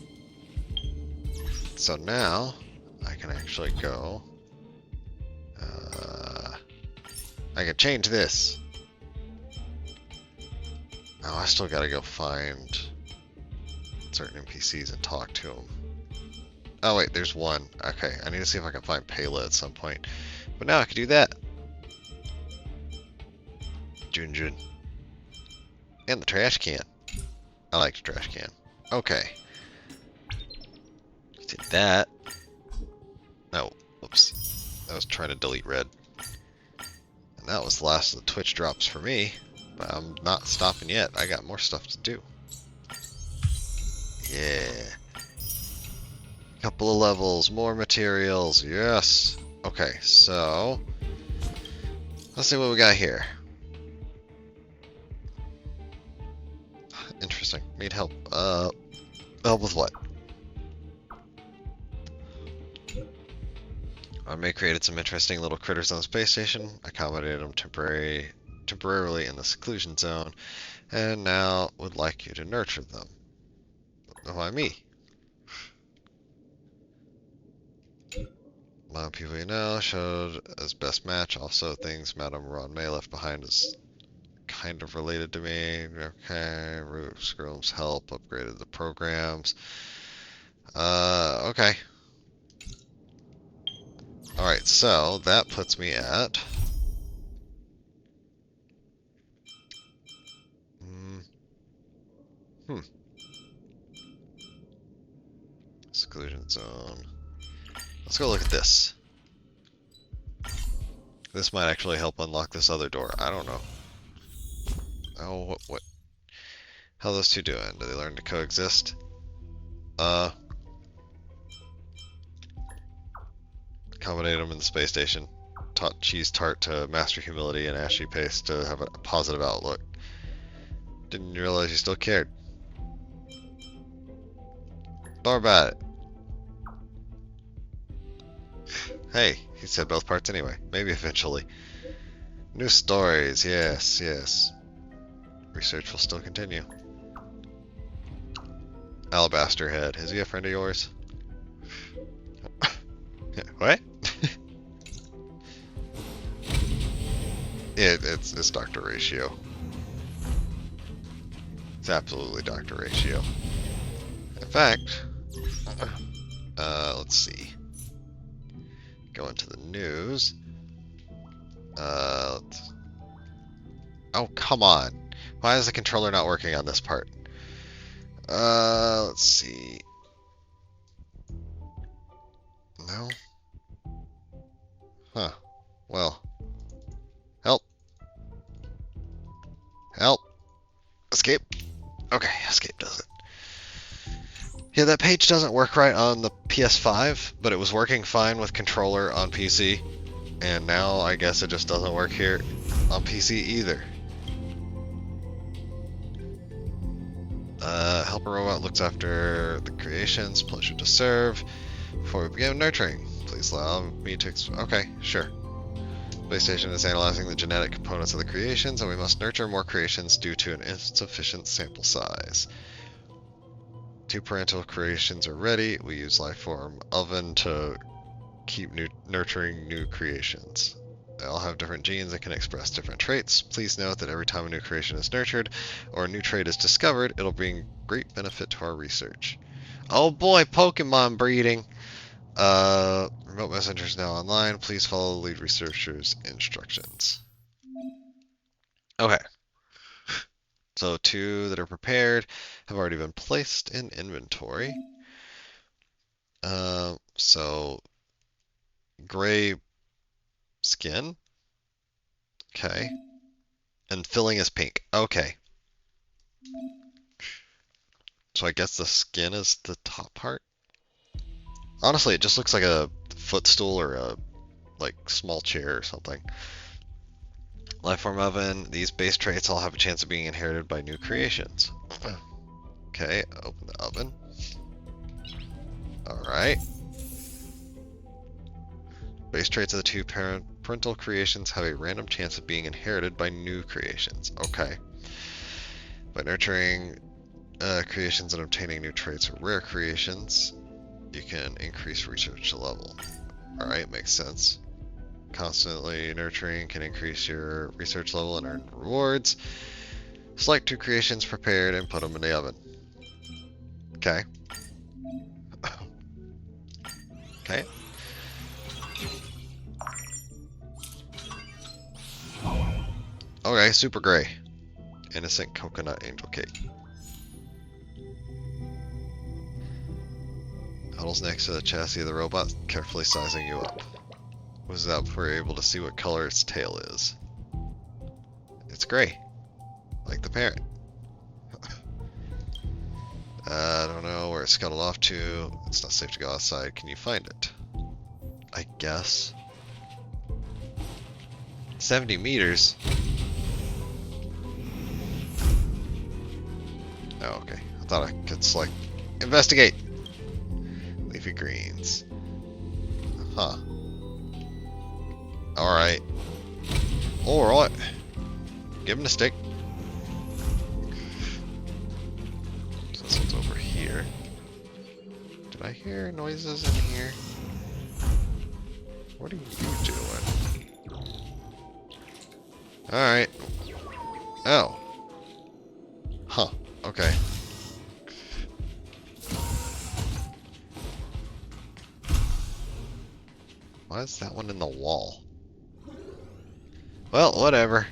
So now I can actually go. I can change this. Oh, I still gotta go find certain NPCs and talk to them. Oh wait, there's one. Okay, I need to see if I can find Pela at some point. But now I can do that. Junjun. And the trash can. I like the trash can. Okay. Did that. No, whoops. I was trying to delete red. And that was the last of the Twitch drops for me. But I'm not stopping yet. I got more stuff to do. Yeah. Couple of levels, more materials. Yes. Okay, so let's see what we got here. Interesting. Need help. Help with what? I may created some interesting little critters on the space station, accommodated them temporarily in the seclusion zone, and now would like you to nurture them. Why me? Among people you know showed as best match. Also, things Madame Ron May left behind is kind of related to me. Okay, Roof's Groom's help upgraded the programs. Okay. Alright, so that puts me at seclusion zone. Let's go look at this. This might actually help unlock this other door. I don't know. Oh, what? How are those two doing? Do they learn to coexist? Accommodate them in the space station. Taught Cheese Tart to master humility and Ashy Paste to have a positive outlook. Didn't realize you still cared. Don't worry about it. Hey, he said both parts anyway. Maybe eventually. New stories, yes, yes. Research will still continue. Alabaster Head. Is he a friend of yours? What? Yeah, it's Dr. Ratio. It's absolutely Dr. Ratio. In fact, let's see. Go into the news. Oh, come on. Why is the controller not working on this part? Let's see. No. Huh. Well. Help. Help. Escape. Okay, escape does it. Yeah, that page doesn't work right on the PS5, but it was working fine with controller on PC. And now I guess it just doesn't work here on PC either. Helper robot looks after the creations. Pleasure to serve. Before we begin nurturing, please allow me to. Okay, sure. Base station is analyzing the genetic components of the creations, and we must nurture more creations due to an insufficient sample size. 2 parental creations are ready. We use Lifeform Oven to keep nurturing new creations. They all have different genes that can express different traits. Please note that every time a new creation is nurtured or a new trait is discovered, it'll bring great benefit to our research. Oh boy, Pokemon breeding! Remote messenger is now online. Please follow the lead researcher's instructions. Okay. So 2 that are prepared have already been placed in inventory. So gray skin. Okay. And filling is pink. Okay. So I guess the skin is the top part. Honestly, it just looks like a footstool or a small chair or something. Lifeform oven. These base traits all have a chance of being inherited by new creations. Okay, open the oven. Alright. Base traits of the 2 parental creations have a random chance of being inherited by new creations. Okay. By nurturing creations and obtaining new traits or rare creations, you can increase research level. Alright, makes sense. Constantly nurturing can increase your research level and earn rewards. Select 2 creations prepared and put them in the oven. Okay. Okay. Okay, super gray. Innocent coconut angel cake. Huddles next to the chassis of the robot, carefully sizing you up. Was that before you're able to see what color its tail is? It's gray, like the parent. I don't know where it scuttled off to. It's not safe to go outside. Can you find it? I guess. 70 meters? Oh, okay. I thought I could select investigate. Leafy greens. Huh. Alright. Alright. Give him the stick. So this one's over here. Did I hear noises in here? What are you doing? Alright. Oh. Huh. Okay. Why is that one in the wall? Well, whatever.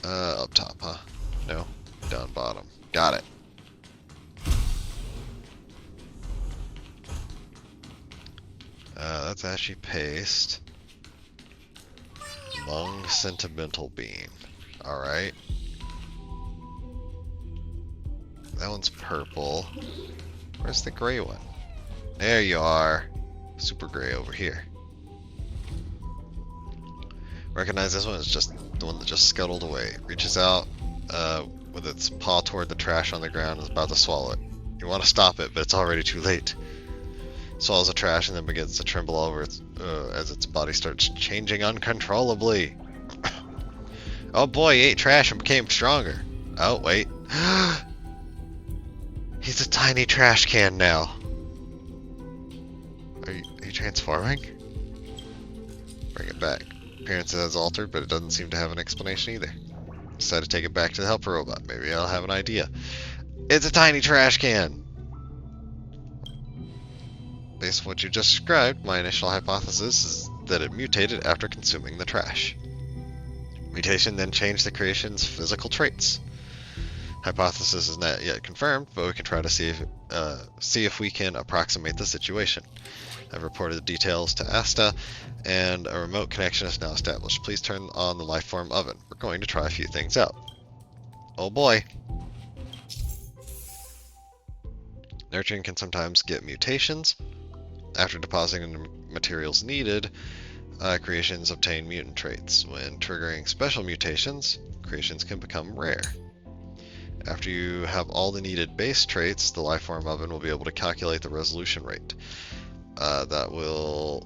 Up top, huh? No. Down bottom. Got it. That's ashy paste. Lung sentimental beam. Alright. That one's purple. Where's the gray one? There you are. Super gray over here. Recognize this one is just the one that just scuttled away. Reaches out with its paw toward the trash on the ground and is about to swallow it. You want to stop it, but it's already too late. Swallows the trash and then begins to tremble over its, as its body starts changing uncontrollably. Oh boy, he ate trash and became stronger. Oh, wait. He's a tiny trash can now. Are you transforming? Bring it back. Appearance has altered, but it doesn't seem to have an explanation either. Decide to take it back to the helper robot. Maybe I'll have an idea. It's a tiny trash can! Based on what you just described, my initial hypothesis is that it mutated after consuming the trash. Mutation then changed the creation's physical traits. Hypothesis is not yet confirmed, but we can try to see if we can approximate the situation. I've reported the details to Asta, and a remote connection is now established. Please turn on the lifeform oven. We're going to try a few things out. Oh boy. Nurturing can sometimes get mutations. After depositing the materials needed, creations obtain mutant traits. When triggering special mutations, creations can become rare. After you have all the needed base traits, the lifeform oven will be able to calculate the resolution rate. That will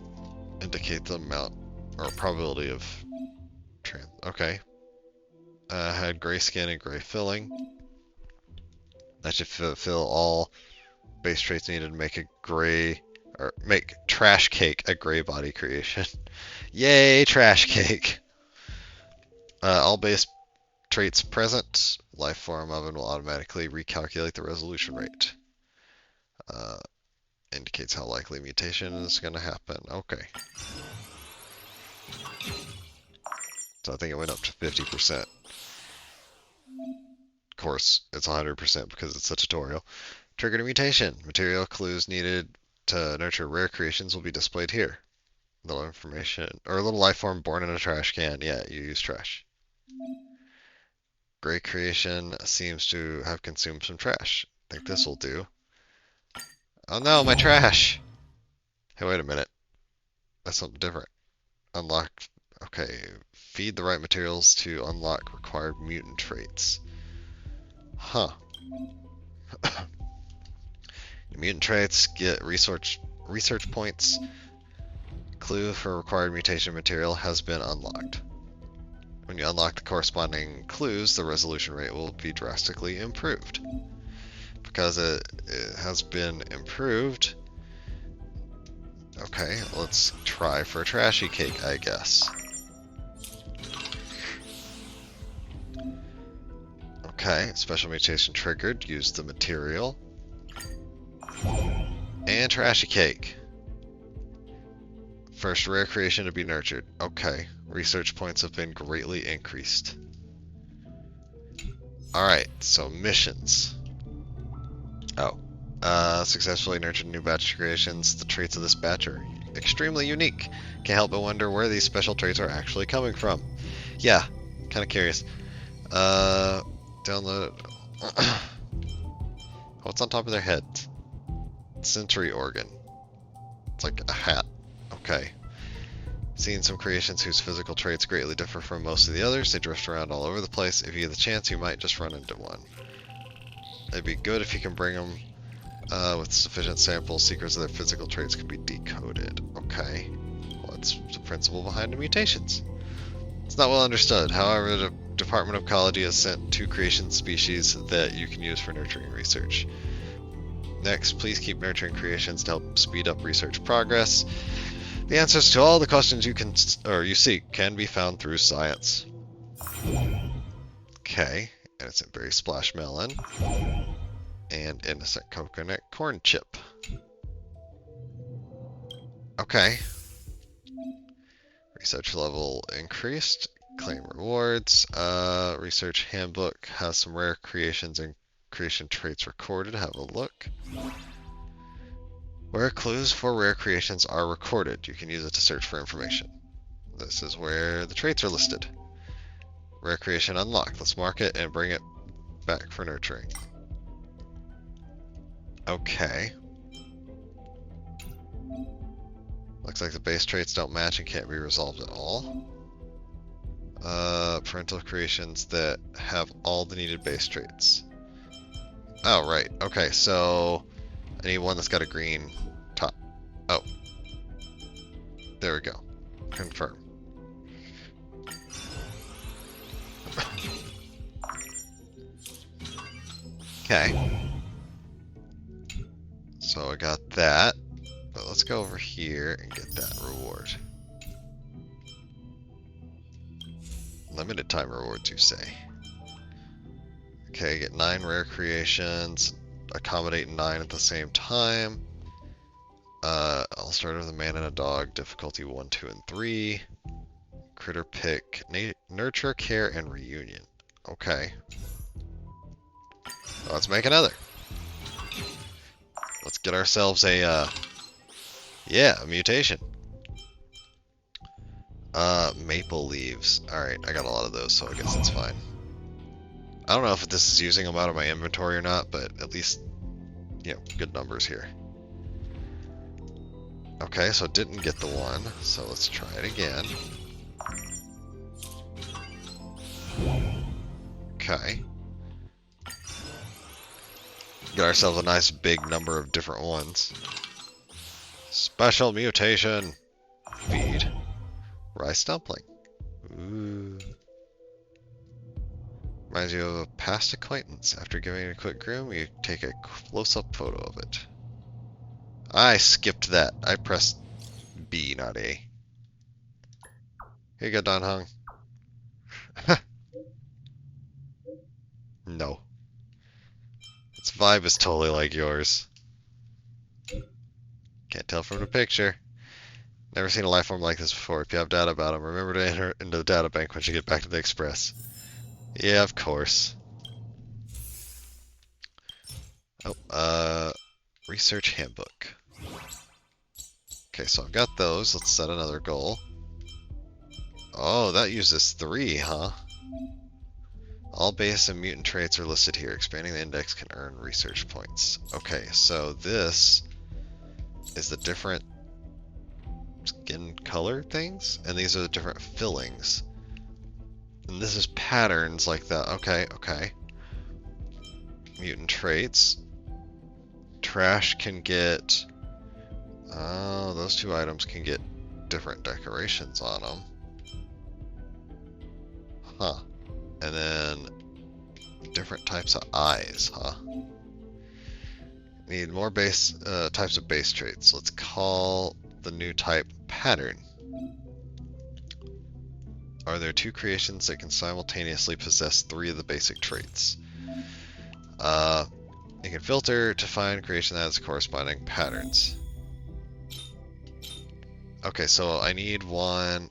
indicate the amount or probability of okay. Had gray skin and gray filling. That should fulfill all base traits needed to make a gray or make trash cake a gray body creation. Yay, trash cake! All base traits present, lifeform oven will automatically recalculate the resolution rate. Indicates how likely mutation is going to happen. Okay. So I think it went up to 50%. Of course, it's 100% because it's a tutorial. Triggered a mutation. Material clues needed to nurture rare creations will be displayed here. Little information, or a little life form born in a trash can. Yeah, you use trash. Gray creation seems to have consumed some trash. I think this will do. Oh no, my trash! Hey, wait a minute. That's something different. Unlock. Okay. Feed the right materials to unlock required mutant traits. Huh. Mutant traits get research points. Clue for required mutation material has been unlocked. When you unlock the corresponding clues, the resolution rate will be drastically improved. Because it has been improved. Okay, let's try for a trashy cake, I guess. Okay, special mutation triggered. Use the material. And trashy cake. First rare creation to be nurtured. Okay, research points have been greatly increased. Alright, so missions. Oh. Successfully nurtured a new batch of creations. The traits of this batch are extremely unique. Can't help but wonder where these special traits are actually coming from. Yeah, kind of curious. Download. What's on top of their heads? Sensory organ. It's like a hat. Okay. Seen some creations whose physical traits greatly differ from most of the others. They drift around all over the place. If you get the chance, you might just run into one. It'd be good if you can bring them with sufficient samples. Secrets of their physical traits can be decoded. Okay. What's the principle behind the mutations? It's not well understood. However, the Department of Ecology has sent 2 creation species that you can use for nurturing research. Next, please keep nurturing creations to help speed up research progress. The answers to all the questions you seek can be found through science. Okay, innocent berry splash melon and innocent coconut corn chip. Okay. Research level increased. Claim rewards. Research handbook has some rare creations and creation traits recorded. Have a look. Where clues for rare creations are recorded, you can use it to search for information. This is where the traits are listed. Rare creation unlocked. Let's mark it and bring it back for nurturing. Okay. Looks like the base traits don't match and can't be resolved at all. Parental creations that have all the needed base traits. Oh, right. Okay, so I need one that's got a green top. Oh. There we go. Confirm. Okay. So I got that. But let's go over here and get that reward. Limited time rewards, you say. Okay, get 9 rare creations. Accommodate 9 at the same time. I'll start with a man and a dog. Difficulty 1, 2, and 3. Critter pick. Nurture, care, and reunion. Okay. Let's make another. Let's get ourselves a, Yeah, a mutation. Maple leaves. Alright, I got a lot of those, so I guess it's fine. I don't know if this is using them out of my inventory or not, but at least, you know, good numbers here. Okay, so it didn't get the one, so let's try it again. Okay. Get ourselves a nice big number of different ones. Special mutation. Feed. Rice dumpling. Ooh. Reminds you of a past acquaintance. After giving it a quick groom, you take a close-up photo of it. I skipped that. I pressed B, not A. Here you go, Don Hung. No. Its vibe is totally like yours. Can't tell from the picture. Never seen a life form like this before. If you have data about them, remember to enter into the data bank once you get back to the Express. Yeah, of course. Oh, research handbook. Okay, so I've got those. Let's set another goal. Oh, that uses 3, huh? All base and mutant traits are listed here. Expanding the index can earn research points. Okay, so this is the different skin color things, and these are the different fillings. And this is patterns like that. Okay, okay. Mutant traits. Trash can get... Oh, those 2 items can get different decorations on them. Huh. And then different types of eyes, huh? Need more base types of base traits. Let's call the new type pattern. Are there 2 creations that can simultaneously possess 3 of the basic traits? You can filter to find creation that has corresponding patterns. Okay, so I need one.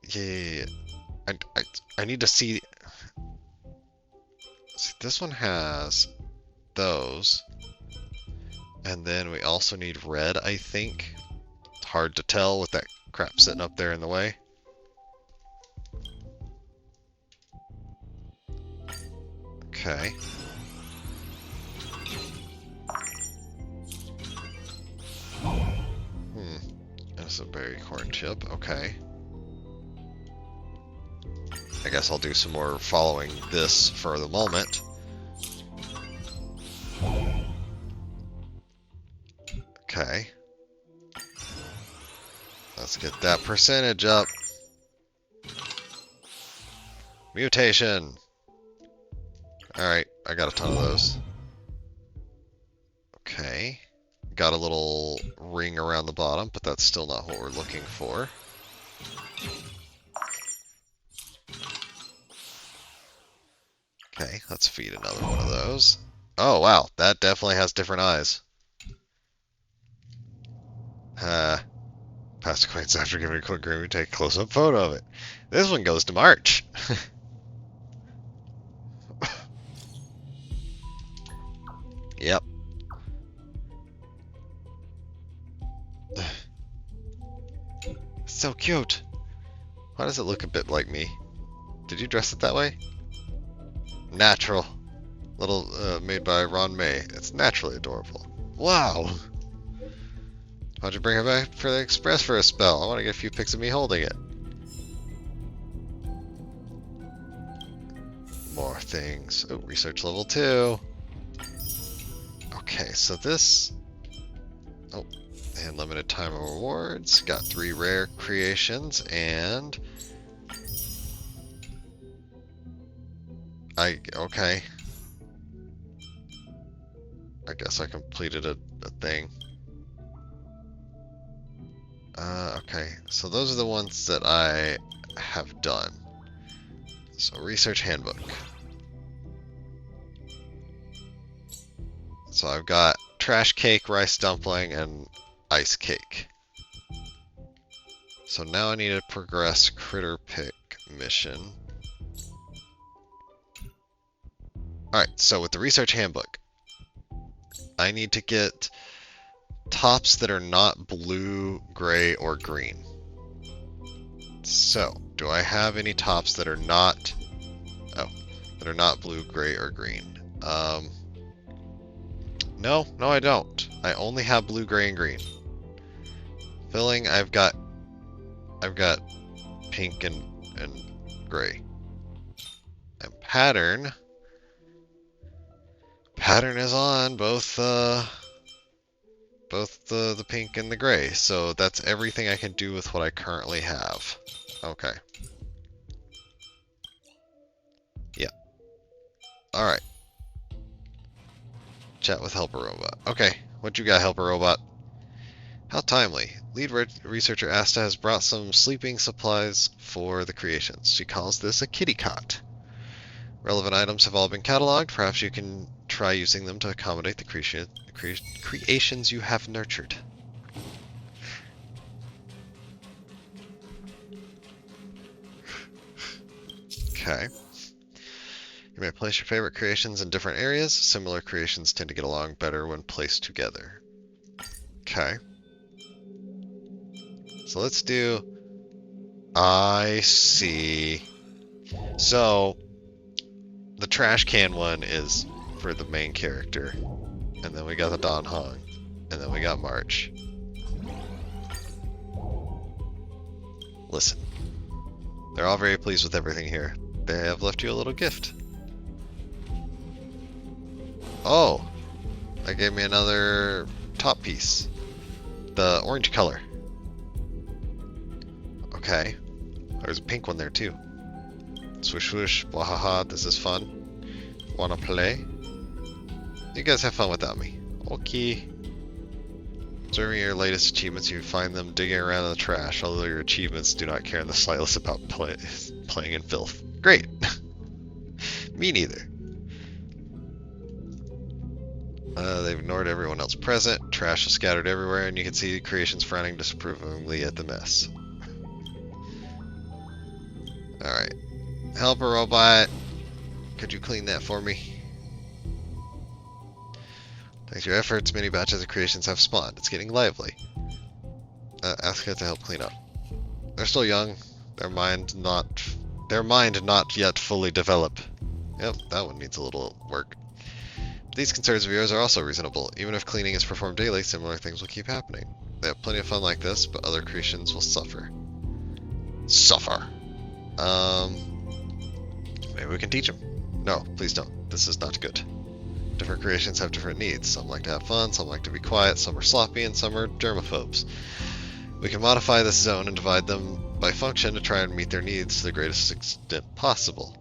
Yeah, I need to see. See, this one has those, and then we also need red. I think it's hard to tell with that crap sitting up there in the way. Okay. That's a berry corn chip. Okay. I guess I'll do some more following this for the moment. Okay. Let's get that percentage up. Mutation. Alright, I got a ton of those. Okay. Got a little ring around the bottom, but that's still not what we're looking for. Okay, let's feed another one of those. Oh, wow, that definitely has different eyes. Past acquaintance after giving a quick groom, we take a close-up photo of it. This one goes to March. Yep. So cute. Why does it look a bit like me? Did you dress it that way? Natural. Little, made by Ron May. It's naturally adorable. Wow! Why'd you bring it back for the Express for a spell? I want to get a few pics of me holding it. More things. Oh, research level 2. Okay, so this... Oh, and limited time of rewards. Got 3 rare creations, and... Okay. I guess I completed a thing. Okay, so those are the ones that I have done. So, research handbook. So I've got trash cake, rice dumpling, and ice cake. So now I need to progress critter pick mission. Alright, so with the research handbook, I need to get tops that are not blue, gray, or green. So, do I have any tops that are not blue, gray, or green? No, I don't. I only have blue, gray, and green. Filling, I've got pink and gray. And pattern is on both the pink and the gray. So that's everything I can do with what I currently have. Okay. Yeah. Alright. Chat with Helper Robot. Okay, what you got, Helper Robot? How timely. Lead researcher Asta has brought some sleeping supplies for the creations. She calls this a kitty cot. Relevant items have all been cataloged. Perhaps you can try using them to accommodate the creations you have nurtured. Okay. You may place your favorite creations in different areas. Similar creations tend to get along better when placed together. Okay. So let's do... I see. So, the trash can one is for the main character. And then we got the Don Hong. And then we got March. Listen. They're all very pleased with everything here. They have left you a little gift. Oh! That gave me another top piece. The orange color. Okay. There's a pink one there too. Swoosh swoosh, wahaha, this is fun. Wanna play? You guys have fun without me. Okay. Observing your latest achievements, you find them digging around in the trash, although your achievements do not care in the slightest about playing in filth. Great! Me neither. They've ignored everyone else present. Trash is scattered everywhere, and you can see creations frowning disapprovingly at the mess. Alright. Helper Robot, could you clean that for me? Thanks to your efforts, many batches of creations have spawned. It's getting lively. Ask it to help clean up. They're still young. Their mind not yet fully developed. Yep, that one needs a little work. These concerns of yours are also reasonable. Even if cleaning is performed daily, similar things will keep happening. They have plenty of fun like this, but other creations will suffer. Suffer. Maybe we can teach them. No, please don't. This is not good. Different creations have different needs. Some like to have fun, some like to be quiet, some are sloppy, and some are germaphobes. We can modify this zone and divide them by function to try and meet their needs to the greatest extent possible.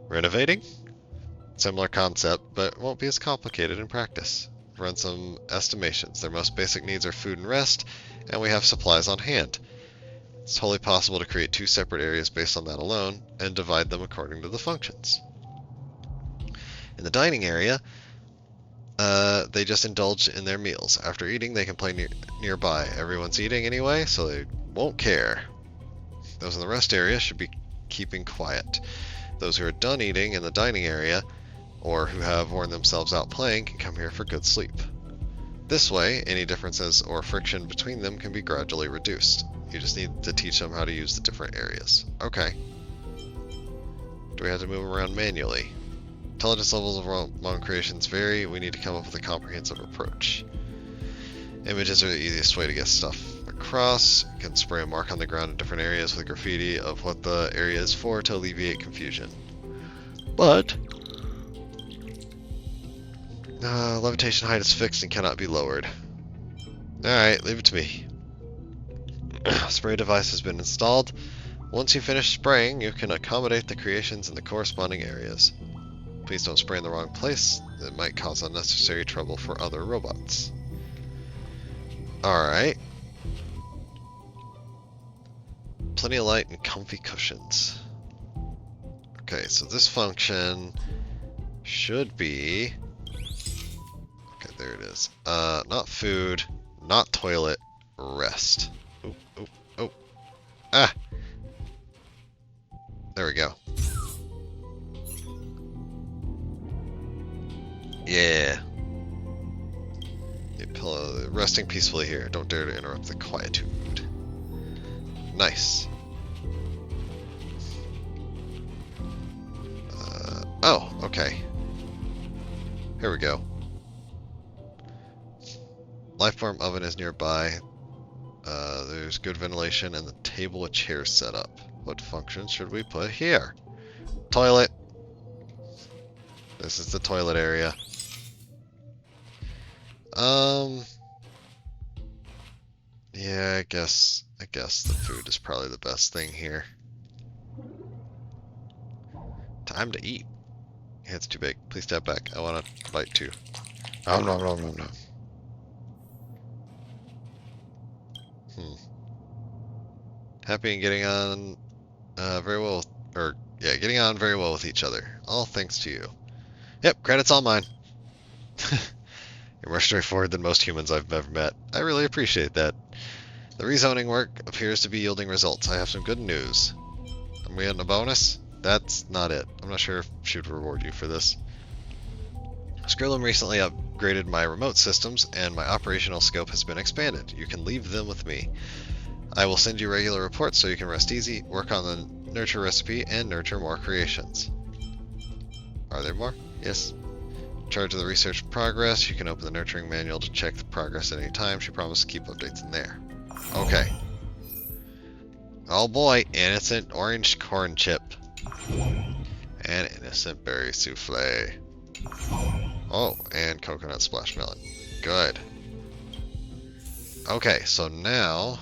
Renovating? Similar concept, but it won't be as complicated in practice. Run some estimations. Their most basic needs are food and rest, and we have supplies on hand. It's totally possible to create two separate areas based on that alone, and divide them according to the functions. In the dining area, they just indulge in their meals. After eating, they can play nearby. Everyone's eating anyway, so they won't care. Those in the rest area should be keeping quiet. Those who are done eating in the dining area, or who have worn themselves out playing, can come here for good sleep. This way, any differences or friction between them can be gradually reduced. You just need to teach them how to use the different areas. Okay. Do we have to move them around manually? Intelligence levels of among creations vary. We need to come up with a comprehensive approach. Images are the easiest way to get stuff across. You can spray a mark on the ground in different areas with graffiti of what the area is for to alleviate confusion. But levitation height is fixed and cannot be lowered. Alright, leave it to me. Spray device has been installed. Once you finish spraying, you can accommodate the creations in the corresponding areas. Please don't spray in the wrong place. It might cause unnecessary trouble for other robots. Alright. Plenty of light and comfy cushions. Okay, so this function should be... Okay, there it is. Not food, not toilet, rest. Oh, oh, oh. Ah! There we go. Yeah. Yep. resting peacefully here. Don't dare to interrupt the quietude. Nice. Oh, okay. Here we go. Lifeform oven is nearby. There's good ventilation and the table with chairs set up. What functions should we put here? Toilet. This is the toilet area. Yeah, I guess the food is probably the best thing here. Time to eat. Yeah, it's too big. Please step back. I want to bite too. Oh, no. Happy and getting on very well, getting on very well with each other. All thanks to you. Yep, credit's all mine. You're more straightforward than most humans I've ever met. I really appreciate that. The rezoning work appears to be yielding results. I have some good news. Am we getting a bonus? That's not it. I'm not sure if she would reward you for this. Skrillum recently upgraded my remote systems, and my operational scope has been expanded. You can leave them with me. I will send you regular reports so you can rest easy, work on the nurture recipe, and nurture more creations. Are there more? Yes. In charge of the research progress, you can open the nurturing manual to check the progress at any time. She promised to keep updates in there. Okay. Oh boy, innocent orange corn chip. And innocent berry souffle. Oh, and coconut splash melon. Good. Okay, so now,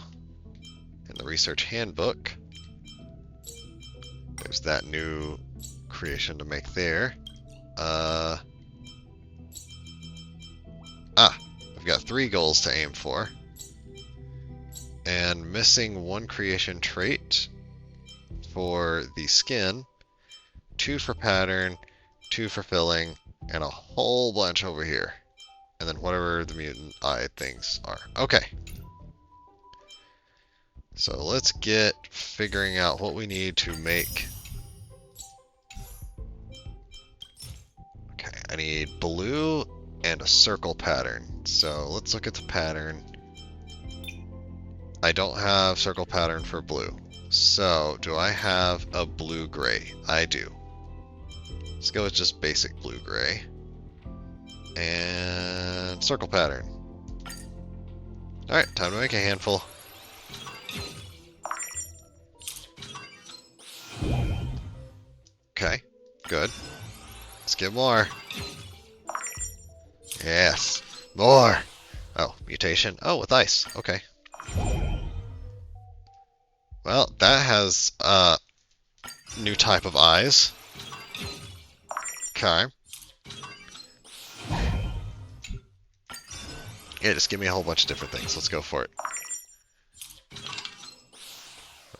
in the research handbook, there's that new creation to make there. We've got 3 goals to aim for. And missing 1 creation trait for the skin, 2 for pattern, 2 for filling, and a whole bunch over here. And then whatever the mutant eye things are. Okay. So let's get figuring out what we need to make. Okay, I need blue and a circle pattern. So let's look at the pattern. I don't have circle pattern for blue. So do I have a blue-gray? I do. Let's go with just basic blue-gray. And circle pattern. Alright, time to make a handful. Okay, good. Let's get more. Yes, more. Oh, mutation. Oh, with ice. Okay. Well, that has a new type of eyes. Okay. Yeah, just give me a whole bunch of different things. Let's go for it.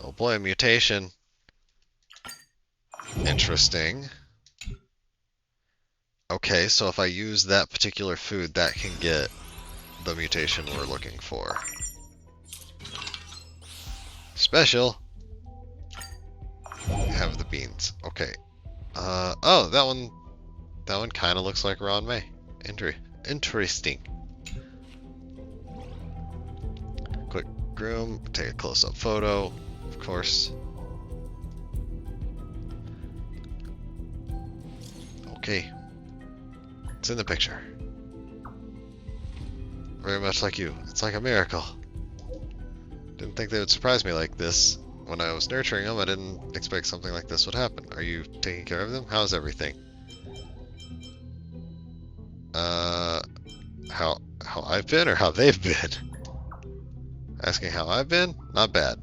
Oh boy, mutation. Interesting. Okay, so if I use that particular food, that can get the mutation we're looking for. Special. Have the beans. Okay. Oh, that one kind of looks like Ron May. Interesting. Quick groom, take a close-up photo, of course. Okay. It's in the picture. Very much like you. It's like a miracle. Didn't think they would surprise me like this. When I was nurturing them, I didn't expect something like this would happen. Are you taking care of them? How's everything? How I've been or how they've been? Asking how I've been? Not bad.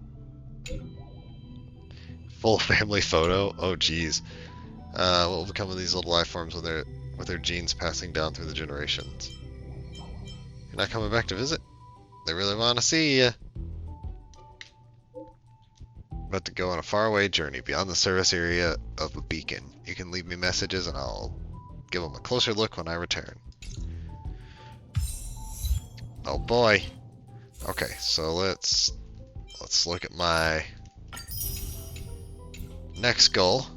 Full family photo? Oh geez. What will become of these little life forms with their genes passing down through the generations? You're not coming back to visit? They really want to see you. About to go on a faraway journey beyond the service area of a beacon. You can leave me messages and I'll give them a closer look when I return. Oh boy. Okay, so let's look at my next goal.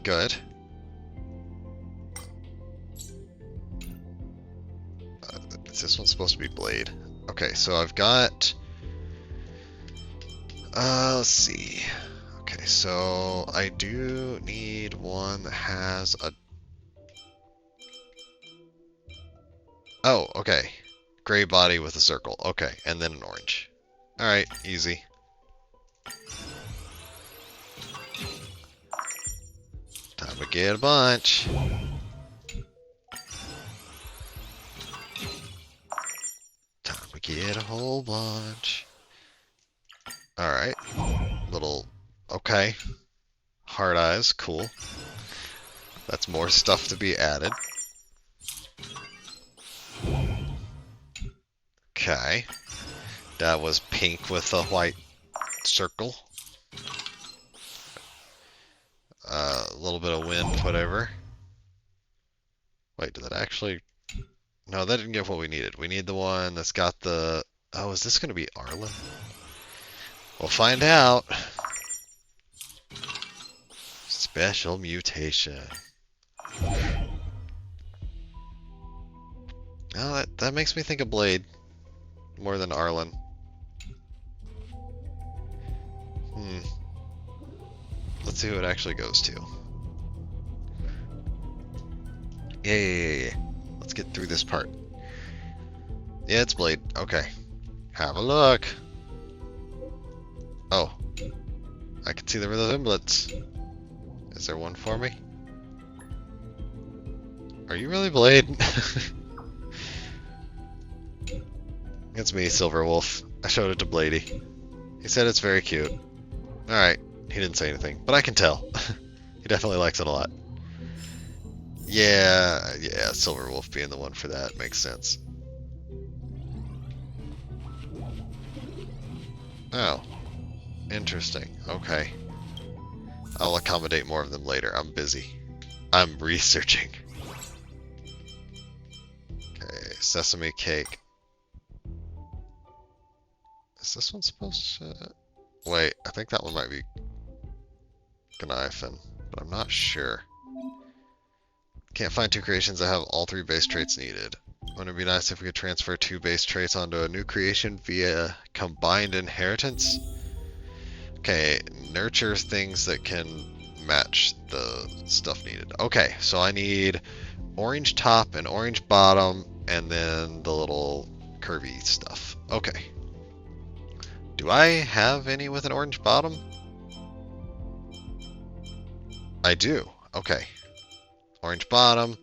Good. Is this one supposed to be blade? Okay, so I've got... let's see. Okay, so I do need one that has a... Oh, okay. Gray body with a circle. Okay, and then an orange. Alright, easy. Time to get a bunch. Time to get a whole bunch. Alright. Little... Okay. Hard eyes, cool. That's more stuff to be added. Okay. That was pink with a white circle. A little bit of wind, whatever. Wait, did that actually... No, that didn't give what we needed. We need the one that's got the... Oh, is this going to be Arlen? We'll find out. Special mutation. Oh, that makes me think of Blade more than Arlen. Let's see who it actually goes to. Yeah. Let's get through this part. Yeah, it's Blade. Okay. Have a look. Oh. I can see the resemblance. Is there one for me? Are you really Blade? It's me, Silverwolf. I showed it to Blady. He said it's very cute. Alright. He didn't say anything, but I can tell. He definitely likes it a lot. Yeah, Silverwolf being the one for that makes sense. Oh. Interesting. Okay. I'll accommodate more of them later. I'm busy. I'm researching. Okay, sesame cake. Is this one supposed to... Wait, I think that one might be Gnyphin, but I'm not sure. Can't find two creations that have all three base traits needed. Wouldn't it be nice if we could transfer two base traits onto a new creation via combined inheritance? Okay, nurture things that can match the stuff needed. Okay, so I need orange top and orange bottom, and then the little curvy stuff. Okay. Do I have any with an orange bottom? I do. Okay. Orange bottom.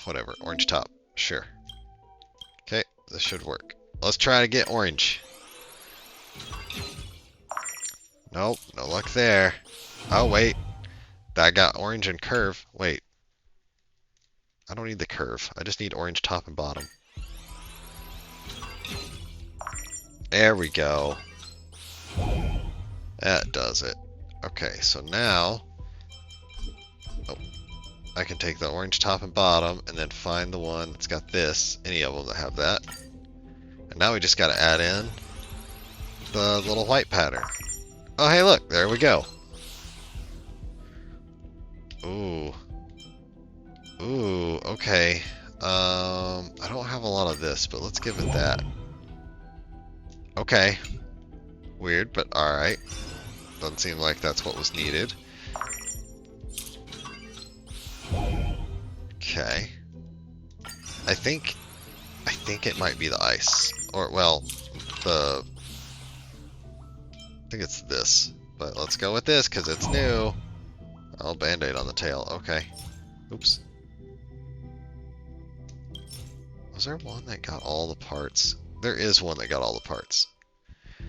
Whatever. Orange top. Sure. Okay, this should work. Let's try to get orange. Nope, no luck there. Oh, wait. That got orange and curve. Wait. I don't need the curve. I just need orange top and bottom. There we go. That does it. Okay, so now... Oh, I can take the orange top and bottom and then find the one that's got this. Any of them that have that. And now we just got to add in the little white pattern. Oh, hey, look. There we go. Ooh. Ooh, okay. I don't have a lot of this, but let's give it that. Okay. Weird, but alright. Doesn't seem like that's what was needed. Okay. I think it might be the ice. Or, well, I think it's this. But let's go with this, because it's new. Oh, Band-Aid on the tail. Okay. Oops. Was there one that got all the parts? There is one that got all the parts.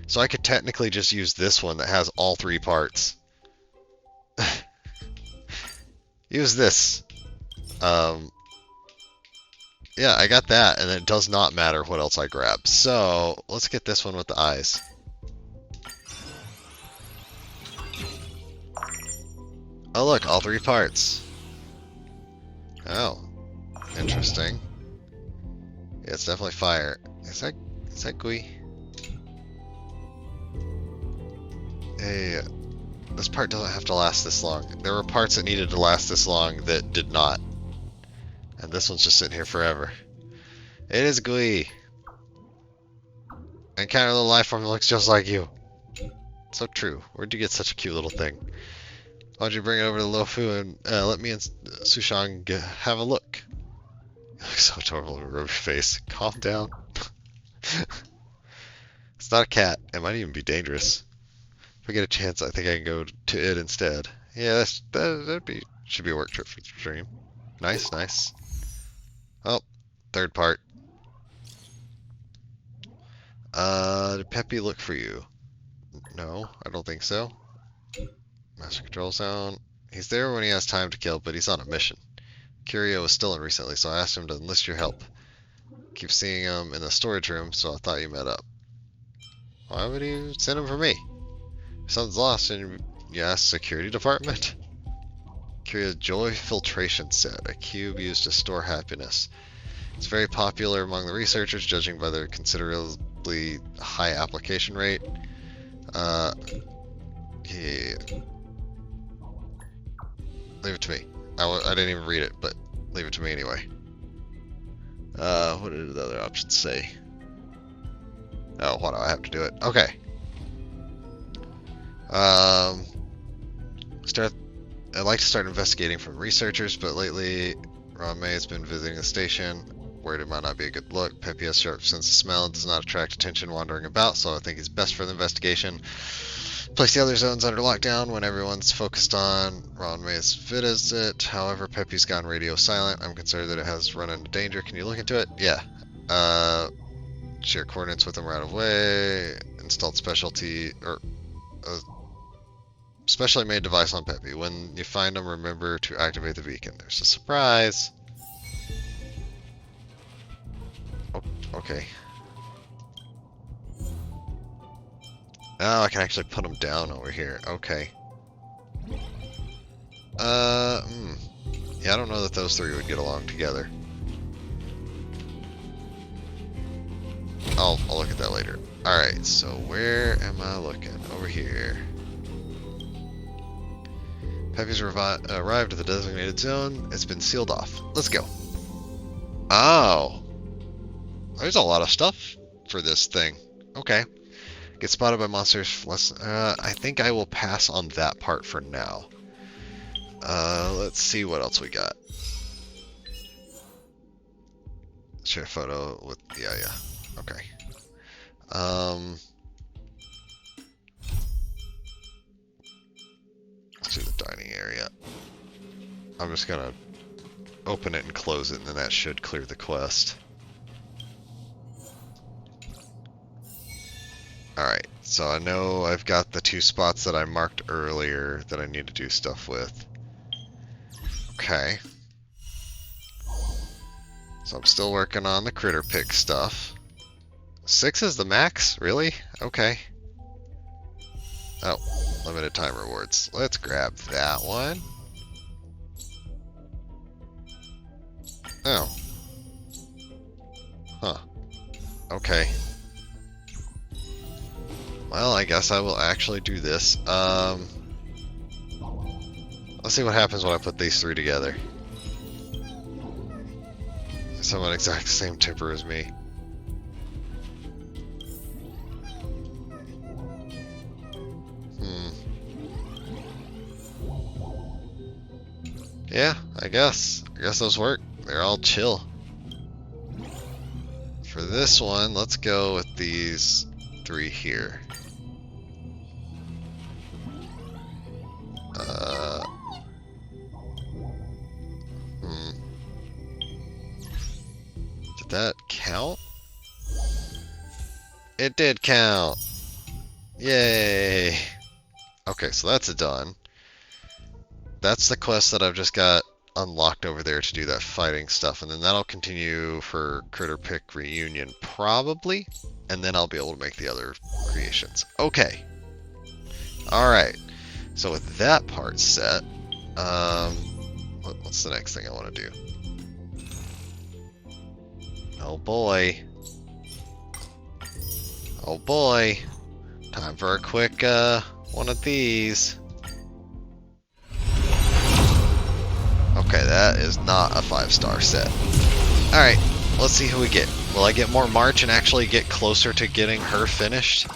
So I could technically just use this one that has all three parts. Use this. Yeah, I got that, and it does not matter what else I grab. So, let's get this one with the eyes. Oh look, all three parts. Oh. Interesting. Yeah, it's definitely fire. Is that Gui? Hey, this part doesn't have to last this long. There were parts that needed to last this long that did not. And this one's just sitting here forever. It is Glee. Encounter a little life form that looks just like you. So true. Where'd you get such a cute little thing? Why don't you bring it over to Lofu and let me and Sushang have a look? You look so adorable with a rubber face. Calm down. It's not a cat. It might even be dangerous. If I get a chance, I think I can go to it instead. Yeah, should be a work trip for the stream. Nice, nice. Oh, third part. Did Peppy look for you? No, I don't think so. Master Control Zone. He's there when he has time to kill, but he's on a mission. Curio was stolen recently, so I asked him to enlist your help. Keep seeing him in the storage room, so I thought you met up. Why would you send him for me? If something's lost and you ask security department? Curio's Joy Filtration Set, a cube used to store happiness. It's very popular among the researchers, judging by their considerably high application rate. Yeah. Leave it to me. I didn't even read it, but leave it to me anyway. What did the other options say? Oh, why do I have to do it? Okay. I'd like to start investigating from researchers, but lately Ron May has been visiting the station. Worried it might not be a good look. Peppy has sharp sense of smell and does not attract attention wandering about, so I think he's best for the investigation. Place the other zones under lockdown when everyone's focused on Ron May's visit. However, Peppy's gone radio silent. I'm concerned that it has run into danger. Can you look into it? Yeah. Share coordinates with him right away. Installed specialty or specially made device on Peppy. When you find him, remember to activate the beacon. There's a surprise. Oh, okay. Oh, I can actually put him down over here. Okay. Yeah, I don't know that those three would get along together. I'll look at that later. Alright, so where am I looking? Over here. Peppy's arrived at the designated zone. It's been sealed off. Let's go. Oh. There's a lot of stuff for this thing. Okay. Get spotted by monsters. I think I will pass on that part for now. Let's see what else we got. Share a photo with... Yeah. Okay. Let's do the dining area. I'm just gonna open it and close it, and then that should clear the quest. Alright, so I know I've got the 2 spots that I marked earlier that I need to do stuff with. Okay. So I'm still working on the critter pick stuff. 6 is the max? Really? Okay. Oh, limited time rewards. Let's grab that one. Oh. Huh. Okay. Well, I guess I will actually do this. Let's see what happens when I put these 3 together. Someone exact same temper as me. Yeah, I guess those work. They're all chill. For this one, let's go with these 3 here. Did that count? It did count! Yay! Okay, so that's done. That's the quest that I've just got unlocked over there to do that fighting stuff, and then that'll continue for Critter Pick Reunion, probably, and then I'll be able to make the other creations. Okay. Alright. So with that part set, what's the next thing I want to do? Oh boy. Oh boy. Time for a quick, one of these. Okay, that is not a 5-star set. Alright, let's see who we get. Will I get more March and actually get closer to getting her finished?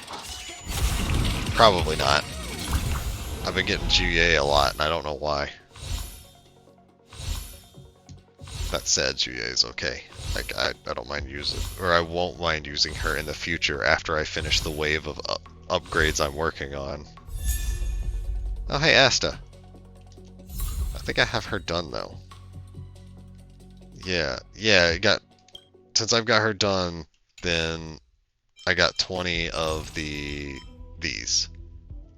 Probably not. I've been getting Juye a lot, and I don't know why. That said, Juye is okay. Like, I don't mind using, or I won't mind using her in the future after I finish the wave of upgrades I'm working on. Oh, hey, Asta. I think I have her done, though. Yeah, since I've got her done, then I got 20 of these.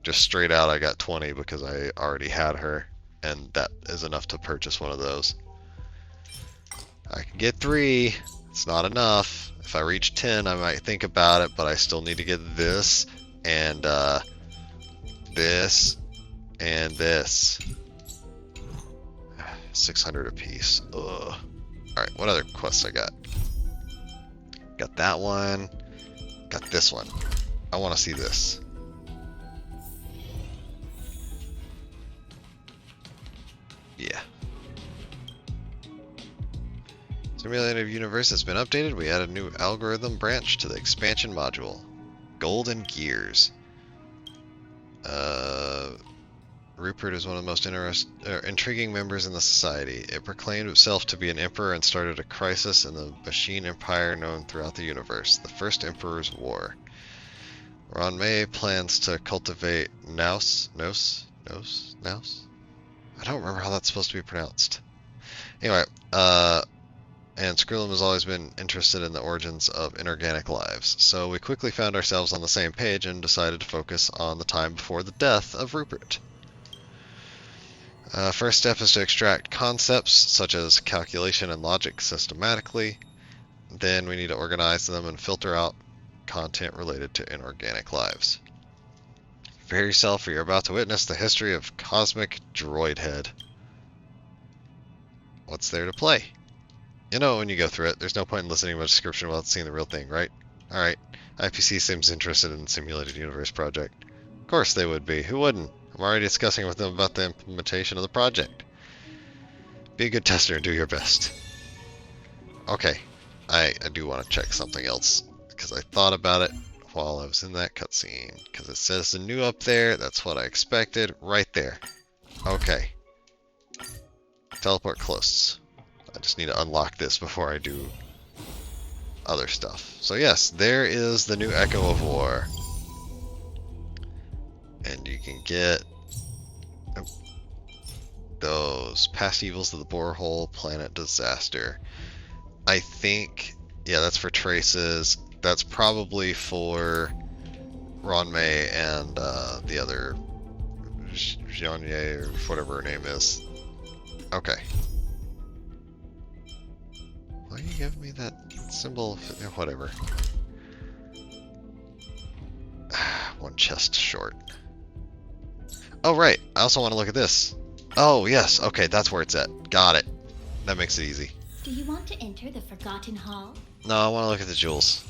Just straight out, I got 20 because I already had her, and that is enough to purchase one of those. I can get 3. It's not enough. If I reach 10, I might think about it, but I still need to get this, and this, and this. 600 apiece. Ugh. Alright, what other quests I got? Got that one. Got this one. I want to see this. Yeah. Simulated universe has been updated. We added a new algorithm branch to the expansion module. Golden Gears. Rupert is one of the most intriguing members in the society. It proclaimed itself to be an emperor and started a crisis in the machine empire known throughout the universe, the First Emperor's War. Ron May plans to cultivate Naus? I don't remember how that's supposed to be pronounced. Anyway, and Skrillum has always been interested in the origins of inorganic lives, so we quickly found ourselves on the same page and decided to focus on the time before the death of Rupert. First step is to extract concepts such as calculation and logic systematically. Then we need to organize them and filter out content related to inorganic lives. Prepare yourself, for you're about to witness the history of Cosmic Droid Head. What's there to play? You know when you go through it, there's no point in listening to a description without seeing the real thing, right? Alright, IPC seems interested in the Simulated Universe project. Of course they would be, who wouldn't? I'm already discussing with them about the implementation of the project. Be a good tester and do your best. Okay, I do want to check something else, because I thought about it while I was in that cutscene. Because it says the new up there, that's what I expected, right there. Okay. Teleport close. I just need to unlock this before I do other stuff. So yes, there is the new Echo of War. And you can get those past evils of the borehole, planet disaster. I think, yeah, that's for traces. That's probably for Ron May and the other Jeonye or whatever her name is. Okay. Why are you giving me that symbol? Whatever. One chest short. Oh, right. I also want to look at this. Oh, yes. Okay, that's where it's at. Got it. That makes it easy. Do you want to enter the Forgotten Hall? No, I want to look at the jewels.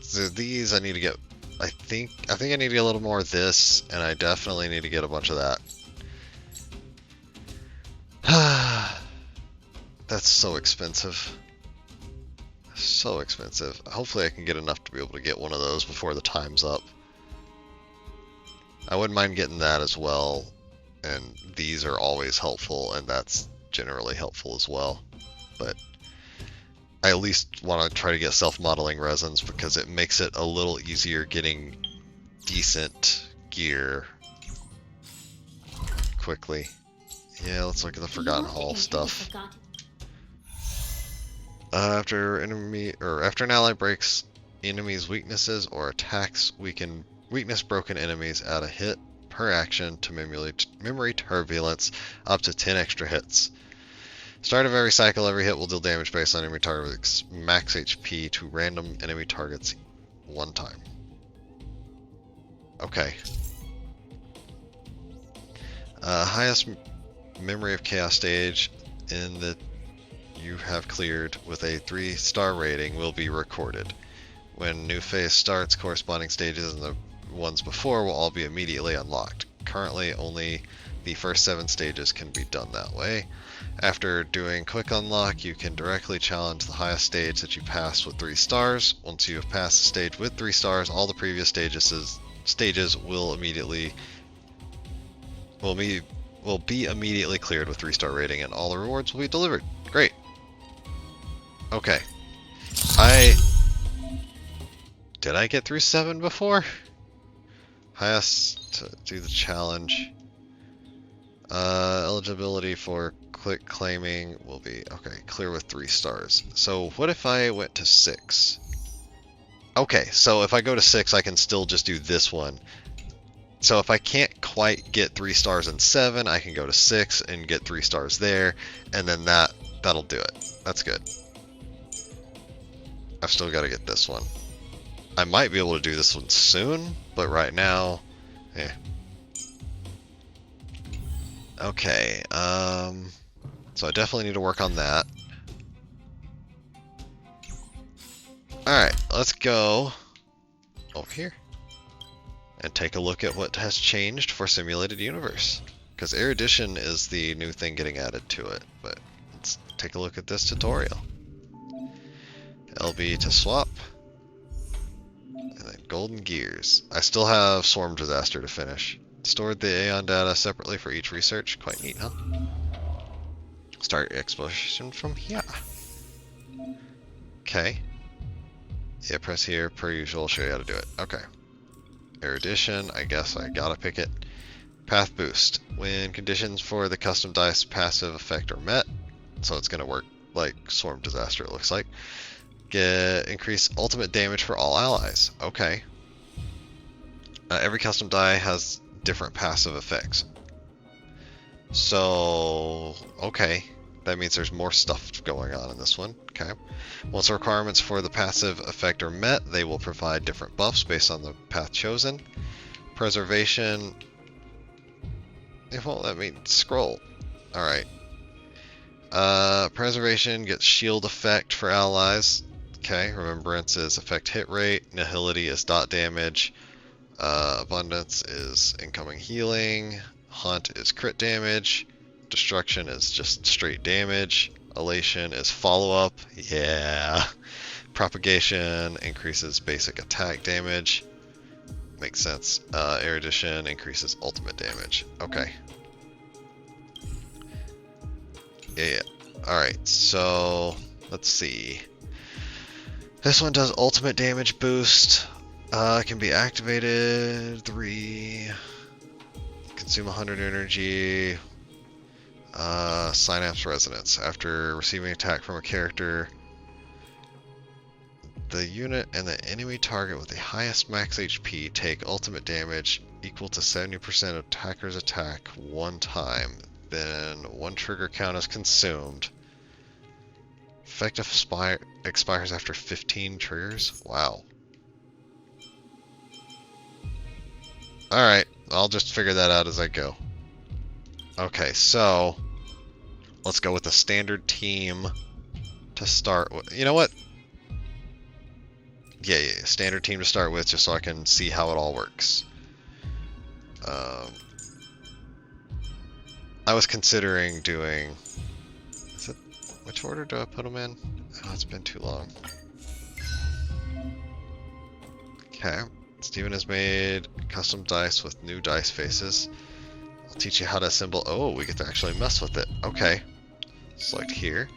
So these I need to get... I think I need to get a little more of this, and I definitely need to get a bunch of that. That's so expensive. So expensive. Hopefully I can get enough to be able to get one of those before the time's up. I wouldn't mind getting that as well, and these are always helpful, and that's generally helpful as well. But I at least want to try to get self-modeling resins because it makes it a little easier getting decent gear quickly. Yeah, let's look at the Forgotten Hall stuff. After an ally breaks enemies' weaknesses or attacks, weakness broken enemies add a hit per action to memory turbulence, up to 10 extra hits. Start of every cycle, every hit will deal damage based on enemy target's max HP to random enemy targets one time. Okay. Highest memory of chaos stage in the you have cleared with a 3-star rating will be recorded. When new phase starts, corresponding stages and the ones before will all be immediately unlocked. Currently, only the first 7 stages can be done that way. After doing quick unlock, you can directly challenge the highest stage that you passed with 3 stars. Once you have passed the stage with 3 stars, all the previous stages will be immediately cleared with 3-star rating, and all the rewards will be delivered. Great. Okay. Did I get through 7 before? Highest to do the challenge. Eligibility for click claiming will be, okay, clear with 3 stars. So what if I went to 6? Okay, so if I go to 6, I can still just do this one. So if I can't quite get 3 stars in 7, I can go to 6 and get 3 stars there, and then that'll do it. That's good. I've still got to get this one. I might be able to do this one soon, but right now, Okay, so I definitely need to work on that. Alright, let's go over here and take a look at what has changed for Simulated Universe. Because Erudition is the new thing getting added to it, but let's take a look at this tutorial. LB to swap. And then Golden Gears. I still have Swarm Disaster to finish. Stored the Aeon data separately for each research. Quite neat, huh? Start exploration from here. Okay. Yeah, press here per usual. Show you how to do it. Okay. Erudition. I guess I gotta pick it. Path boost. When conditions for the custom dice passive effect are met, so it's gonna work like Swarm Disaster. It looks like. Get increased ultimate damage for all allies. Okay. Every custom die has different passive effects. So, okay. That means there's more stuff going on in this one. Okay. Once the requirements for the passive effect are met, they will provide different buffs based on the path chosen. Preservation. It won't let me scroll. Alright. Preservation gets shield effect for allies. Okay. Remembrance is effect hit rate. Nihility is dot damage. Abundance is incoming healing. Hunt is crit damage. Destruction is just straight damage. Elation is follow-up. Yeah. Propagation increases basic attack damage. Makes sense. Erudition increases ultimate damage. Okay. Yeah. Alright, so let's see. This one does ultimate damage boost. Can be activated. 3. Consume 100 energy. Synapse resonance. After receiving attack from a character, the unit and the enemy target with the highest max HP take ultimate damage equal to 70% of attacker's attack one time. Then one trigger count is consumed. Effective expires after 15 triggers. Wow. Alright, I'll just figure that out as I go. Okay, so let's go with the standard team to start with. You know what? Yeah, standard team to start with, just so I can see how it all works. I was considering doing... Which order do I put them in? Oh, it's been too long. Okay. Steven has made custom dice with new dice faces. I'll teach you how to assemble. Oh, we get to actually mess with it. Okay. Select here.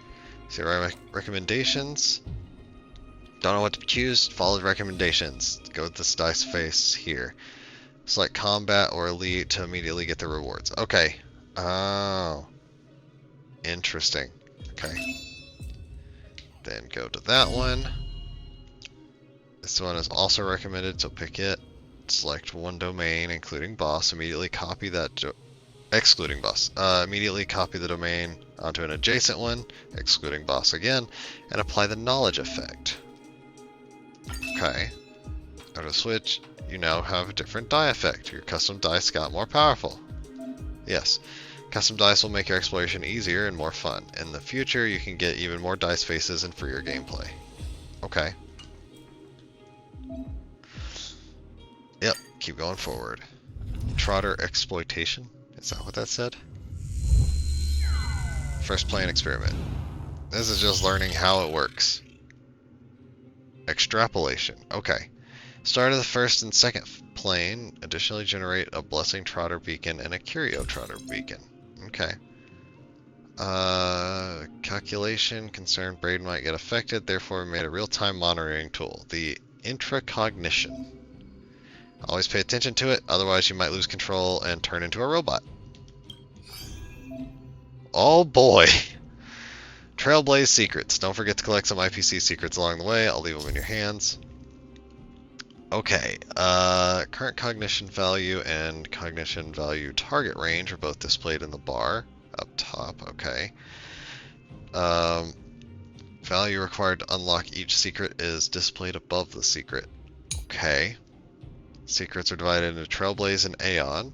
See recommendations. Don't know what to choose. Follow the recommendations. Go with this dice face here. Select combat or elite to immediately get the rewards. Okay. Oh. Interesting. Okay. Then go to that one. This one is also recommended, so pick it. Select one domain, including boss. Immediately copy that, excluding boss. Immediately copy the domain onto an adjacent one, excluding boss again, and apply the knowledge effect. Okay. Out of switch, you now have a different die effect. Your custom dice got more powerful. Yes. Custom dice will make your exploration easier and more fun. In the future, you can get even more dice faces and freer gameplay. Okay. Yep, keep going forward. Trotter exploitation. Is that what that said? First plane experiment. This is just learning how it works. Extrapolation. Okay. Start of the first and second plane. Additionally generate a Blessing Trotter beacon and a Curio Trotter beacon. Okay. Calculation. Concerned brain might get affected. Therefore, we made a real-time monitoring tool. The intracognition. Always pay attention to it. Otherwise, you might lose control and turn into a robot. Oh boy. Trailblaze secrets. Don't forget to collect some IPC secrets along the way. I'll leave them in your hands. Okay, current cognition value and cognition value target range are both displayed in the bar up top. Okay. Value required to unlock each secret is displayed above the secret. Okay. Secrets are divided into Trailblaze and Aeon.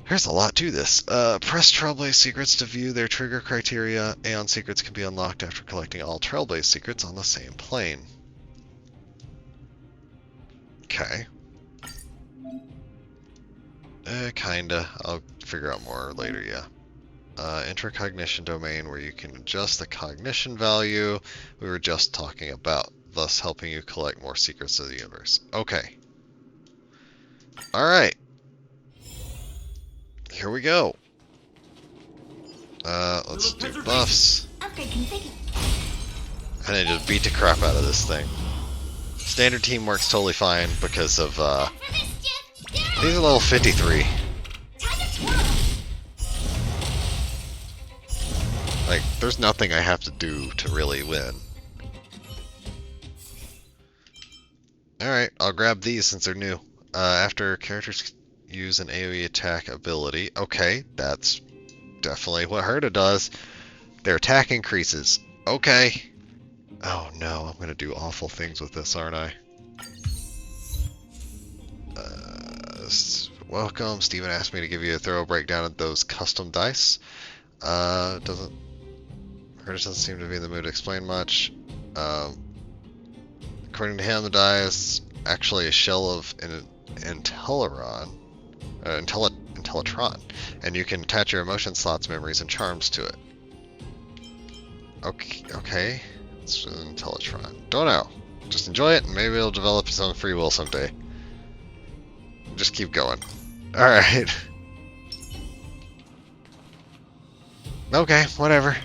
There's a lot to this. Press Trailblaze secrets to view their trigger criteria. Aeon secrets can be unlocked after collecting all Trailblaze secrets on the same plane. Okay. Kinda. I'll figure out more later, yeah. Intracognition domain where you can adjust the cognition value we were just talking about, thus helping you collect more secrets of the universe. Okay. Alright. Here we go. Let's do buffs. And then just beat the crap out of this thing. Standard team works totally fine because of, these are level 53. Like, there's nothing I have to do to really win. Alright, I'll grab these since they're new. After characters use an AoE attack ability. Okay, that's definitely what Herta does. Their attack increases. Okay. Oh no, I'm gonna do awful things with this, aren't I? Welcome. Steven asked me to give you a thorough breakdown of those custom dice. Herta doesn't seem to be in the mood to explain much. According to him, the die is actually a shell of an Intellitron, and you can attach your emotion slots, memories, and charms to it. Okay. It's an Intellitron. Don't know. Just enjoy it, and maybe it'll develop its own free will someday. Just keep going. Alright. Okay, whatever.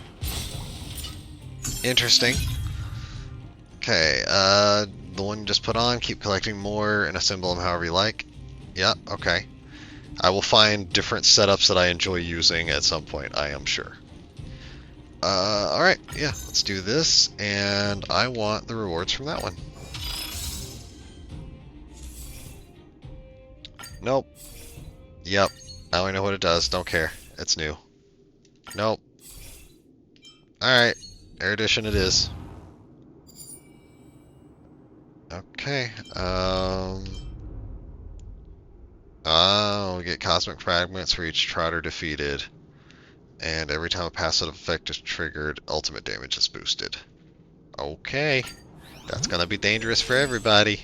Interesting. Okay, the one you just put on, keep collecting more and assemble them however you like. Yeah, okay. I will find different setups that I enjoy using at some point, I am sure. Alright, yeah, let's do this, and I want the rewards from that one. Nope. Yep, now I know what it does, don't care. It's new. Nope. Alright, Erudition it is. Okay, we get cosmic fragments for each Trotter defeated. And every time a passive effect is triggered, ultimate damage is boosted. Okay. That's gonna be dangerous for everybody.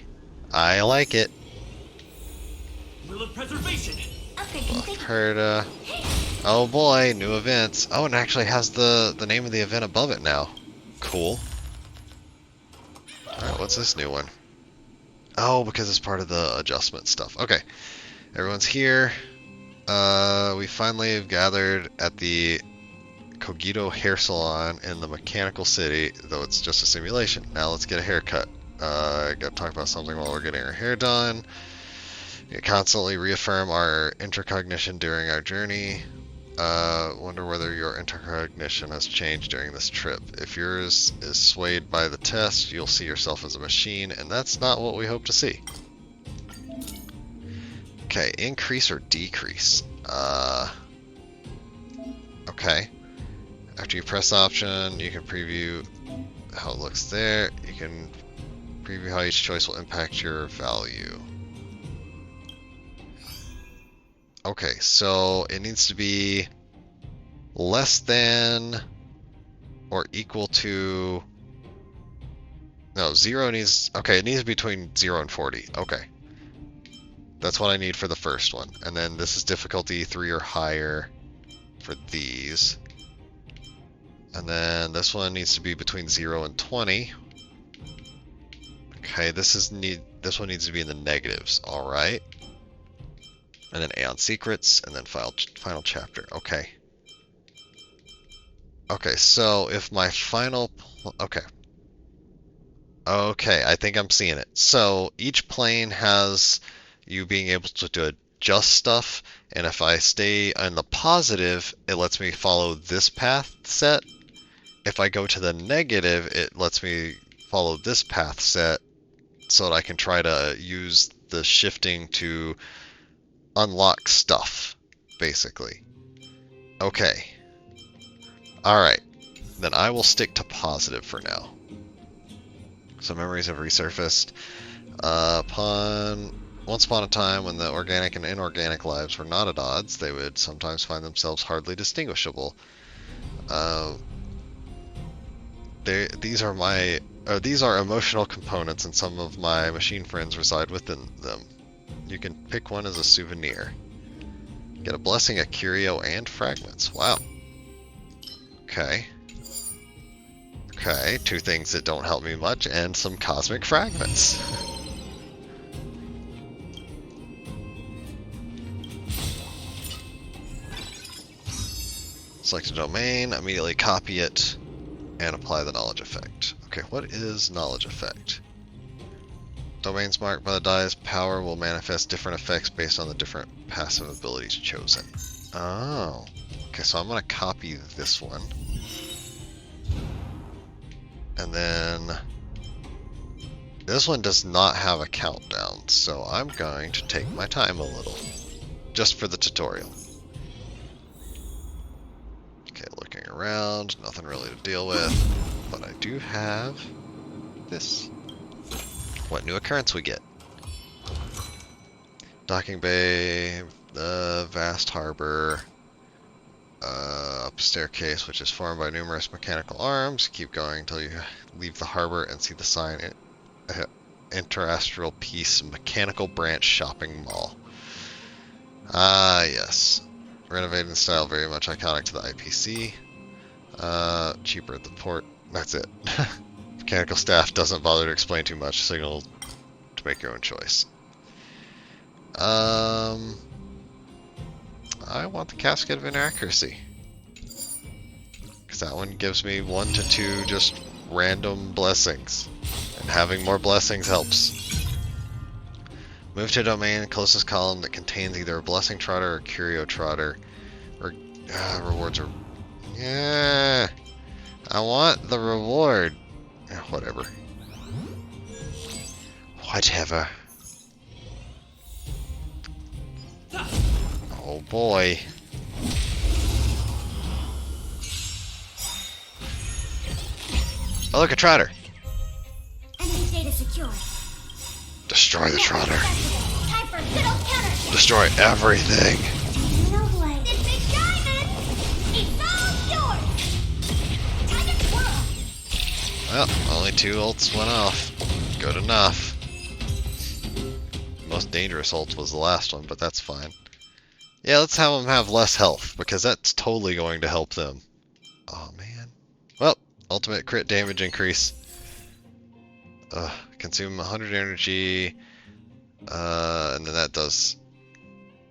I like it. Will of preservation. Herta. Oh boy, new events. Oh, and it actually has the name of the event above it now. Cool. Alright, what's this new one? Oh, because it's part of the adjustment stuff. Okay. Everyone's here. We finally have gathered at the Cogito Hair Salon in the Mechanical City, though it's just a simulation. Now let's get a haircut. I gotta talk about something while we're getting our hair done. We constantly reaffirm our intracognition during our journey. Wonder whether your intracognition has changed during this trip. If yours is swayed by the test, you'll see yourself as a machine, and that's not what we hope to see. Okay, increase or decrease? Okay. After you press option, you can preview how it looks there. You can preview how each choice will impact your value. Okay, so it needs to be less than or equal to... No, 0 needs... Okay, it needs to be between 0 and 40. Okay. That's what I need for the first one. And then this is difficulty 3 or higher for these. And then this one needs to be between 0 and 20. Okay, this one needs to be in the negatives. All right. And then Aeon Secrets, and then final chapter. Okay. Okay, so if my final... Okay. Okay, I think I'm seeing it. So each plane has you being able to adjust stuff, and if I stay in the positive, it lets me follow this path set. If I go to the negative, it lets me follow this path set so that I can try to use the shifting to unlock stuff, basically. Okay. Alright. Then I will stick to positive for now. So memories have resurfaced. Once upon a time, when the organic and inorganic lives were not at odds, they would sometimes find themselves hardly distinguishable. These are emotional components, and some of my machine friends reside within them. You can pick one as a souvenir. Get a blessing, a curio, and fragments. Wow. Okay. Okay, 2 things that don't help me much, and some cosmic fragments. Select a domain, immediately copy it, and apply the knowledge effect. Okay, what is knowledge effect? Domains marked by the die's power will manifest different effects based on the different passive abilities chosen. Oh. Okay, so I'm going to copy this one. And then this one does not have a countdown, so I'm going to take my time a little, just for the tutorial. Okay, looking around, nothing really to deal with, but I do have this. What new occurrence we get? Docking bay, the vast harbor, up a staircase which is formed by numerous mechanical arms. Keep going until you leave the harbor and see the sign Interastral Peace Mechanical Branch Shopping Mall. Ah, yes. Renovated in style very much iconic to the IPC. Cheaper at the port. That's it. Mechanical staff doesn't bother to explain too much. Signal to make your own choice. I want the Casket of Inaccuracy. Because that one gives me 1 to 2 just random blessings. And having more blessings helps. Move to a domain closest column that contains either a blessing trotter or curio trotter. Or rewards are... Yeah, I want the reward. Whatever. Whatever. Oh boy. Oh look, a trotter. Enemy data secure. Destroy the trotter. Time for good old counter. Destroy everything. This big diamond! It's all yours! Time to twirl! Well, only 2 ults went off. Good enough. Most dangerous ult was the last one, but that's fine. Yeah, let's have them have less health, because that's totally going to help them. Oh man. Well, ultimate crit damage increase. Consume 100 energy, and then that does,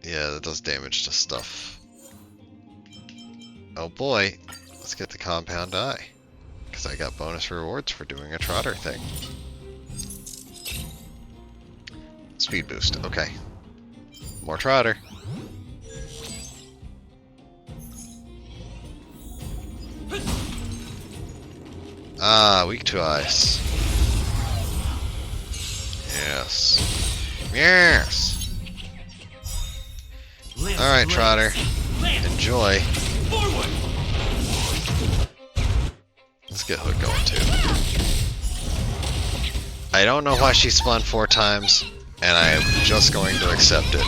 yeah, that does damage to stuff. Oh boy, let's get the compound eye, because I got bonus rewards for doing a trotter thing. Speed boost, okay. More trotter. Ah, weak to ice. Yes. Yes! Alright, Trotter. Enjoy. Let's get Hook going too. I don't know why she spun 4 times, and I'm just going to accept it.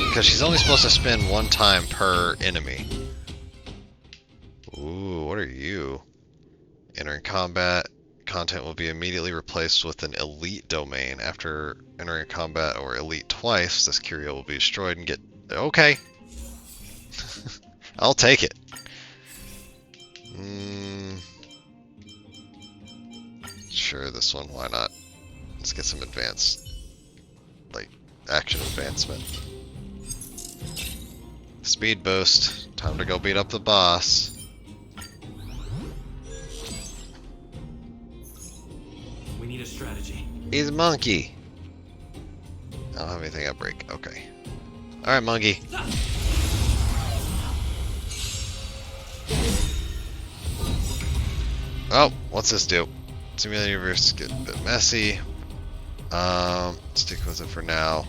Because she's only supposed to spin 1 time per enemy. Ooh, what are you? Entering combat. content will be immediately replaced with an elite domain. After entering combat or elite twice, this curio will be destroyed and get... Okay. I'll take it. Sure, this one, why not? Let's get some advanced, like, action advancement. Speed boost. Time to go beat up the boss. We need a strategy. He's a monkey. I don't have anything at break. Okay. Alright, monkey. Oh, what's this do? Simulated universe get a bit messy. Stick with it for now.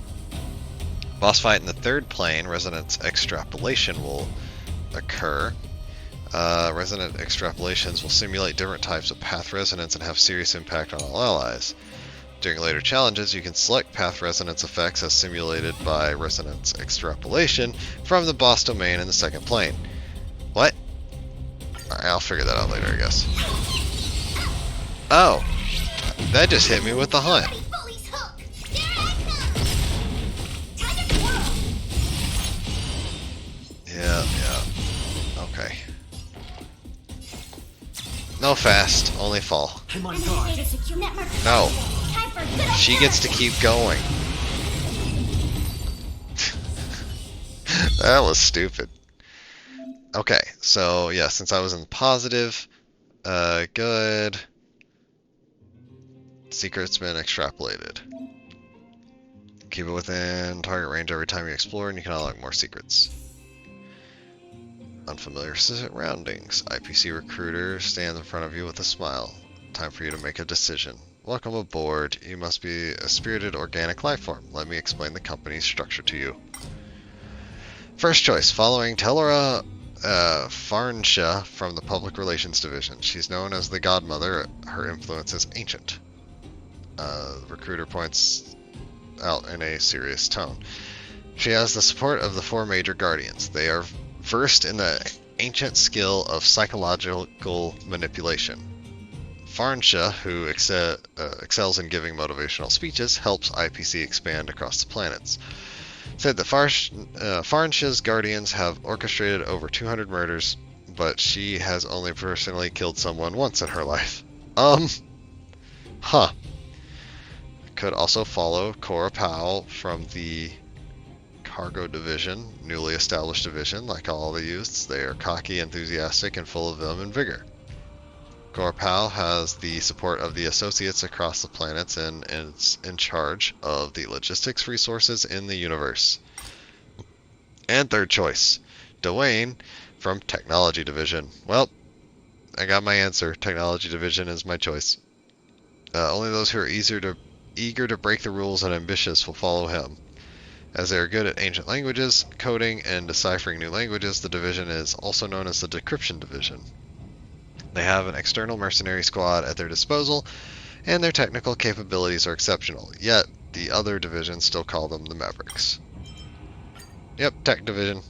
Boss fight in the third plane, resonance extrapolation will occur. Resonant extrapolations will simulate different types of path resonance and have serious impact on all allies. During later challenges, you can select path resonance effects as simulated by resonance extrapolation from the boss domain in the second plane. What? Alright, I'll figure that out later, I guess. Oh! That just hit me with the hunt. Yeah. Okay. No fast, only fall. No. She gets to keep going. That was stupid. Okay, so yeah, since I was in the positive, good. Secret's been extrapolated. Keep it within target range every time you explore, and you can unlock more secrets. Unfamiliar surroundings. IPC recruiter stands in front of you with a smile. Time for you to make a decision. Welcome aboard. You must be a spirited organic life form. Let me explain the company's structure to you. First choice, following Tellera Farnsha from the Public Relations Division. She's known as the Godmother. Her influence is ancient. The recruiter points out in a serious tone. She has the support of the 4 major guardians. They are versed in the ancient skill of psychological manipulation. Farnsha, who excels in giving motivational speeches, helps IPC expand across the planets. Said that Farnsha's guardians have orchestrated over 200 murders, but she has only personally killed someone once in her life. Huh. Could also follow Cora Powell from the Cargo Division, newly established division. Like all the youths, they are cocky, enthusiastic, and full of vim and vigor. Cora Powell has the support of the associates across the planets and is in charge of the logistics resources in the universe. And third choice, Dwayne from Technology Division. Well, I got my answer. Technology Division is my choice. Only those who are eager to break the rules and ambitious will follow him. As they are good at ancient languages, coding, and deciphering new languages, the division is also known as the Decryption Division. They have an external mercenary squad at their disposal, and their technical capabilities are exceptional, yet the other divisions still call them the Mavericks. Yep, Tech Division.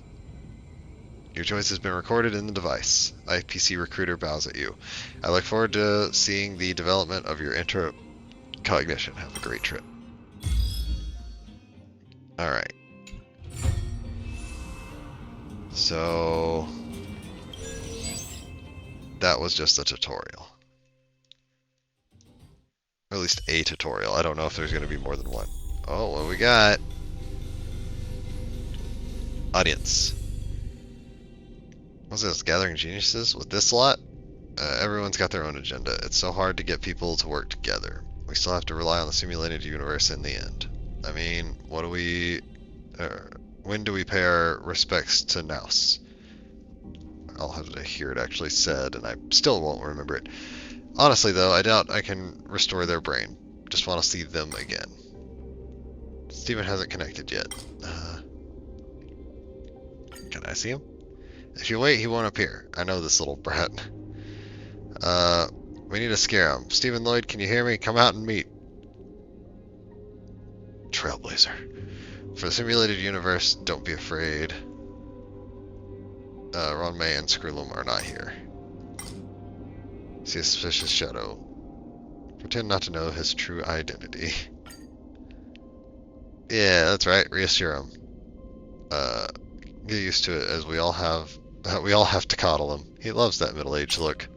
Your choice has been recorded in the device. IPC Recruiter bows at you. I look forward to seeing the development of your introcognition. Have a great trip. Alright. So... that was just a tutorial. Or at least a tutorial. I don't know if there's going to be more than one. Oh, what we got? Audience. What's this? Gathering geniuses? With this lot? Everyone's got their own agenda. It's so hard to get people to work together. We still have to rely on the simulated universe in the end. I mean, what do we... when do we pay our respects to Naus? I'll have to hear it actually said, and I still won't remember it. Honestly, though, I doubt I can restore their brain. Just want to see them again. Steven hasn't connected yet. Can I see him? If you wait, he won't appear. I know this little brat. We need to scare him. Stephen Lloyd, can you hear me? Come out and meet. Trailblazer. For the simulated universe, don't be afraid. Ron May and Scroolum are not here. See a suspicious shadow. Pretend not to know his true identity. Yeah, that's right. Reassure him. Get used to it, as we all have to coddle him. He loves that middle-aged look.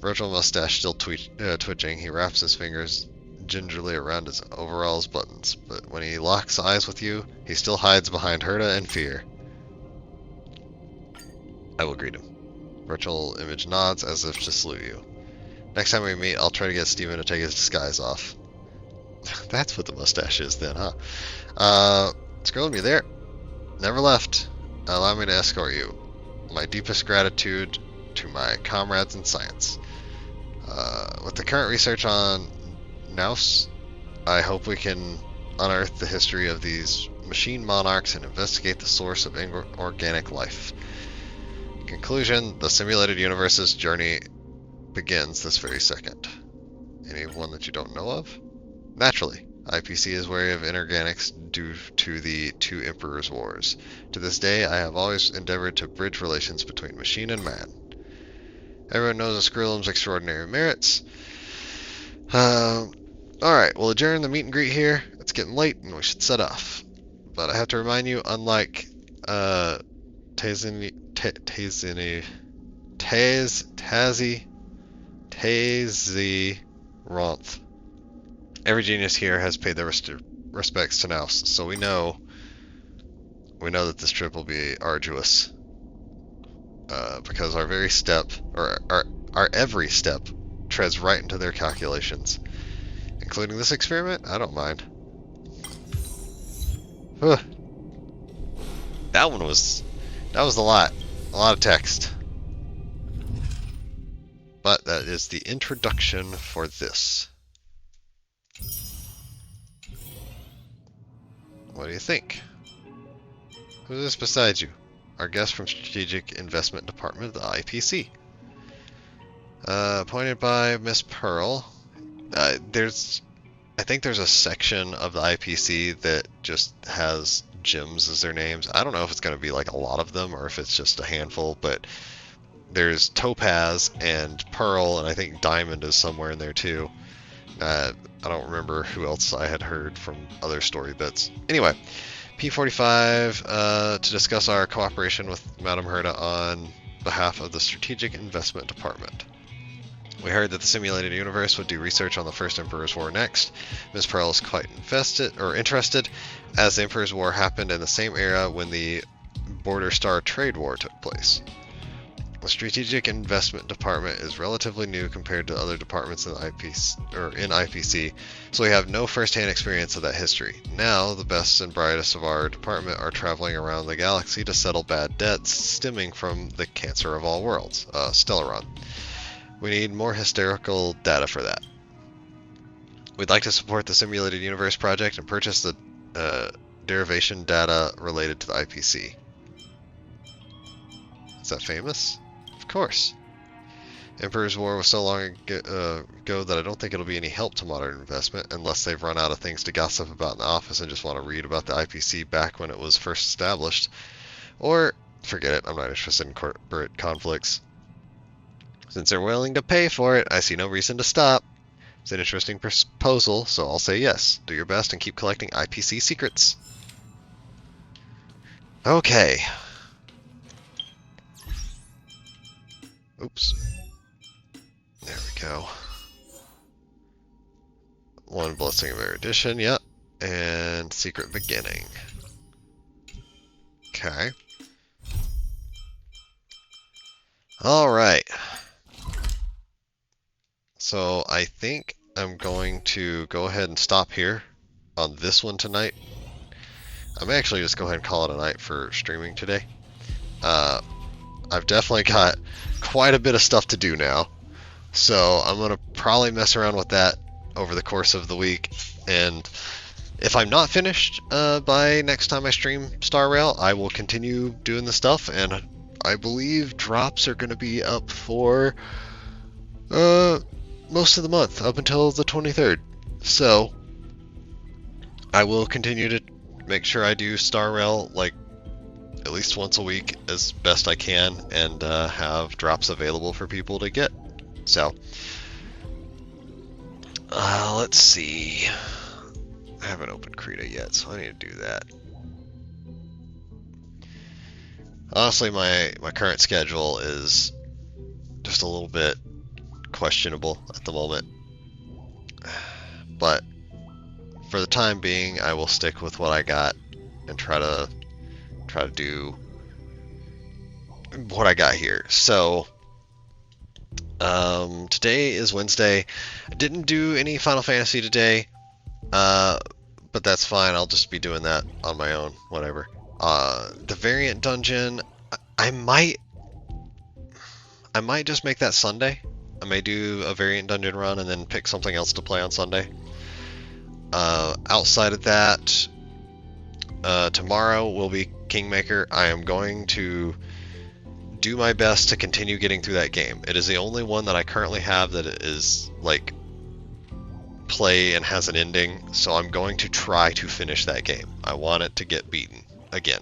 Virtual mustache still twitching, he wraps his fingers gingerly around his overalls buttons, but when he locks eyes with you, he still hides behind Herta and fear. I will greet him. Virtual image nods as if to salute you. Next time we meet, I'll try to get Steven to take his disguise off. That's what the mustache is then, huh? Scroll, you there? Never left. Allow me to escort you. My deepest gratitude to my comrades in science. With the current research on Naus, I hope we can unearth the history of these machine monarchs and investigate the source of organic life. Conclusion, the simulated universe's journey begins this very second. Anyone that you don't know of? Naturally, IPC is wary of inorganics due to the Two Emperors' Wars. To this day, I have always endeavored to bridge relations between machine and man. Everyone knows Ascrylum's extraordinary merits. Alright, we'll adjourn the meet and greet here. It's getting late and we should set off. But I have to remind you, unlike Tazi Ronth, every genius here has paid their respects to Naus, so we know that this trip will be arduous. Because our every step treads right into their calculations. Including this experiment? I don't mind. That was a lot. A lot of text. But that is the introduction for this. What do you think? Who's this beside you? Our guest from Strategic Investment Department of the IPC. Appointed by Miss Pearl. I think there's a section of the IPC that just has gems as their names. I don't know if it's going to be like a lot of them or if it's just a handful, but there's Topaz and Pearl, and I think Diamond is somewhere in there too. I don't remember who else I had heard from other story bits. Anyway, P45 to discuss our cooperation with Madame Herta on behalf of the Strategic Investment Department. We heard that the simulated universe would do research on the First Emperor's War next. Ms. Pearl is quite interested, as the Emperor's War happened in the same era when the Border Star Trade War took place. The Strategic Investment Department is relatively new compared to other departments in IPC, so we have no first-hand experience of that history. Now, the best and brightest of our department are traveling around the galaxy to settle bad debts stemming from the cancer of all worlds, Stellaron. We need more historical data for that. We'd like to support the Simulated Universe project and purchase the derivation data related to the IPC. Is that famous? Of course. Emperor's War was so long ago that I don't think it'll be any help to modern investment unless they've run out of things to gossip about in the office and just want to read about the IPC back when it was first established. Or, forget it, I'm not interested in corporate conflicts. Since they're willing to pay for it, I see no reason to stop. It's an interesting proposal, so I'll say yes. Do your best and keep collecting IPC secrets. Okay. Oops. There we go. One blessing of erudition, yep. And secret beginning. Okay. Alright. So I think I'm going to go ahead and stop here on this one tonight. I may actually just go ahead and call it a night for streaming today. I've definitely got quite a bit of stuff to do now, so I'm going to probably mess around with that over the course of the week, and if I'm not finished by next time I stream Star Rail, I will continue doing the stuff, and I believe drops are going to be up for most of the month, up until the 23rd. So I will continue to make sure I do Star Rail like at least once a week as best I can, and have drops available for people to get. So Let's see. I haven't opened Krita yet, so I need to do that. Honestly, my current schedule is just a little bit questionable at the moment. But for the time being, I will stick with what I got and try to do what I got here. So today is Wednesday. I didn't do any Final Fantasy today, but that's fine. I'll just be doing that on my own, whatever. The variant dungeon, I might just make that Sunday. I may do a variant dungeon run and then pick something else to play on Sunday. Outside of that, tomorrow will be Kingmaker. I am going to do my best to continue getting through that game. It is the only one that I currently have that is like play and has an ending, so I'm going to try to finish that game. I want it to get beaten again.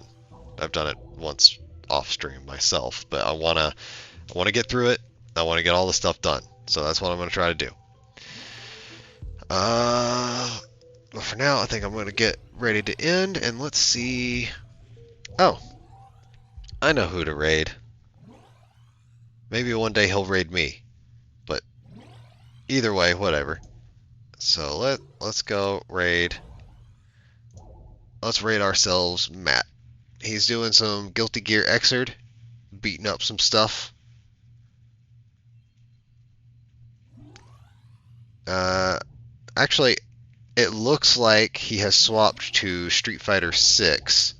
I've done it once off stream myself, but I want to get through it. I want to get all the stuff done. So that's what I'm going to try to do. But for now, I think I'm going to get ready to end, and let's see. Oh, I know who to raid. Maybe one day he'll raid me, but either way, whatever. So let's go raid. Let's raid ourselves Matt. He's doing some Guilty Gear Xrd, beating up some stuff. Actually, it looks like he has swapped to Street Fighter 6,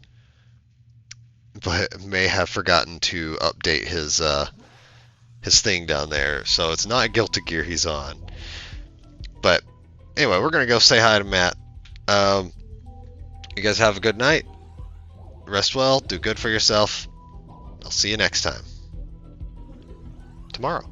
but may have forgotten to update his thing down there. So it's not Guilty Gear he's on. But anyway, we're gonna go say hi to Matt. You guys have a good night. Rest well. Do good for yourself. I'll see you next time. Tomorrow.